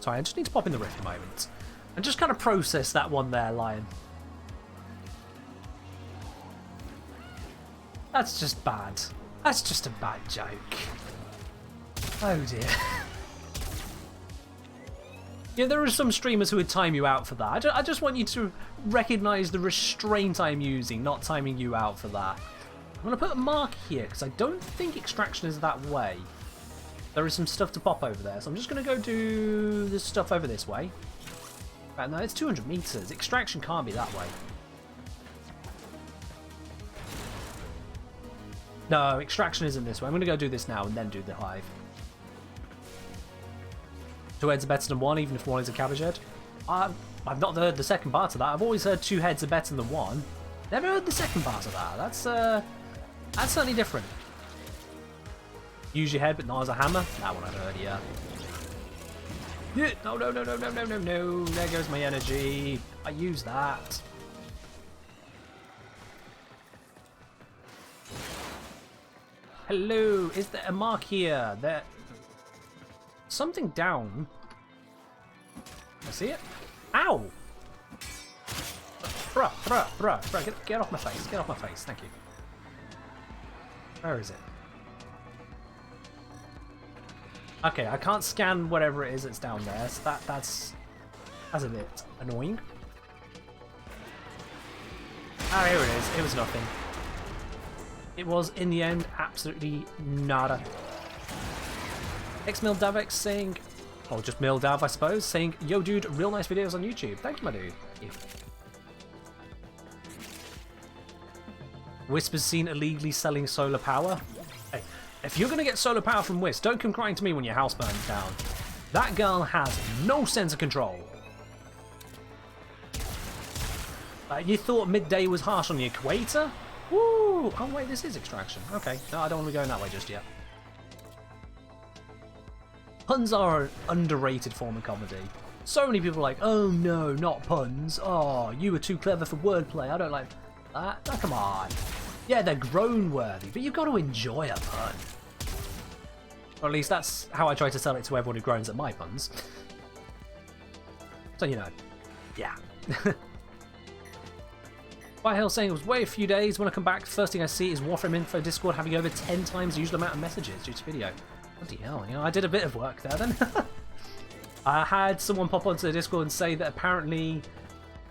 Sorry, I just need to pop in the rift a moment. And just kind of process that one there, Lion. That's just bad. That's just a bad joke. Oh dear. Yeah, there are some streamers who would time you out for that. I just want you to recognise the restraint I'm using, not timing you out for that. I'm going to put a mark here, because I don't think extraction is that way. There is some stuff to pop over there, so I'm just going to go do this stuff over this way. Right, no, it's 200 meters. Extraction can't be that way. No, extraction isn't this way. I'm going to go do this now and then do the hive. 2 heads are better than 1, even if 1 is a cabbage head. I've not heard the second part of that. I've always heard 2 heads are better than 1. Never heard the second part of that. That's certainly different. Use your head, but not as a hammer. That one I've heard, yeah. No, no, no, no, no, no, no, no. There goes my energy. I use that. Hello. Is there a mark here? There. Something down. I see it. Ow! Bruh. Get off my face. Get off my face. Thank you. Where is it? Okay, I can't scan whatever it is that's down there, so that's a bit annoying. Ah, here it is. It was nothing. It was, in the end, absolutely nada. X-Mildavex saying, or just Mildav, I suppose, saying, yo, dude, real nice videos on YouTube. Thank you, my dude. Thank you. Wisp is seen illegally selling solar power. Hey, if you're going to get solar power from Wisp, don't come crying to me when your house burns down. That girl has no sense of control. You thought midday was harsh on the equator? Woo! Oh, wait, this is extraction. Okay, no, I don't want to be going that way just yet. Puns are an underrated form of comedy. So many people are like, oh no, not puns. Oh, you were too clever for wordplay. I don't like that. Oh, come on. Yeah, they're groan-worthy, but you've got to enjoy a pun. Or at least that's how I try to sell it to everyone who groans at my puns. So, you know. Yeah. Whitehill saying it was way a few days. When I come back, first thing I see is Warframe info Discord having over 10 times the usual amount of messages due to video. Bloody hell, you know, I did a bit of work there then. I had someone pop onto the Discord and say that apparently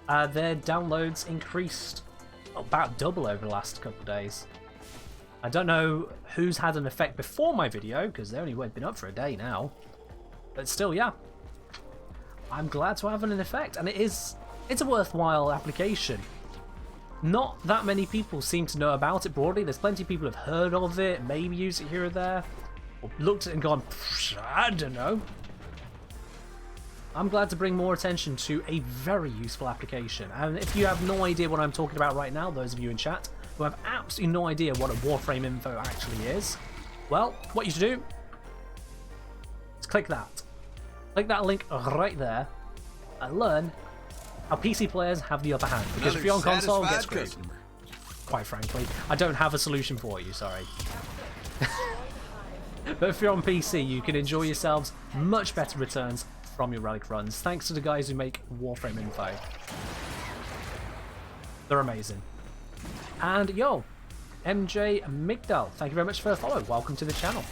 their downloads increased about double over the last couple of days. I don't know who's had an effect before my video, because they only been up for a day now. But still, yeah. I'm glad to have an effect, and it's a worthwhile application. Not that many people seem to know about it broadly. There's plenty of people who have heard of it, maybe used it here or there, or looked at it and gone, I don't know. I'm glad to bring more attention to a very useful application. And if you have no idea what I'm talking about right now, those of you in chat who have absolutely no idea what a Warframe info actually is, well, what you should do is click that. Click that link right there and learn how PC players have the upper hand. Because if you're on console, get screwed. Customer. Quite frankly, I don't have a solution for you, sorry. But if you're on PC, you can enjoy yourselves much better returns from your relic runs, thanks to the guys who make Warframe info. They're amazing. And yo, MJ Migdal, thank you very much for the follow. Welcome to the channel.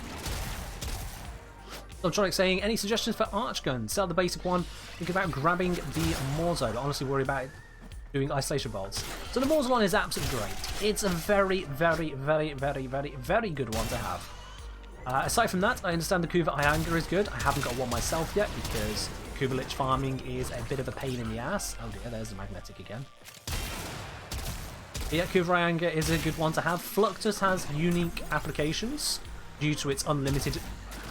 Subtronic saying, any suggestions for arch guns? Sell the basic one. Think about grabbing the Morzo, but honestly worry about doing isolation bolts. So the Morzo one is absolutely great. It's a very, very, very, very, very, very good one to have. Aside from that, I understand the Kuva Ianga is good. I haven't got one myself yet because Kuva Lich farming is a bit of a pain in the ass. Oh dear, there's the magnetic again. But yeah, Kuva Ianga is a good one to have. Fluctus has unique applications due to its unlimited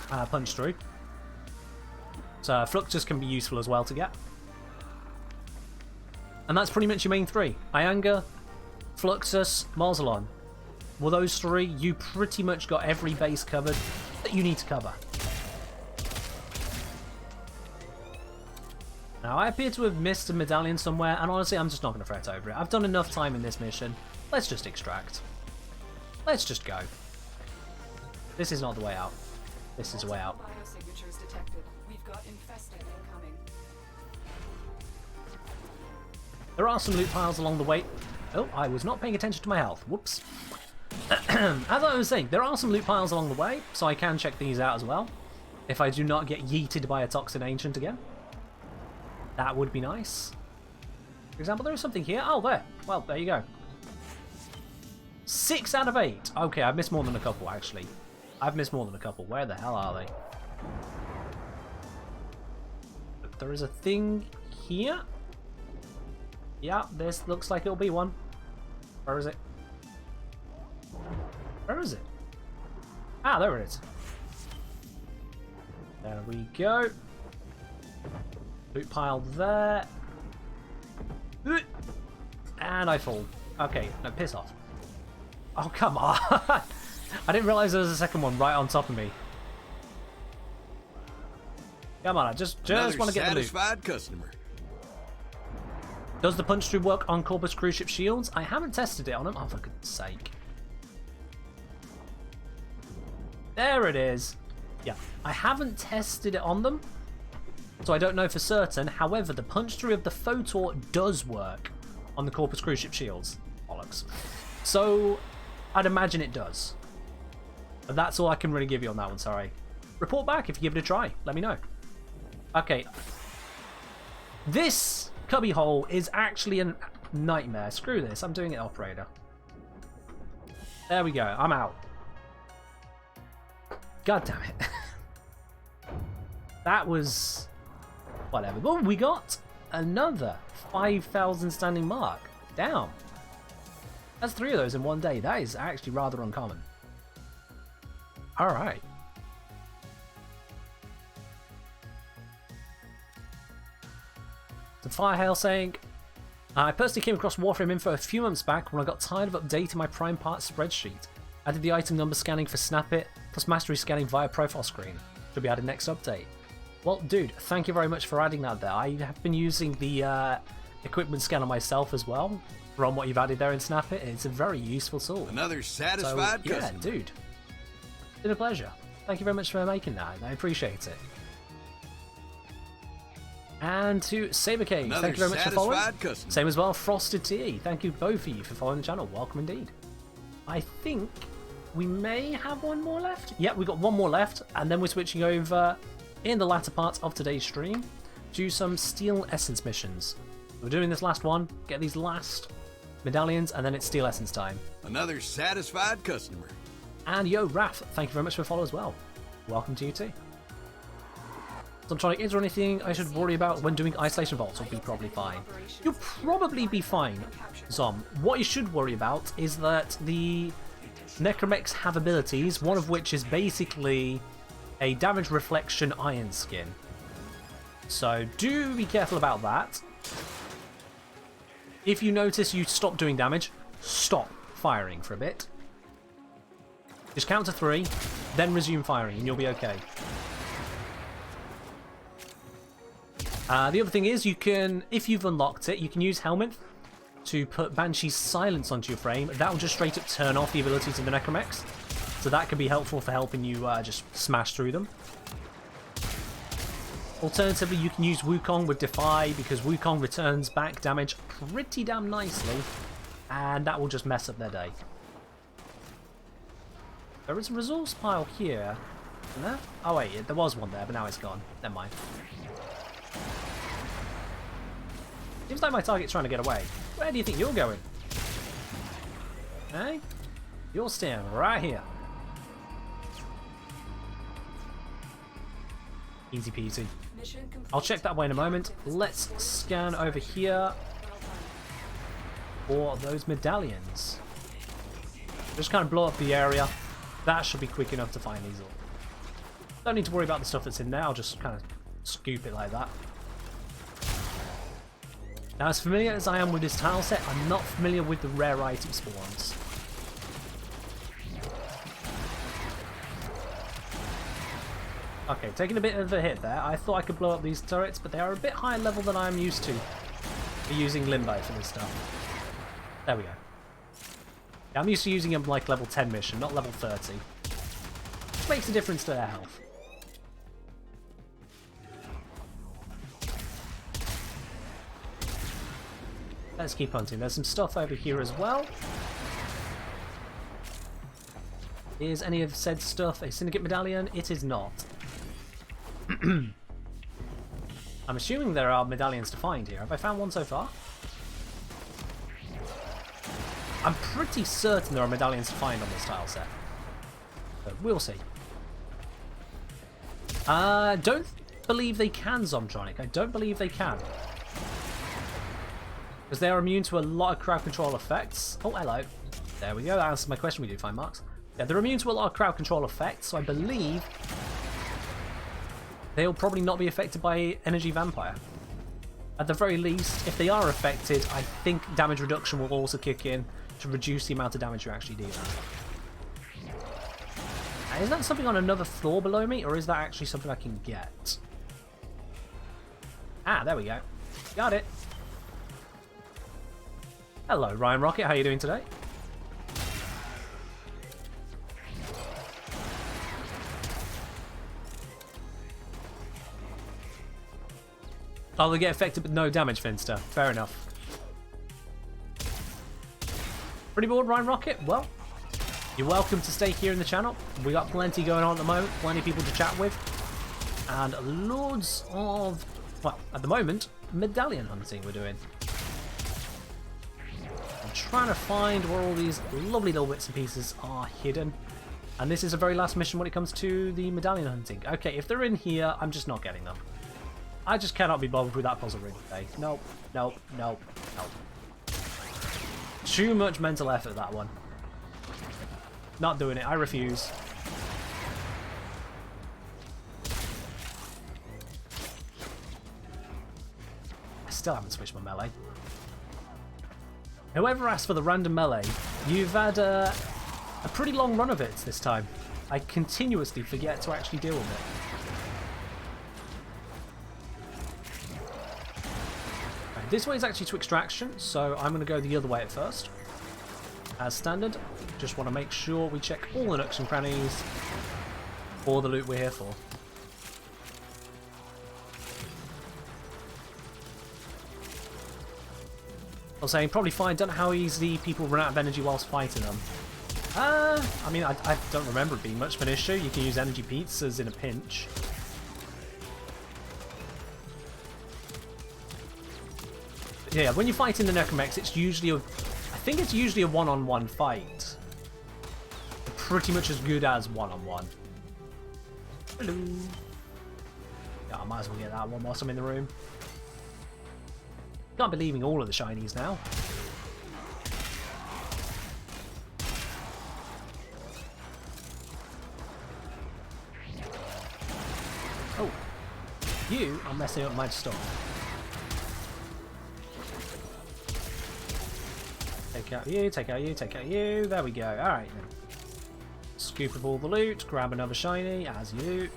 punch through. So Fluctus can be useful as well to get. And that's pretty much your main three. Ianga, Fluxus, Marzalon. Well, those three, you pretty much got every base covered that you need to cover. Now, I appear to have missed a medallion somewhere, and honestly, I'm just not going to fret over it. I've done enough time in this mission. Let's just extract. Let's just go. This is not the way out. This is the way out. Biosignatures detected. We've got infested incoming. There are some loot piles along the way. Oh, I was not paying attention to my health. Whoops. As I was saying, there are some loot piles along the way, so I can check these out as well. If I do not get yeeted by a toxin ancient again. That would be nice. For example, there is something here. Oh, there. Well, there you go. 6 out of 8. Okay, I've missed more than a couple, actually. I've missed more than a couple. Where the hell are they? But there is a thing here. Yeah, this looks like it'll be one. Where is it? Where is it? Ah, there it is. There we go. Loot pile there. And I fall. Okay, no, piss off. Oh, come on. I didn't realise there was a second one right on top of me. Come on, I just want to get the loot. Satisfied customer. Does the punch through work on Corpus cruise ship shields? I haven't tested it on them. Oh, for goodness sake. There it is. Yeah, I haven't tested it on them, so I don't know for certain. However, the punch through of the Photor does work on the Corpus cruise ship shields. Bollocks. So, I'd imagine it does. But that's all I can really give you on that one, sorry. Report back if you give it a try. Let me know. Okay. This cubby hole is actually a nightmare. Screw this. I'm doing it operator. There we go. I'm out. God damn it. That was... whatever. But we got another 5,000 standing mark. Damn. That's 3 of those in one day. That is actually rather uncommon. Alright. So Firehail saying, I personally came across Warframe info a few months back when I got tired of updating my prime parts spreadsheet. Added the item number scanning for Snap It, plus mastery scanning via profile screen. Should be added next update. Well, dude, thank you very much for adding that there. I have been using the equipment scanner myself as well, from what you've added there in Snap It. It's a very useful tool. Another satisfied so, yeah, customer. dude. It's been a pleasure. Thank you very much for making that. I appreciate it. And to Sabercade, thank you very much for following. Customer. Same as well, Frosted TE. Thank you both of you for following the channel. Welcome indeed. I think we may have one more left. Yeah, we've got one more left, and then we're switching over in the latter part of today's stream to some Steel Essence missions. We're doing this last one, get these last medallions, and then it's Steel Essence time. Another satisfied customer. And yo, Raph, thank you very much for following as well. Welcome to you too. So I'm trying, is there anything I should worry about when doing isolation vaults? Will be probably fine. You'll probably be fine, Zom. What you should worry about is that the Necromechs have abilities, one of which is basically a damage reflection iron skin. So do be careful about that. If you notice you stop doing damage, stop firing for a bit. Just count to 3, then resume firing, and you'll be okay. The other thing is, you can, if you've unlocked it, you can use Helmet to put Banshee's Silence onto your frame. That will just straight up turn off the abilities of the Necromechs. So that can be helpful for helping you just smash through them. Alternatively, you can use Wukong with Defy, because Wukong returns back damage pretty damn nicely, and that will just mess up their day. There is a resource pile here. Isn't there? Oh wait, there was one there, but now it's gone. Never mind. Seems like my target's trying to get away. Where do you think you're going? Hey? You're staying right here. Easy peasy. I'll check that way in a moment. Let's scan over here for those medallions. Just kind of blow up the area. That should be quick enough to find these all. Don't need to worry about the stuff that's in there. I'll just kind of scoop it like that. Now, as familiar as I am with this tile set, I'm not familiar with the rare item spawns. Okay, taking a bit of a hit there. I thought I could blow up these turrets, but they are a bit higher level than I'm used to for using Limbo for this stuff. There we go. Yeah, I'm used to using them like level 10 mission, not level 30. Which makes a difference to their health. Let's keep hunting. There's some stuff over here as well. Is any of said stuff a syndicate medallion? It is not. I'm assuming there are medallions to find here. Have I found one so far? I'm pretty certain there are medallions to find on this tile set. But we'll see. Don't believe they can, Zomtronic. I don't believe they can. Because they are immune to a lot of crowd control effects. Oh, hello. There we go. That answers my question. We do find marks. Yeah, they're immune to a lot of crowd control effects, so I believe they'll probably not be affected by Energy Vampire. At the very least, if they are affected, I think damage reduction will also kick in to reduce the amount of damage you actually deal. Now, is that something on another floor below me, or is that actually something I can get? Ah, there we go. Got it. Hello, Ryan Rocket. How are you doing today? Oh, they get affected but no damage, Finster. Fair enough. Pretty bored, Ryan Rocket? Well, you're welcome to stay here in the channel. We got plenty going on at the moment, plenty of people to chat with, and loads of, well, at the moment, medallion hunting we're doing. I'm trying to find where all these lovely little bits and pieces are hidden. And this is a very last mission when it comes to the medallion hunting. Okay, if they're in here, I'm just not getting them. I just cannot be bothered with that puzzle room today. Nope, nope, nope, nope. Too much mental effort, that one. Not doing it, I refuse. I still haven't switched my melee. Whoever asked for the random melee, you've had a pretty long run of it this time. I continuously forget to actually deal with it. This way is actually to extraction, so I'm going to go the other way at first. As standard, just want to make sure we check all the nooks and crannies for the loot we're here for. I was saying, probably fine, don't know how easily people run out of energy whilst fighting them. I mean, I don't remember it being much of an issue. You can use energy pizzas in a pinch. Yeah, when you're fighting the Necromex, it's usually I think it's usually a one-on-one fight. Pretty much as good as one-on-one. Hello. Yeah, I might as well get that one whilst I'm in the room. Can't be leaving all of the shinies now. Oh, you are messing up my stuff. Take out you, take out you, take out you. There we go. Alright then. Scoop up all the loot, grab another shiny, as you.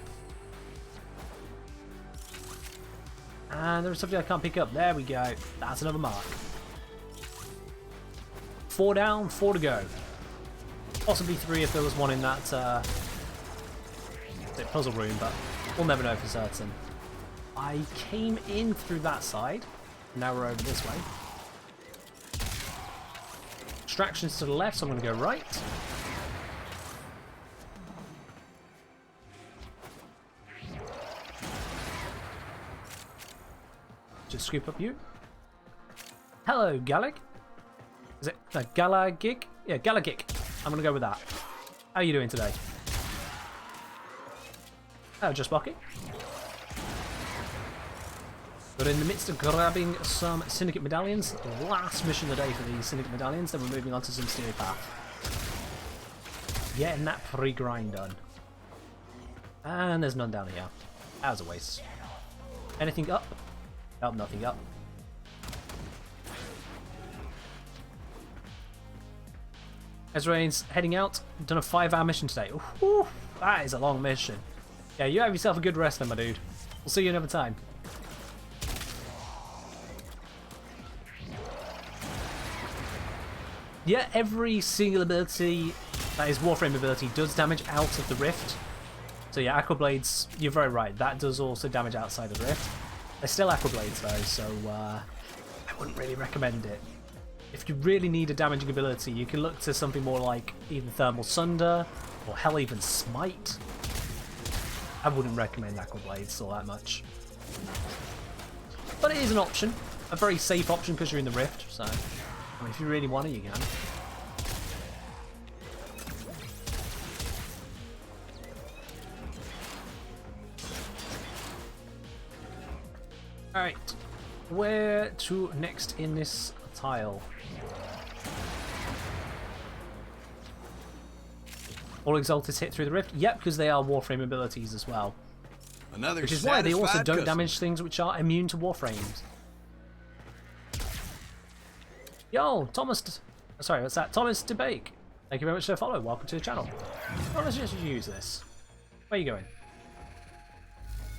And there's something I can't pick up. There we go. That's another mark. 4 down, 4 to go. Possibly 3 if there was one in that puzzle room, but we'll never know for certain. I came in through that side. Now we're over this way. Extractions to the left, so I'm going to go right. Just scoop up you. Hello, Galag. Is it Galagig? Yeah, Galagig. I'm going to go with that. How are you doing today? Oh, just blocking. But in the midst of grabbing some syndicate medallions, the last mission of the day for these syndicate medallions, then we're moving on to some steel path. Getting that pre-grind done. And there's none down here. That was a waste. Anything up? Nope, nothing up. Ezrain's heading out. Done a 5-hour mission today. Ooh, that is a long mission. Yeah, you have yourself a good rest then, my dude. We'll see you another time. Yeah, every single ability that is Warframe ability does damage out of the rift. So yeah, Aqua Blades, you're very right, that does also damage outside of the rift. They're still Aqua Blades though, so I wouldn't really recommend it. if you really need a damaging ability, you can look to something more like either Thermal Sunder or hell even Smite. I wouldn't recommend Aqua Blades all that much. But it is an option. A very safe option because you're in the Rift, so I mean, if you really want it, you can. Alright, where to next in this tile? All Exalted hit through the Rift? Yep, because they are Warframe abilities as well. Another Which is why they also don't customer. damage things which are immune to Warframes. Yo, Thomas... Sorry, what's that? Thomas DeBake. Thank you very much for the follow. Welcome to the channel. Well, let's just use this. Where are you going?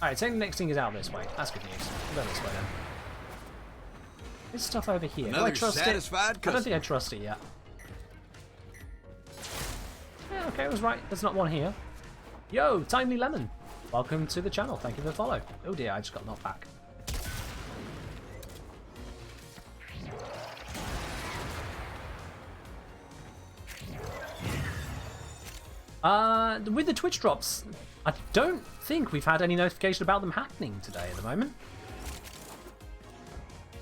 Alright, so the next thing is out this way. That's good news. We'll go this way then. This stuff over here. Do I Another trust it? satisfied I don't think I trust it yet. Yeah, okay, I was right. There's not one here. Yo, Timely Lemon. Welcome to the channel. Thank you for the follow. Oh dear, I just got knocked back. With the Twitch drops, I don't think we've had any notification about them happening today at the moment.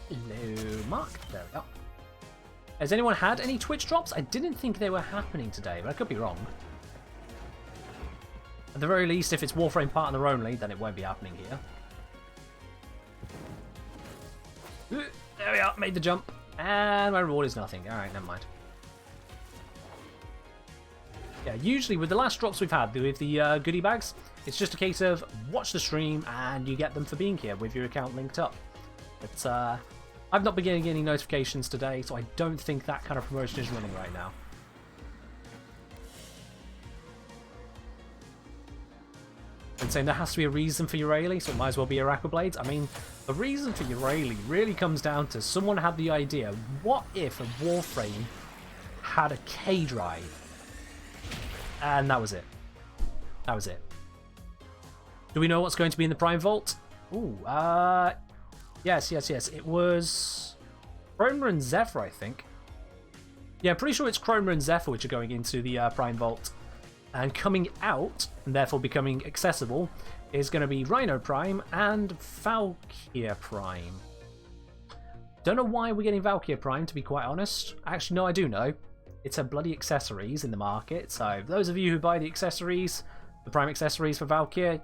Hello, Mark. There we go. Has anyone had any Twitch drops? I didn't think they were happening today, but I could be wrong. At the very least, if it's Warframe partner only, then it won't be happening here. Ooh, there we are, made the jump. And my reward is nothing. Alright, never mind. Yeah, usually with the last drops we've had with the goodie bags, it's just a case of watch the stream and you get them for being here with your account linked up. But I've not been getting any notifications today, so I don't think that kind of promotion is running right now. And saying there has to be a reason for Eurali, so it might as well be Aqua Blades. I mean, the reason for Eurali really comes down to someone had the idea, what if a Warframe had a K drive? And that was it. That was it. Do we know what's going to be in the Prime Vault? Ooh, yes. It was Chroma and Zephyr, I think. Yeah, I'm pretty sure it's Chroma and Zephyr which are going into the Prime Vault. And coming out, and therefore becoming accessible, is going to be Rhino Prime and Valkyr Prime. Don't know why we're getting Valkyr Prime, to be quite honest. Actually, no, I do know. It's a bloody accessories in the market, so those of you who buy the accessories, the Prime accessories for Valkyr...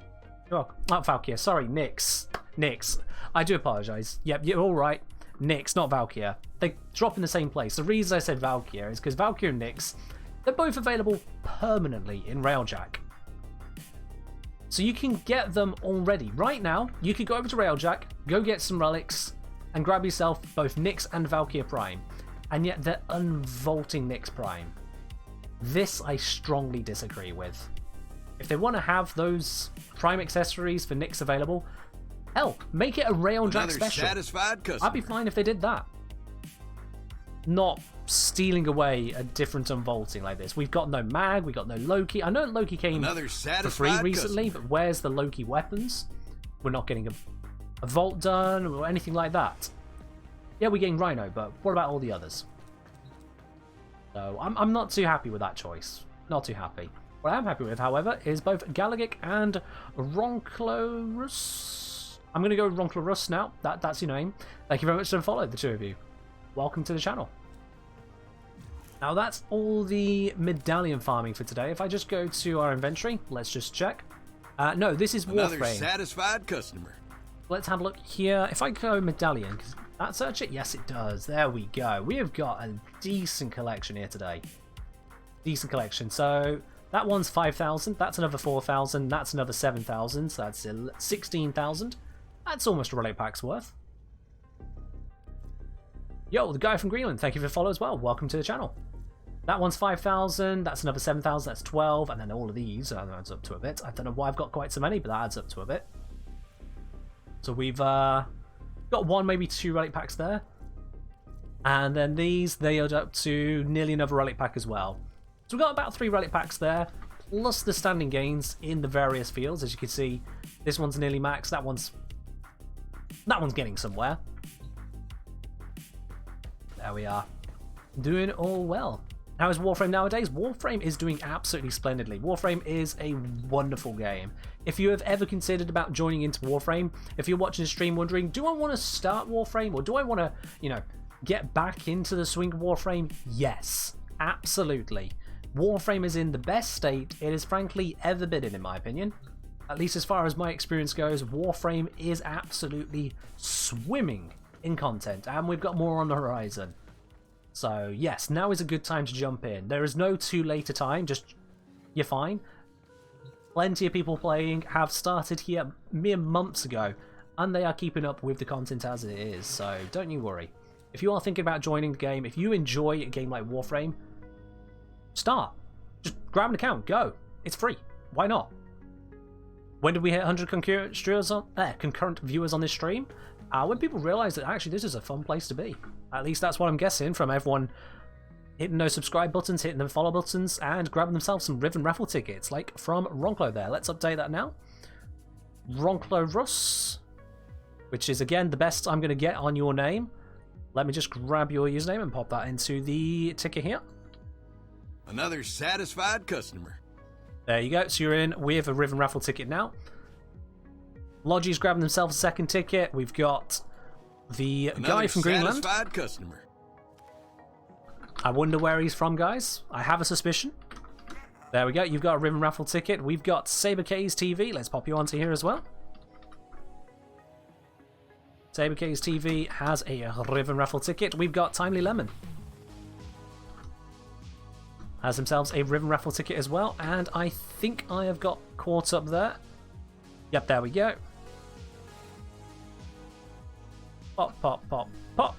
Oh, not Valkyr, sorry, Nyx. Nyx. I do apologise. Yep, you're alright. Nyx, not Valkyr. They drop in the same place. The reason I said Valkyr is because Valkyr and Nyx, they're both available permanently in Railjack. So you can get them already. Right now, you could go over to Railjack, go get some relics, and grab yourself both Nyx and Valkyr Prime. And yet they're unvaulting Nyx Prime. This I strongly disagree with. If they want to have those Prime accessories for Nyx available, hell, make it a Railjack special. Satisfied customer. I'd be fine if they did that. Not stealing away a different unvaulting like this. We've got no Mag, we've got no Loki. I know Loki came for free recently, but where's the Loki weapons? We're not getting a vault done or anything like that. Yeah, we're getting Rhino, but what about all the others? So I'm not too happy with that choice. Not too happy. What I am happy with, however, is both Galagic and Ronklorus. I'm going to go with Ronklorus now. That's your name. Thank you very much for following, the two of you. Welcome to the channel. Now that's all the medallion farming for today. If I just go to our inventory, let's just check. No, this is Another Warframe. satisfied customer. Let's have a look here. If I go medallion, does that search it? Yes, it does. There we go. We have got a decent collection here today. Decent collection. So that one's 5,000. That's another 4,000. That's another 7,000. So that's 16,000. That's almost a relic pack's worth. Yo, the guy from Greenland. Thank you for the follow as well. Welcome to the channel. That one's 5,000. That's another 7,000. That's 12. And then all of these adds up to a bit. I don't know why I've got quite so many, but that adds up to a bit. So we've got one, maybe two relic packs there. And then these, they add up to nearly another relic pack as well. So we've got about 3 relic packs there, plus the standing gains in the various fields. As you can see, this one's nearly max. That one's getting somewhere. There we are. Doing all well. How is Warframe nowadays? Warframe is doing absolutely splendidly. Warframe is a wonderful game. If you have ever considered about joining into Warframe, if you're watching the stream wondering, do I want to start Warframe or do I want to, you know, get back into the swing of Warframe? Yes, absolutely. Warframe is in the best state it has frankly ever been in my opinion. At least as far as my experience goes, Warframe is absolutely swimming in content, and we've got more on the horizon. So yes, now is a good time to jump in. There is no too late a time, just you're fine. Plenty of people playing have started here mere months ago, and they are keeping up with the content as it is, so don't you worry. If you are thinking about joining the game, if you enjoy a game like Warframe, start. Just grab an account, go. It's free. Why not? When did we hit 100 concurrent viewers on this stream? When people realise that actually this is a fun place to be. At least that's what I'm guessing from everyone hitting those subscribe buttons, hitting the follow buttons, and grabbing themselves some Riven raffle tickets, like from Ronklo there. Let's update that now. Ronklo Russ, which is again the best I'm going to get on your name. Let me just grab your username and pop that into the ticket here. Another satisfied customer. There you go. So you're in with a Riven raffle ticket now. Logi's grabbing themselves a second ticket. We've got the guy from Greenland. Satisfied customer. I wonder where he's from, guys. I have a suspicion. There we go. You've got a Riven raffle ticket. We've got Sabercase TV. Let's pop you onto here as well. Sabercase TV has a Riven raffle ticket. We've got Timely Lemon. Has themselves a Riven raffle ticket as well. And I think I have got caught up there. Yep, there we go. Pop, pop, pop, pop.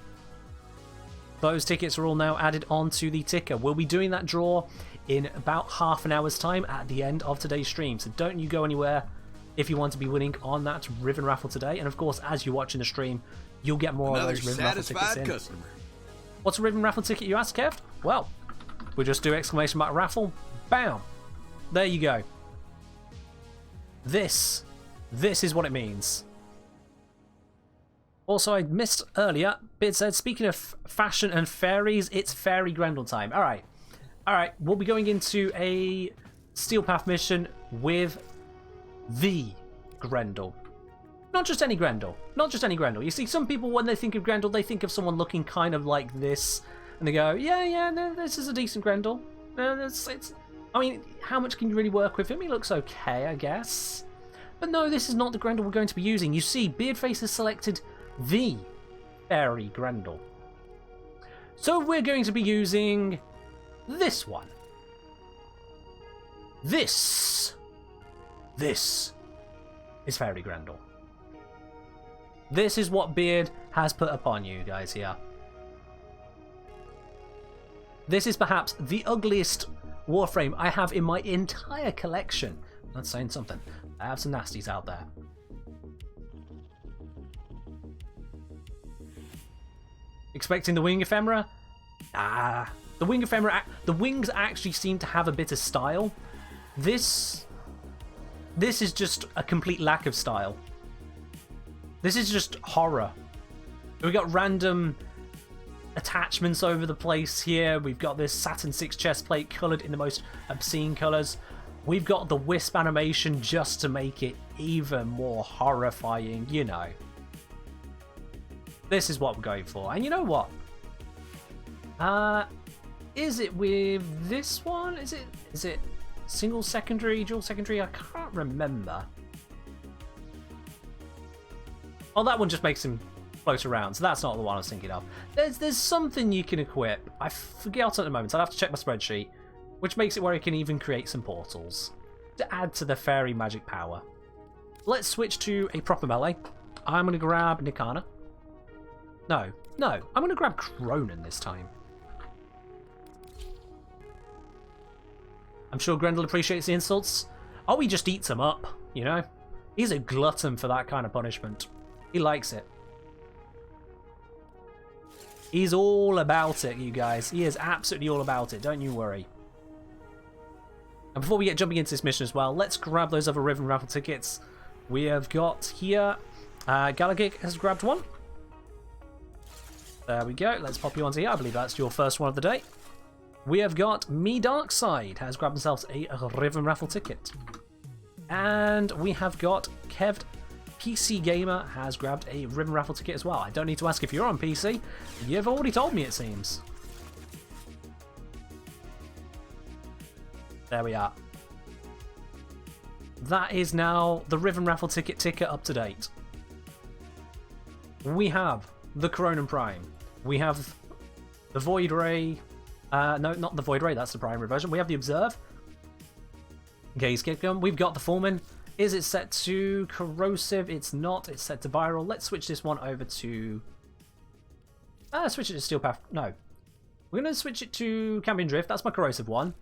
Those tickets are all now added onto the ticker. We'll be doing that draw in about half an hour's time at the end of today's stream. So don't you go anywhere if you want to be winning on that Riven raffle today. And of course, as you're watching the stream, you'll get more of those Riven raffle tickets in. Customer. What's a Riven raffle ticket, you ask, Kev? Well, we'll just do exclamation mark raffle. Bam! There you go. This is what it means. Also, I missed earlier, Bid said, speaking of fashion and fairies, it's Fairy Grendel time. Alright, we'll be going into a Steel Path mission with the Grendel. Not just any Grendel. Not just any Grendel. You see, some people, when they think of Grendel, they think of someone looking kind of like this. And they go, yeah, no, this is a decent Grendel. I mean, how much can you really work with him? He looks okay, I guess. But no, this is not the Grendel we're going to be using. You see, Beardface has selected the Fairy Grendel. So we're going to be using this one. This is Fairy Grendel. This is what Beard has put upon you guys here. This is perhaps the ugliest Warframe I have in my entire collection. That's saying something. I have some nasties out there. Expecting the wing ephemera? The wing ephemera. The wings actually seem to have a bit of style. This is just a complete lack of style. This is just horror. We got random attachments over the place here. We've got this Saturn 6 chest plate coloured in the most obscene colours. We've got the wisp animation just to make it even more horrifying, you know. This is what we're going for. And you know what? Is it with this one? Is it single secondary, dual secondary? I can't remember. Oh, that one just makes him float around, so that's not the one I was thinking of. There's something you can equip. I forget at the moment. I'll have to check my spreadsheet, which makes it where you can even create some portals to add to the fairy magic power. Let's switch to a proper melee. I'm going to grab Nikana. No, I'm going to grab Cronin this time. I'm sure Grendel appreciates the insults. Oh, he just eats them up, you know? He's a glutton for that kind of punishment. He likes it. He's all about it, you guys. He is absolutely all about it, don't you worry. And before we get jumping into this mission as well, let's grab those other Riven raffle tickets. We have got here, Galagig has grabbed one. There we go. Let's pop you onto here. I believe that's your first one of the day. We have got Me Darkside has grabbed themselves a Riven raffle ticket. And we have got Kev PC Gamer has grabbed a Riven raffle ticket as well. I don't need to ask if you're on PC. You've already told me, it seems. There we are. That is now the Riven raffle ticket up to date. We have the Cronin Prime. We have the Void Ray. No, not the Void Ray, that's the primary version. We have the Observe. Gaze Kick Gun. We've got the Foreman. Is it set to Corrosive? It's not. It's set to Viral. Let's switch this one over to... switch it to Steel Path. No. We're going to switch it to Cambion Drift. That's my Corrosive one.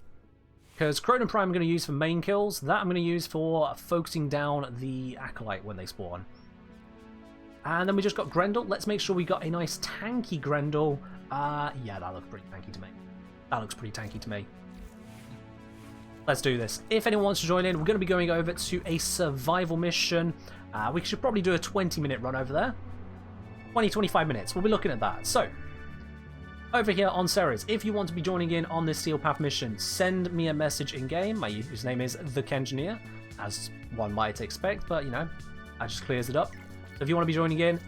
Because Cronin Prime I'm going to use for main kills. That I'm going to use for focusing down the Acolyte when they spawn. And then we just got Grendel. Let's make sure we got a nice tanky Grendel. Yeah, that looks pretty tanky to me. That looks pretty tanky to me. Let's do this. If anyone wants to join in, we're going to be going over to a survival mission. We should probably do a 20-minute run over there. 20-25 minutes. We'll be looking at that. So, over here on Ceres, if you want to be joining in on this Steel Path mission, send me a message in-game. My username is TheKengineer, as one might expect, but, you know, that just clears it up. So if you want to be joining in,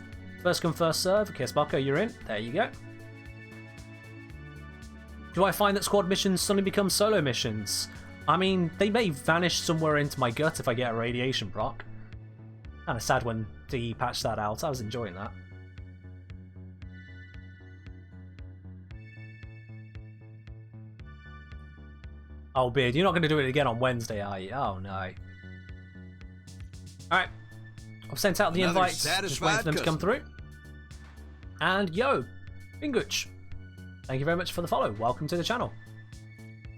first come, first serve. Okay, Sparko, you're in. There you go. Do I find that squad missions suddenly become solo missions? I mean, they may vanish somewhere into my gut if I get a radiation proc. Kind of sad when D patched that out. I was enjoying that. Oh, Beard, you're not going to do it again on Wednesday, are you? Oh, no. Alright. I've sent out the invites. Just waiting for them to come through. And yo, Binguch. Thank you very much for the follow. Welcome to the channel.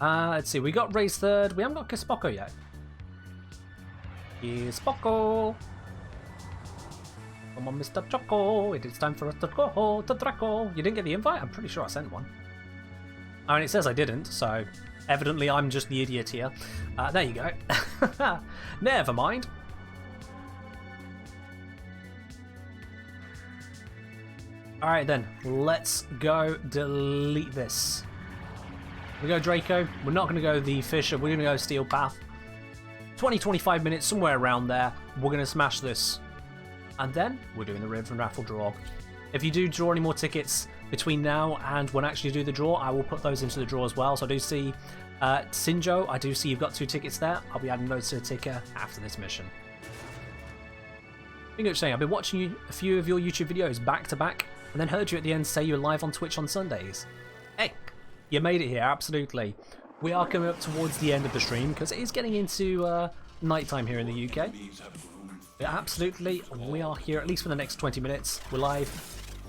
Let's see, we got Ray's third. We haven't got Kispoko yet. Kispoko. Come on, Mr. Choco. It is time for us to go to Draco. You didn't get the invite? I'm pretty sure I sent one. I mean, it says I didn't, so evidently I'm just the idiot here. There you go. Never mind. Alright then, let's go delete this. We go Draco. We're not going to go the Fisher. We're going to go Steel Path. 20-25 minutes, somewhere around there. We're going to smash this. And then we're doing the Riven raffle draw. If you do draw any more tickets between now and when I actually do the draw, I will put those into the draw as well. So I do see Sinjo. I do see you've got 2 tickets there. I'll be adding those to the ticker after this mission. Saying, I've been watching a few of your YouTube videos back to back, and then heard you at the end say you're live on Twitch on Sundays. Hey, you made it here, absolutely. We are coming up towards the end of the stream because it is getting into nighttime here in the UK. Yeah, absolutely, we are here at least for the next 20 minutes. We're live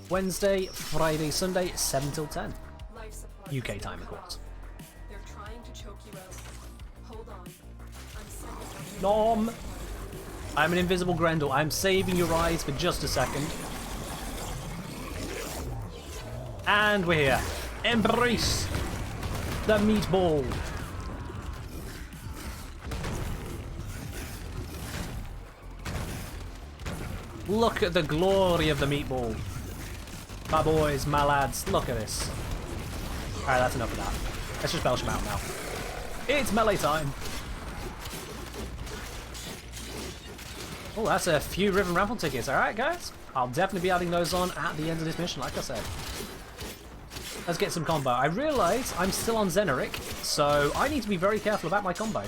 Wednesday, Friday, Sunday, 7 till 10. UK time, of course. They're trying to choke you out. Hold on. I'm sending Nom! I'm an invisible Grendel. I'm saving your eyes for just a second. And we're here. Embrace the meatball. Look at the glory of the meatball. My boys, my lads, look at this. Alright, that's enough of that. Let's just belch them out now. It's melee time. Oh, that's a few Riven raffle tickets. Alright, guys. I'll definitely be adding those on at the end of this mission, like I said. Let's get some combo. I realise I'm still on Zeneric, so I need to be very careful about my combo.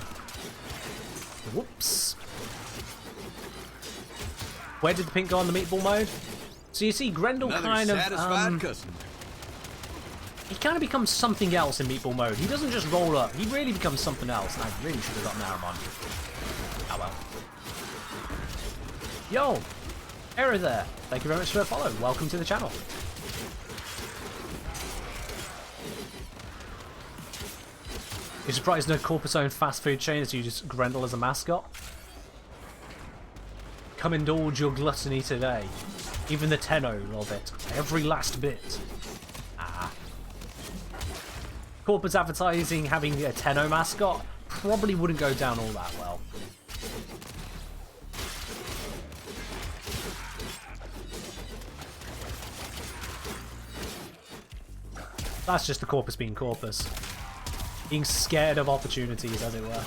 Whoops. Where did the pink go on the meatball mode? So you see Grendel kind of... he kind of becomes something else in meatball mode. He doesn't just roll up. He really becomes something else, and I really should have gotten Aramon. Oh well. Yo! Error there. Thank you very much for the follow. Welcome to the channel. You're surprised no corporate owned fast food chain as you just Grendel as a mascot? Come indulge your gluttony today. Even the tenno of it. Every last bit. Ah. Corporate advertising having a tenno mascot probably wouldn't go down all that well. That's just the corpus being corpus. Being scared of opportunities, as it were.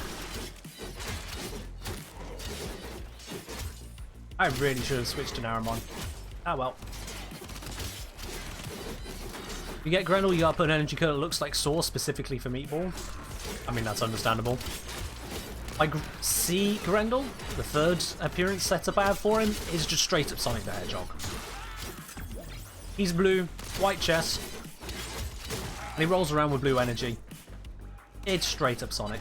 I really should have switched to Naramon. Ah well. You get Grendel, you gotta put an energy code that looks like Sauce specifically for Meatball. I mean, that's understandable. I see Grendel, the third appearance setup I have for him, is just straight up Sonic the Hedgehog. He's blue, white chest, and he rolls around with blue energy. It's straight up Sonic.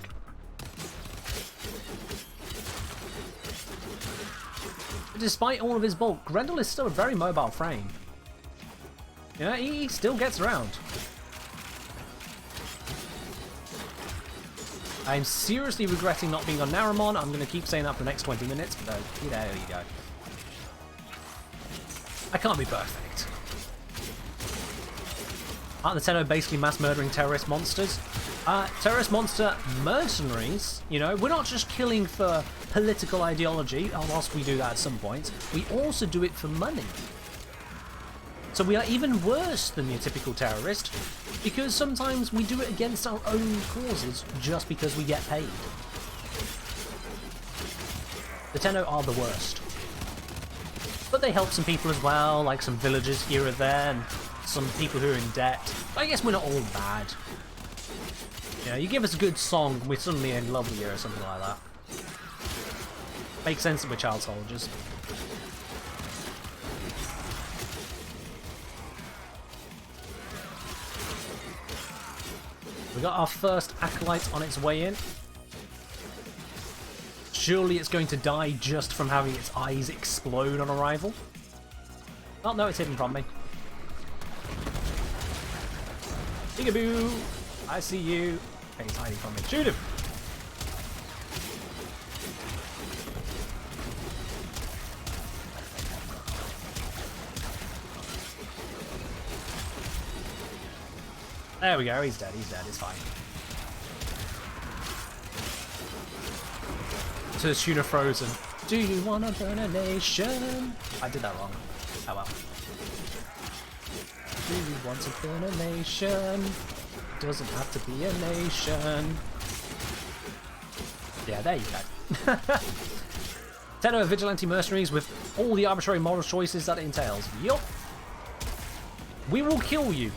But despite all of his bulk, Grendel is still a very mobile frame. You know, he still gets around. I'm seriously regretting not being on Naramon. I'm going to keep saying that for the next 20 minutes, but there you go. I can't be perfect. Aren't the Tenno basically mass murdering terrorist monsters? Terrorist monster mercenaries, you know, we're not just killing for political ideology, whilst we do that at some point, we also do it for money. So we are even worse than your typical terrorist, because sometimes we do it against our own causes just because we get paid. The Tenno are the worst. But they help some people as well, like some villagers here or there, and some people who are in debt. But I guess we're not all bad. You know, you give us a good song, we're suddenly in love with you or something like that. Makes sense that we're child soldiers. We got our first Acolyte on its way in. Surely it's going to die just from having its eyes explode on arrival. Oh no, it's hidden from me. Peekaboo! I see you. Okay, he's hiding from me. Shoot him! There we go, he's dead, it's fine. To the tune of Frozen. Do you wanna burn a nation? I did that wrong. Oh well. Do you want to burn a nation? Doesn't have to be a nation. Yeah, there you go. Tenno of vigilante mercenaries with all the arbitrary moral choices that it entails. Yup. We will kill you.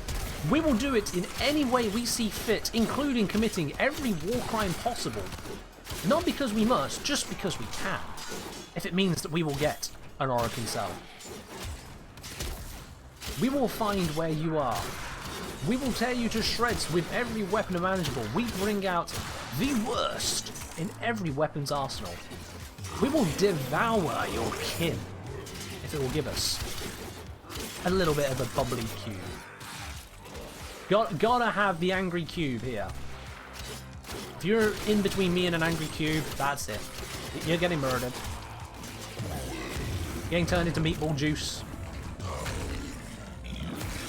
We will do it in any way we see fit, including committing every war crime possible. Not because we must, just because we can. If it means that we will get an Orokin cell. We will find where you are. We will tear you to shreds with every weapon imaginable. We bring out the worst in every weapon's arsenal. We will devour your kin if it will give us a little bit of a bubbly cube. Gotta have the angry cube here. If you're in between me and an angry cube, that's it. You're getting murdered. You're getting turned into meatball juice.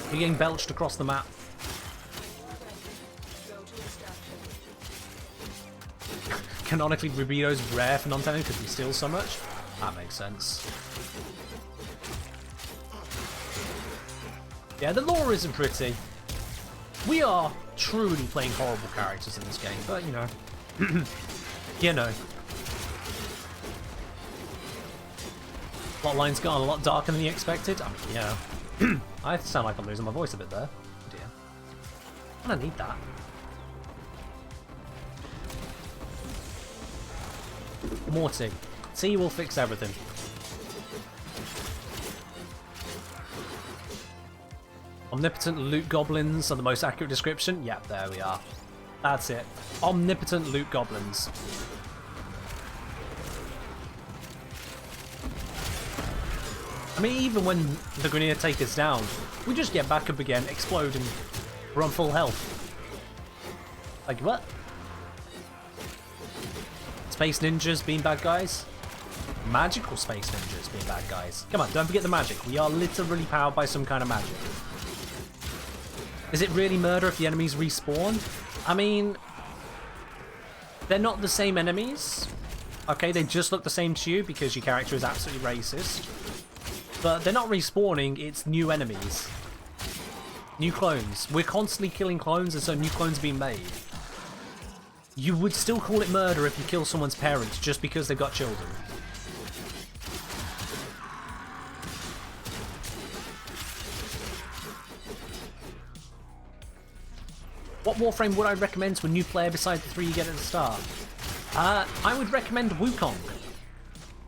You're getting belched across the map. Canonically, Rubino's rare for non-Tenno because we steal so much. That makes sense. Yeah, the lore isn't pretty. We are truly playing horrible characters in this game, but you know. You know. Plotline's gone a lot darker than you expected. I mean, yeah. I sound like I'm losing my voice a bit there. Oh dear. I don't need that. More tea. Tea will fix everything. Omnipotent loot goblins are the most accurate description. Yep, there we are. That's it. Omnipotent loot goblins. I mean, even when the Grineer take us down, we just get back up again, explode, and we're on full health. Like, what? Space ninjas being bad guys? Magical space ninjas being bad guys. Come on, don't forget the magic. We are literally powered by some kind of magic. Is it really murder if the enemies respawn? I mean, they're not the same enemies. Okay, they just look the same to you because your character is absolutely racist. But they're not respawning, it's new enemies. New clones. We're constantly killing clones, and so new clones are being made. You would still call it murder if you kill someone's parents just because they've got children. What Warframe would I recommend to a new player besides the 3 you get at the start? I would recommend Wukong.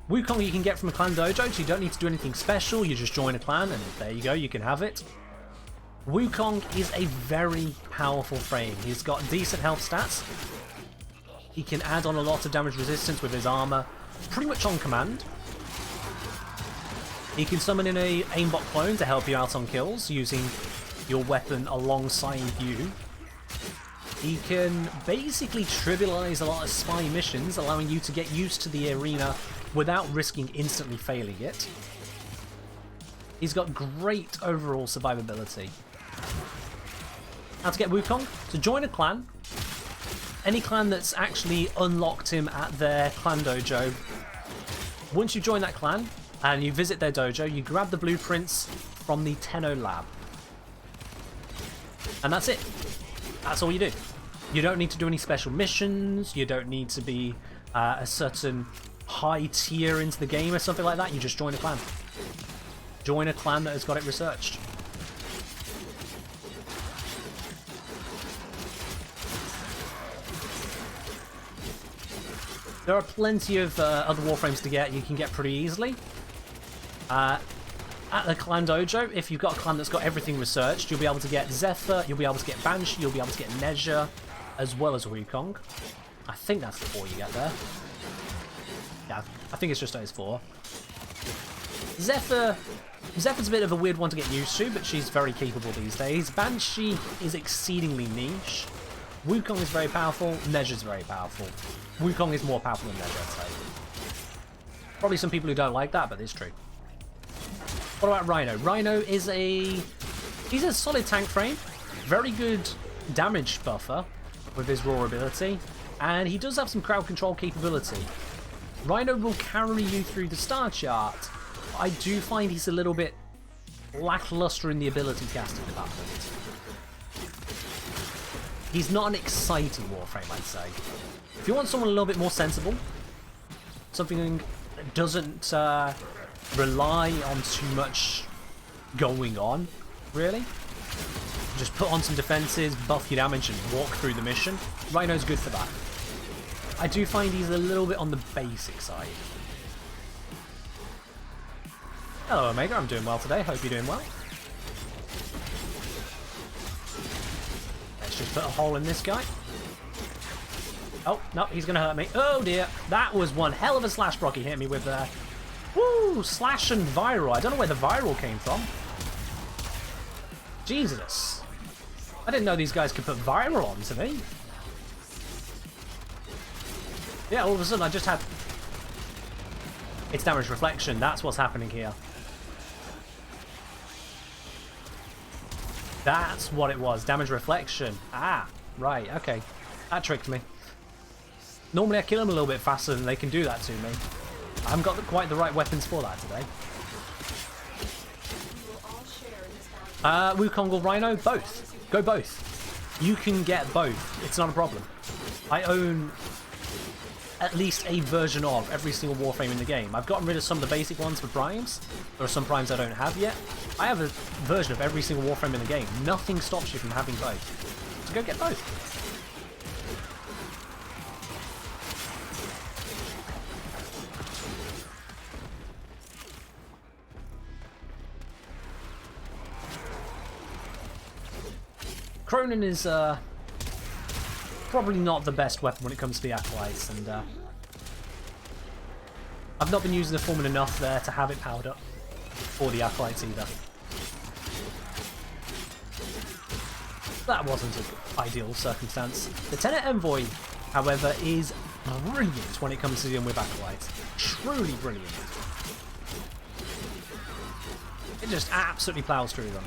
Wukong you can get from a clan dojo, so you don't need to do anything special, you just join a clan and there you go, you can have it. Wukong is a very powerful frame. He's got decent health stats. He can add on a lot of damage resistance with his armor, pretty much on command. He can summon in a aimbot clone to help you out on kills using your weapon alongside you. He can basically trivialize a lot of spy missions, allowing you to get used to the arena without risking instantly failing it. He's got great overall survivability. How to get Wukong? To join a clan. Any clan that's actually unlocked him at their clan dojo. Once you join that clan and you visit their dojo, you grab the blueprints from the Tenno lab. And that's it. That's all you do. You don't need to do any special missions, you don't need to be a certain high tier into the game or something like that, you just join a clan. Join a clan that has got it researched. There are plenty of other Warframes to get, you can get pretty easily. At the clan dojo, if you've got a clan that's got everything researched, you'll be able to get Zephyr, you'll be able to get Banshee, you'll be able to get Nezha, as well as Wukong. I think that's the 4 you get there. Yeah, I think it's just those 4. Zephyr's a bit of a weird one to get used to, but she's very capable these days. Banshee is exceedingly niche. Wukong is very powerful, Nezha's very powerful. Wukong is more powerful than Nezha, I'd say. Probably some people who don't like that, but it's true. What about Rhino? Rhino is he's a solid tank frame, very good damage buffer with his raw ability, and he does have some crowd control capability. Rhino will carry you through the star chart, but I do find he's a little bit lackluster in the ability to cast at the battlement. He's not an exciting Warframe, I'd say. If you want someone a little bit more sensible, something that doesn't rely on too much going on, really. Just put on some defenses, buff your damage, and walk through the mission. Rhino's good for that. I do find he's a little bit on the basic side. Hello, Omega. I'm doing well today. Hope you're doing well. Let's just put a hole in this guy. Oh, no, he's going to hurt me. Oh, dear. That was one hell of a slash block he hit me with there. Woo! Slash and viral. I don't know where the viral came from. Jesus. I didn't know these guys could put viral onto me. Yeah, all of a sudden I just had... It's damage reflection. That's what's happening here. That's what it was. Damage reflection. Ah, right. Okay. That tricked me. Normally I kill them a little bit faster than they can do that to me. I haven't got quite the right weapons for that today. Wukong or Rhino? Both. Go both. You can get both. It's not a problem. I own at least a version of every single Warframe in the game. I've gotten rid of some of the basic ones for primes. There are some primes I don't have yet. I have a version of every single Warframe in the game. Nothing stops you from having both. So go get both. Cronin is probably not the best weapon when it comes to the Acolytes, and I've not been using the Foreman enough there to have it powered up for the Acolytes either. That wasn't an ideal circumstance. The Tenet Envoy, however, is brilliant when it comes to dealing with Acolytes. Truly brilliant. It just absolutely plows through them.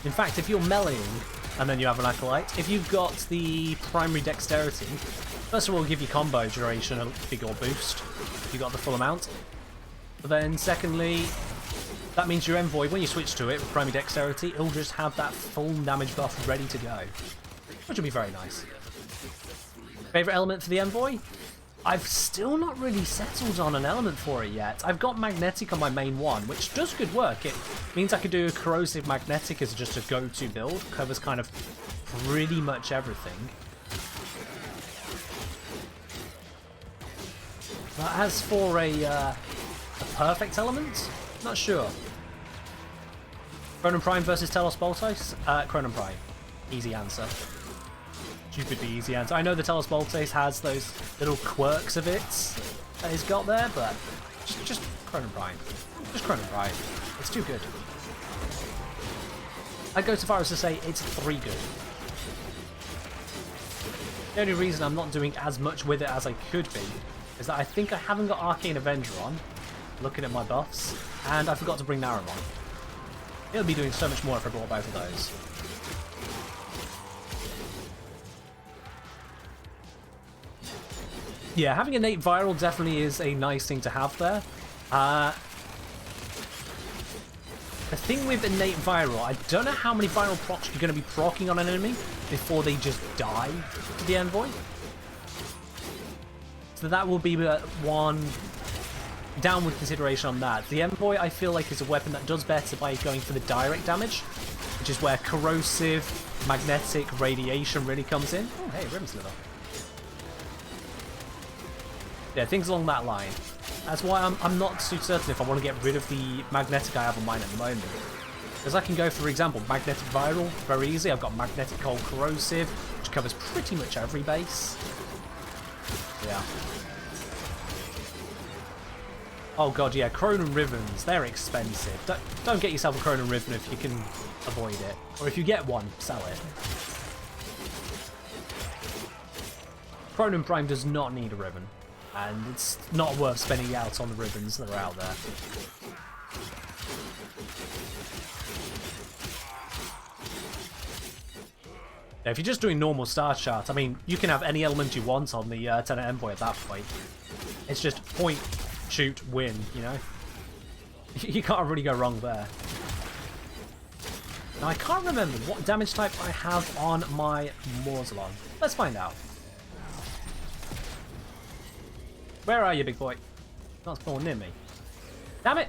In fact, if you're meleeing and then you have an acolyte. If you've got the primary dexterity, first of all, it'll give you combo duration a big ol' boost if you got the full amount. But then secondly, that means your envoy, when you switch to it with primary dexterity, it'll just have that full damage buff ready to go, which will be very nice. Favorite element for the envoy? I've still not really settled on an element for it yet. I've got magnetic on my main one, which does good work. It means I could do a corrosive magnetic as just a go-to build. Covers kind of pretty much everything. But as for a perfect element, not sure. Chronon Prime versus Telos Boltos? Chronon Prime. Easy answer. Stupidly easy answer. I know the Telos Boltes has those little quirks of it that he's got there, but just Chronon Prime. Just Chronon Prime. It's too good. I'd go so far as to say it's 3 good. The only reason I'm not doing as much with it as I could be is that I think I haven't got Arcane Avenger on, looking at my buffs, and I forgot to bring Narum on. It would be doing so much more if I brought both of those. Yeah, having innate viral definitely is a nice thing to have there. The thing with innate viral, I don't know how many viral procs you're going to be proccing on an enemy before they just die to the envoy. So that will be one downward consideration on that. The envoy, I feel like, is a weapon that does better by going for the direct damage, which is where corrosive, magnetic, radiation really comes in. Oh, hey, Rim Slither. Yeah, things along that line. That's why I'm not too certain if I want to get rid of the magnetic I have on mine at the moment. Because I can go, for example, magnetic viral, very easy. I've got magnetic cold corrosive, which covers pretty much every base. Yeah. Oh god, yeah, Chronon Ribbons, they're expensive. Don't get yourself a Chronon Ribbon if you can avoid it. Or if you get one, sell it. Chronon Prime does not need a ribbon. And it's not worth spending out on the ribbons that are out there. Yeah, if you're just doing normal star chart, I mean, you can have any element you want on the Tenet Envoy at that point. It's just point, shoot, win, you know? You can't really go wrong there. Now, I can't remember what damage type I have on my Morzelon. Let's find out. Where are you, big boy? Not spawn near me. Damn it!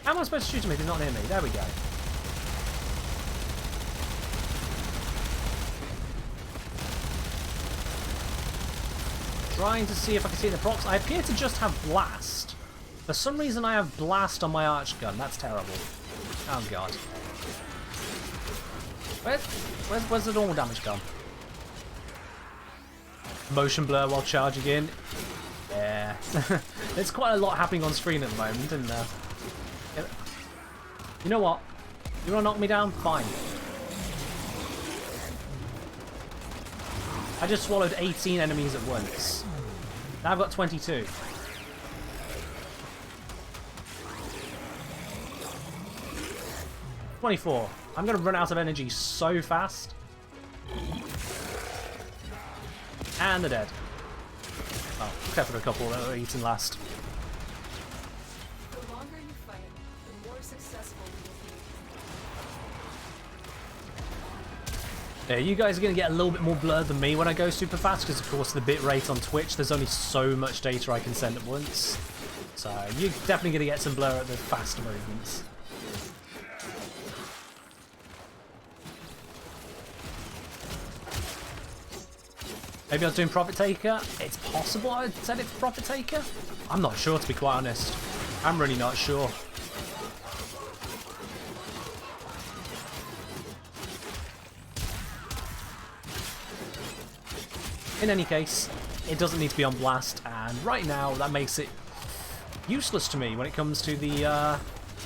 How am I supposed to shoot him if he's not near me? There we go. Trying to see if I can see the procs. I appear to just have Blast. For some reason I have Blast on my arch gun. That's terrible. Oh god. Where's the normal damage gone? Motion blur while charging in. Yeah. There's quite a lot happening on screen at the moment, isn't there? You know what? You want to knock me down? Fine. I just swallowed 18 enemies at once. Now I've got 22. $24. I'm going to run out of energy so fast. And they're dead. Oh, except for a couple that were eaten last. The longer you fight, the more successful you will be. Yeah, you guys are going to get a little bit more blurred than me when I go super fast, because of course the bit rate on Twitch, there's only so much data I can send at once. So you're definitely going to get some blur at the faster movements. Maybe I was doing Profit Taker. It's possible I said it for Profit Taker. I'm not sure, to be quite honest. I'm really not sure. In any case, it doesn't need to be on Blast, and right now that makes it useless to me when it comes to the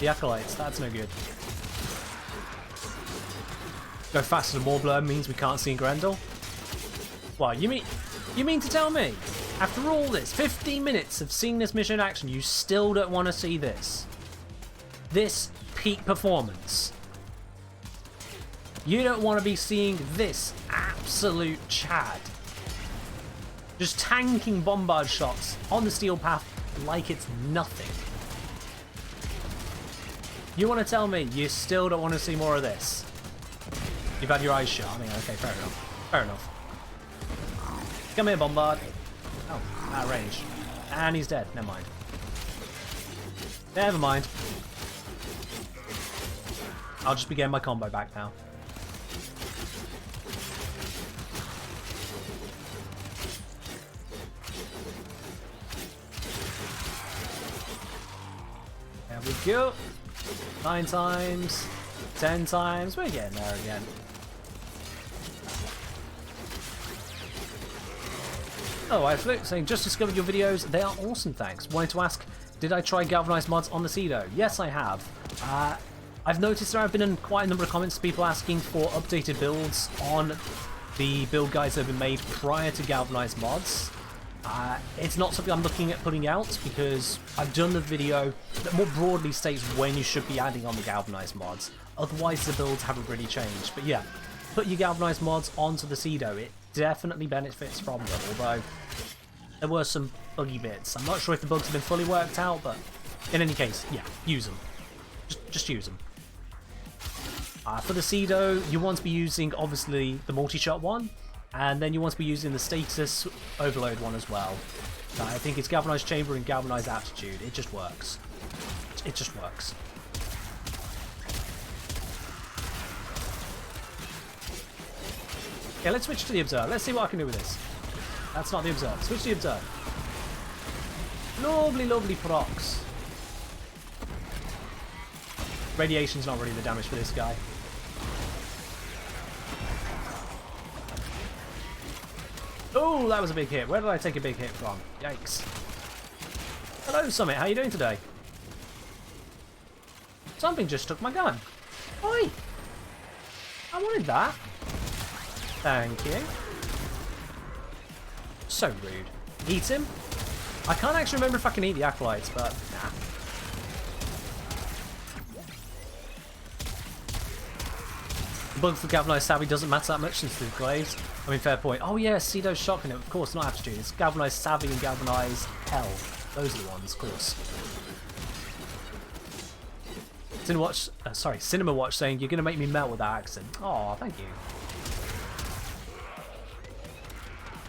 Acolytes. That's no good. Go faster than more blur means we can't see Grendel. What, you mean to tell me, after all this, 15 minutes of seeing this mission in action, you still don't want to see this? This peak performance? You don't want to be seeing this absolute Chad just tanking bombard shots on the steel path like it's nothing. You want to tell me you still don't want to see more of this? You've had your eyes shut. I mean, okay, fair enough. Fair enough. Come here, bombard. Oh, out of range. And he's dead. Never mind. Never mind. I'll just be getting my combo back now. There we go. 9 times. 10 times. We're getting there again. Oh, I Flute saying, just discovered your videos. They are awesome, thanks. Wanted to ask, did I try galvanized mods on the Cedo? Yes, I have. I've noticed there have been quite a number of comments, people asking for updated builds on the build guides that have been made prior to galvanized mods. It's not something I'm looking at putting out because I've done the video that more broadly states when you should be adding on the galvanized mods. Otherwise, the builds haven't really changed. But yeah, put your galvanized mods onto the Cedo. It definitely benefits from them, although there were some buggy bits. I'm not sure if the bugs have been fully worked out, but in any case, yeah, use them. Just use them. For the Cedo, you want to be using, obviously, the multi-shot one, and then you want to be using the status overload one as well. I think it's galvanized chamber and galvanized aptitude. It just works. It just works. Okay, let's switch to the Observe. Let's see what I can do with this. That's not the Observe. Switch to the Observe. Lovely, lovely procs. Radiation's not really the damage for this guy. Oh, that was a big hit. Where did I take a big hit from? Yikes. Hello, Summit. How you doing today? Something just took my gun. Oi! I wanted that. Thank you. So rude. Eat him? I can't actually remember if I can eat the acolytes, but nah. The bug for galvanized savvy doesn't matter that much since the glaze. I mean, fair point. Oh yeah, Cedo's shotgun. Of course, not aptitude. It's galvanized savvy and galvanized hell. Those are the ones, of course. Cinema Watch saying you're gonna make me melt with that accent. Oh, thank you.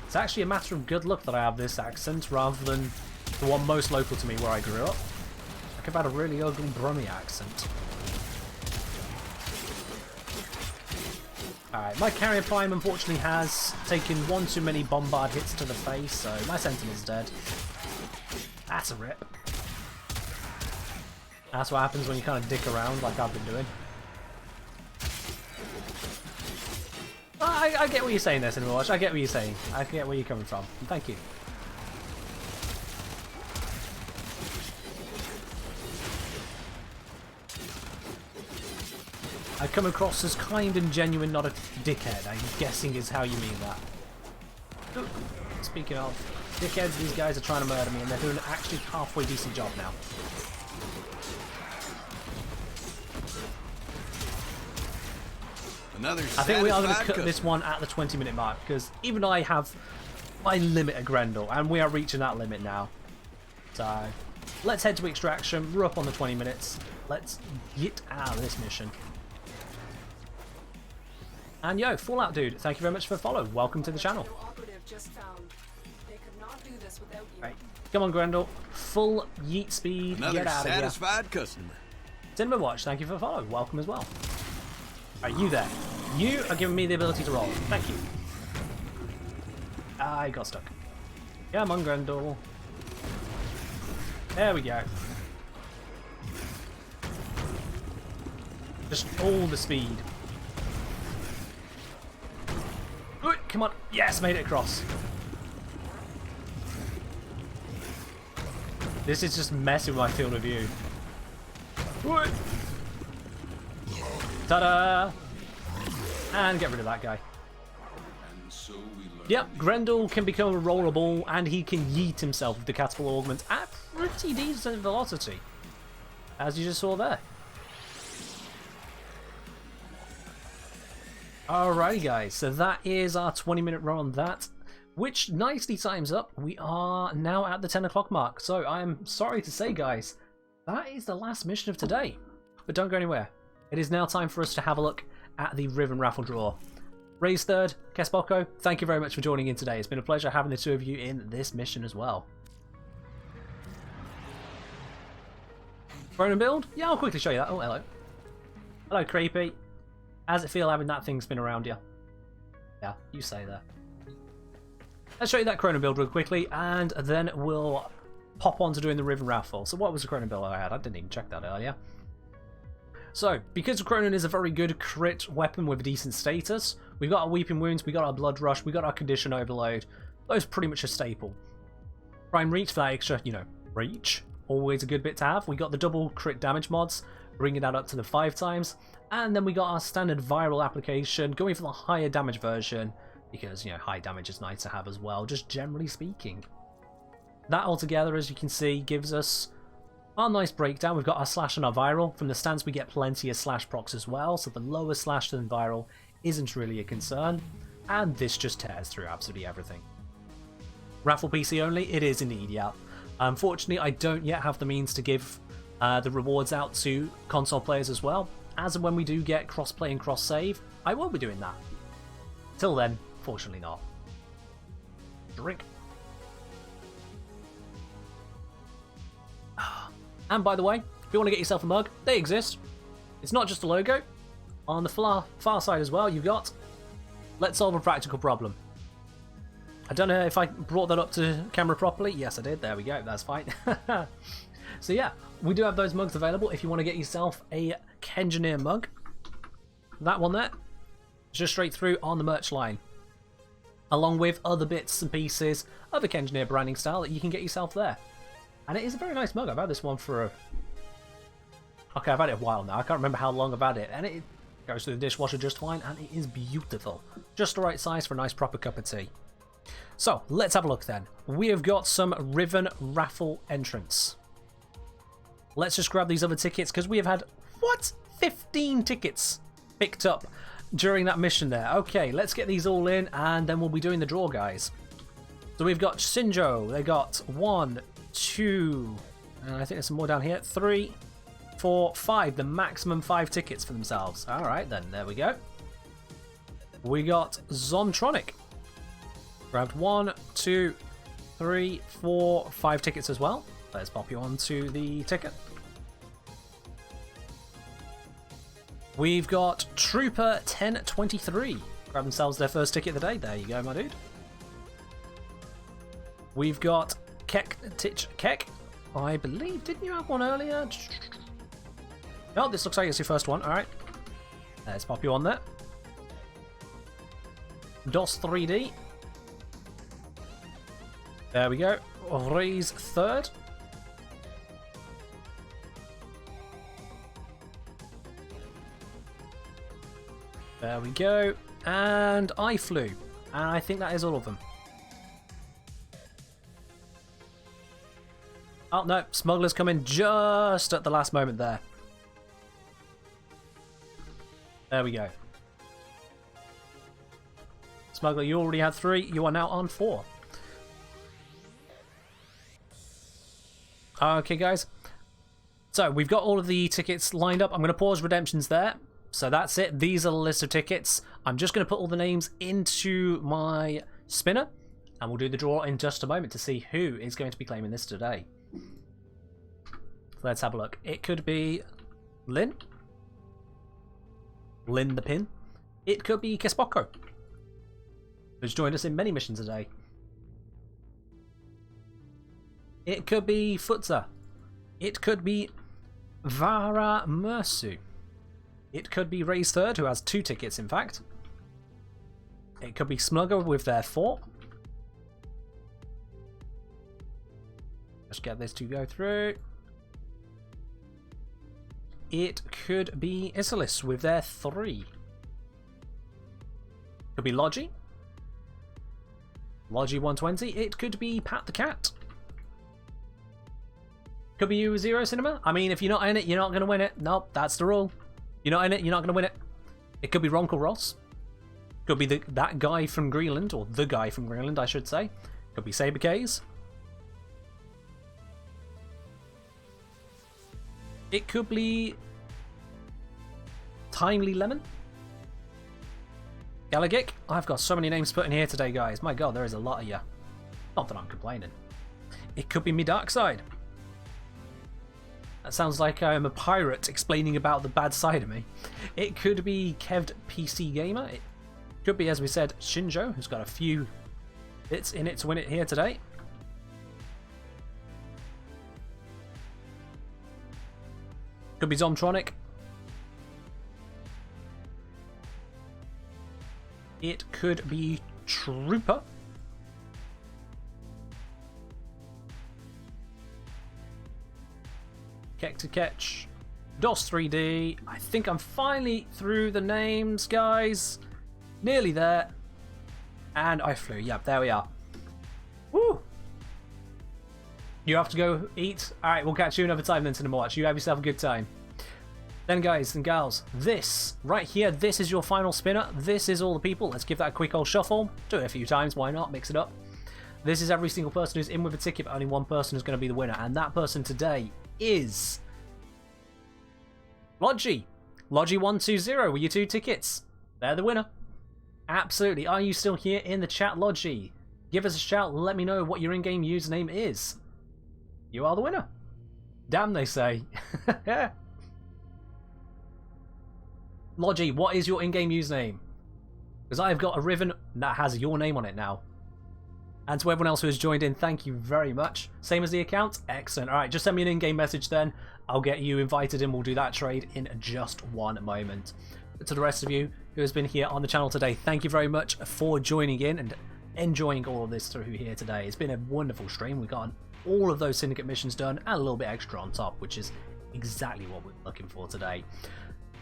It's actually a matter of good luck that I have this accent rather than the one most local to me where I grew up. Like I've had a really ugly Brummie accent. Alright, my carrier prime unfortunately has taken one too many bombard hits to the face, so my Sentinel's dead. That's a rip. That's what happens when you kind of dick around like I've been doing. I get what you're saying there, Cinema Watch. I get what you're saying. I get where you're coming from. Thank you. I come across as kind and genuine, not a dickhead. I'm guessing is how you mean that. Ooh, speaking of dickheads, these guys are trying to murder me, and they're doing an actually halfway decent job now. I think we are going to cut this one at the 20-minute mark, because even I have my limit at Grendel, and we are reaching that limit now. So, let's head to extraction. We're up on the 20 minutes. Let's get out of this mission. And yo, Fallout Dude, thank you very much for the follow. Welcome to the channel. Right. Come on, Grendel. Full yeet speed. Another get out of here. satisfied customer. Cinema Watch, thank you for the follow. Welcome as well. Are you there? You are giving me the ability to roll. Thank you. I got stuck. Come on, Grendel. There we go. Just all the speed. Good, come on. Yes, made it across. This is just messing with my field of view. Ta-da! And get rid of that guy. Yep, Grendel can become a rollable, and he can yeet himself with the catapult augment at pretty decent velocity, as you just saw there. Alrighty guys, so that is our 20-minute run on that, which nicely times up. We are now at the 10 o'clock mark, so I'm sorry to say guys, that is the last mission of today. But don't go anywhere. It is now time for us to have a look at the Riven raffle draw. Ray's third, Kespoko, thank you very much for joining in today. It's been a pleasure having the two of you in this mission as well. Ronan build? Yeah, I'll quickly show you that. Oh, hello. Hello, Creepy. How's it feel having that thing spin around you? Yeah, you say that. Let's show you that Chrono build real quickly, and then we'll pop on to doing the Riven raffle. So what was the Chrono build I had? I didn't even check that earlier. So, because Cronin is a very good crit weapon with a decent status, we've got our Weeping Wounds, we got our Blood Rush, we got our Condition Overload. Those are pretty much a staple. Prime Reach for that extra, reach. Always a good bit to have. We got the double crit damage mods, bringing that up to the 5 times. And then we got our standard viral application, going for the higher damage version, because, high damage is nice to have as well, just generally speaking. That altogether, as you can see, gives us our nice breakdown. We've got our slash and our viral. From the stance, we get plenty of slash procs as well, so the lower slash than viral isn't really a concern. And this just tears through absolutely everything. Raffle PC only? It is indeed, yeah. Unfortunately, I don't yet have the means to give the rewards out to console players as well. As and when we do get cross-play and cross-save, I will be doing that. Till then, fortunately not. Drink. And by the way, if you want to get yourself a mug, they exist. It's not just a logo. On the far side as well, you've got Let's Solve a Practical Problem. I don't know if I brought that up to camera properly. Yes, I did. There we go. That's fine. So yeah, we do have those mugs available if you want to get yourself a Kengineer mug. That one there, just straight through on the merch line. Along with other bits and pieces of a Kengineer branding style that you can get yourself there. And it is a very nice mug. I've had this one for okay, I've had it a while now. I can't remember how long I've had it. And it goes through the dishwasher just fine. And it is beautiful. Just the right size for a nice proper cup of tea. So, let's have a look then. We have got some Riven raffle entrants. Let's just grab these other tickets because we have had, 15 tickets picked up during that mission there. Okay, let's get these all in and then we'll be doing the draw, guys. So we've got Shinjo. They got 1, 2, and I think there's some more down here. 3, 4, 5. The maximum 5 tickets for themselves. Alright then, there we go. We got Zomtronic. Grabbed 1, 2, 3, 4, 5 tickets as well. Let's pop you onto the ticket. We've got Trooper 1023. Grab themselves their first ticket of the day. There you go, my dude. We've got Kek. I believe, didn't you have one earlier? Oh, this looks like it's your first one. Alright. Let's pop you on there. DOS 3D. There we go. Ray's third. There we go. And I flew. And I think that is all of them. Oh no, Smuggler's come in just at the last moment there. There we go. Smuggler, you already had 3. You are now on 4. Okay, guys. So, we've got all of the tickets lined up. I'm going to pause redemptions there. So that's it. These are the list of tickets. I'm just going to put all the names into my spinner. And we'll do the draw in just a moment to see who is going to be claiming this today. Let's have a look. It could be Lynn the Pin. It could be Kespoko, who's joined us in many missions today. It could be Futza. It could be Vara Mersu. It could be Ray's third, who has 2 tickets, in fact. It could be Smugger with their 4. Let's get this to go through. It could be Isilis with their 3. Could be Logi. Logi 120. It could be Pat the Cat. Could be you, Zero Cinema. I mean, if you're not in it, you're not going to win it. Nope, that's the rule. You're not in it, you're not going to win it. It could be Ronkel Ross. Could be that guy from Greenland, or the guy from Greenland, I should say. Could be Sabercase. It could be Timely Lemon. Galagic. I've got so many names put in here today, guys. My god, there is a lot of you. Not that I'm complaining. It could be me Dark Side. That sounds like I'm a pirate explaining about the bad side of me. It could be Kevd PC Gamer. It could be, as we said, Shinjo, who's got a few bits in it to win it here today. Could be Zomtronic. It could be Trooper. Keck to Catch. DOS 3D. I think I'm finally through the names, guys. Nearly there. And I flew. Yep, there we are. Woo! You have to go eat. Alright, we'll catch you another time then, Cinemawatch. You have yourself a good time. Then, guys and gals, this right here, this is your final spinner. This is all the people. Let's give that a quick old shuffle. Do it a few times. Why not? Mix it up. This is every single person who's in with a ticket, but only one person is going to be the winner. And that person today is Logi. Logi120 with your 2 tickets. They're the winner. Absolutely. Are you still here in the chat, Logi? Give us a shout. Let me know what your in-game username is. You are the winner. Damn, they say. Logi, what is your in-game username? Because I've got a ribbon that has your name on it now. And to everyone else who has joined in, thank you very much. Same as the account? Excellent. Alright, just send me an in-game message then. I'll get you invited and we'll do that trade in just one moment. But to the rest of you who has been here on the channel today, thank you very much for joining in and enjoying all of this through here today. It's been a wonderful stream. We've gotten all of those syndicate missions done and a little bit extra on top, which is exactly what we're looking for today.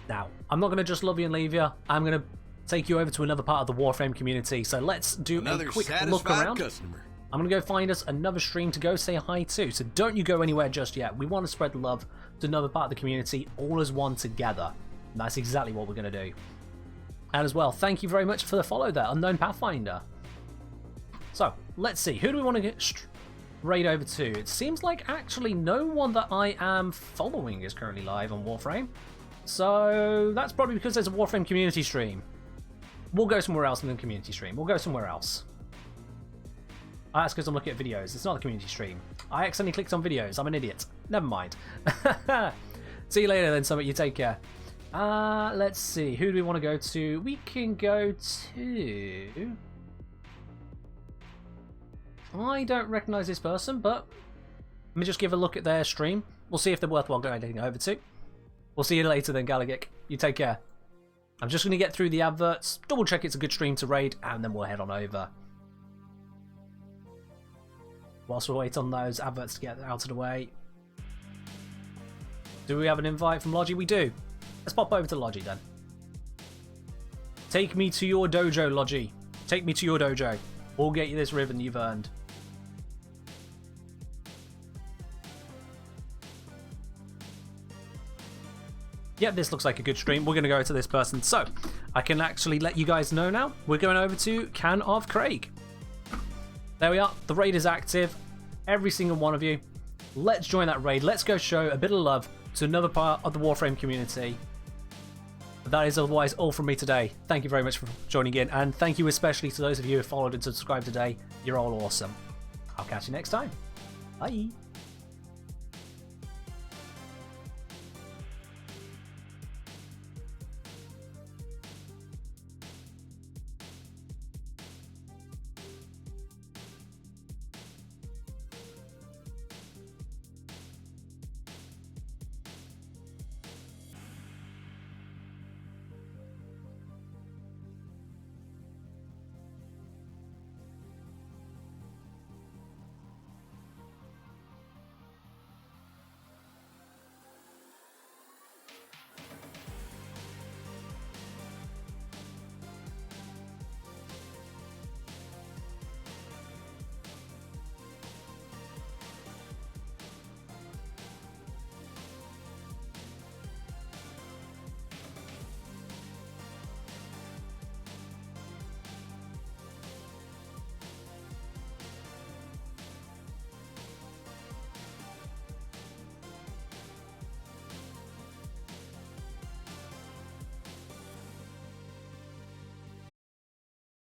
Now, I'm not going to just love you and leave you. I'm going to take you over to another part of the Warframe community. So let's do a quick look around. I'm going to go find us another stream to go say hi to. So don't you go anywhere just yet. We want to spread the love to another part of the community, all as one together. And that's exactly what we're going to do. And as well, thank you very much for the follow there, Unknown Pathfinder. So, let's see. Who do we want to get raid over to? It seems like actually no one that I am following is currently live on Warframe. So that's probably because there's a Warframe community stream. We'll go somewhere else in the community stream. We'll go somewhere else. Oh, that's because I'm looking at videos. It's not a community stream. I accidentally clicked on videos. I'm an idiot. Never mind. See you later then, Summit. You take care. Let's see. Who do we want to go to? We can go to... I don't recognise this person, but let me just give a look at their stream. We'll see if they're worthwhile going over to. We'll see you later then, Galagic. You take care. I'm just going to get through the adverts, double check it's a good stream to raid, and then we'll head on over. Whilst we wait on those adverts to get out of the way. Do we have an invite from Logi? We do. Let's pop over to Logi then. Take me to your dojo, Logi. Take me to your dojo. We'll get you this ribbon you've earned. Yeah, this looks like a good stream. We're going to go to this person. So, I can actually let you guys know now. We're going over to Can of Craig. There we are. The raid is active. Every single one of you. Let's join that raid. Let's go show a bit of love to another part of the Warframe community. But that is otherwise all from me today. Thank you very much for joining in. And thank you especially to those of you who followed and subscribed today. You're all awesome. I'll catch you next time. Bye.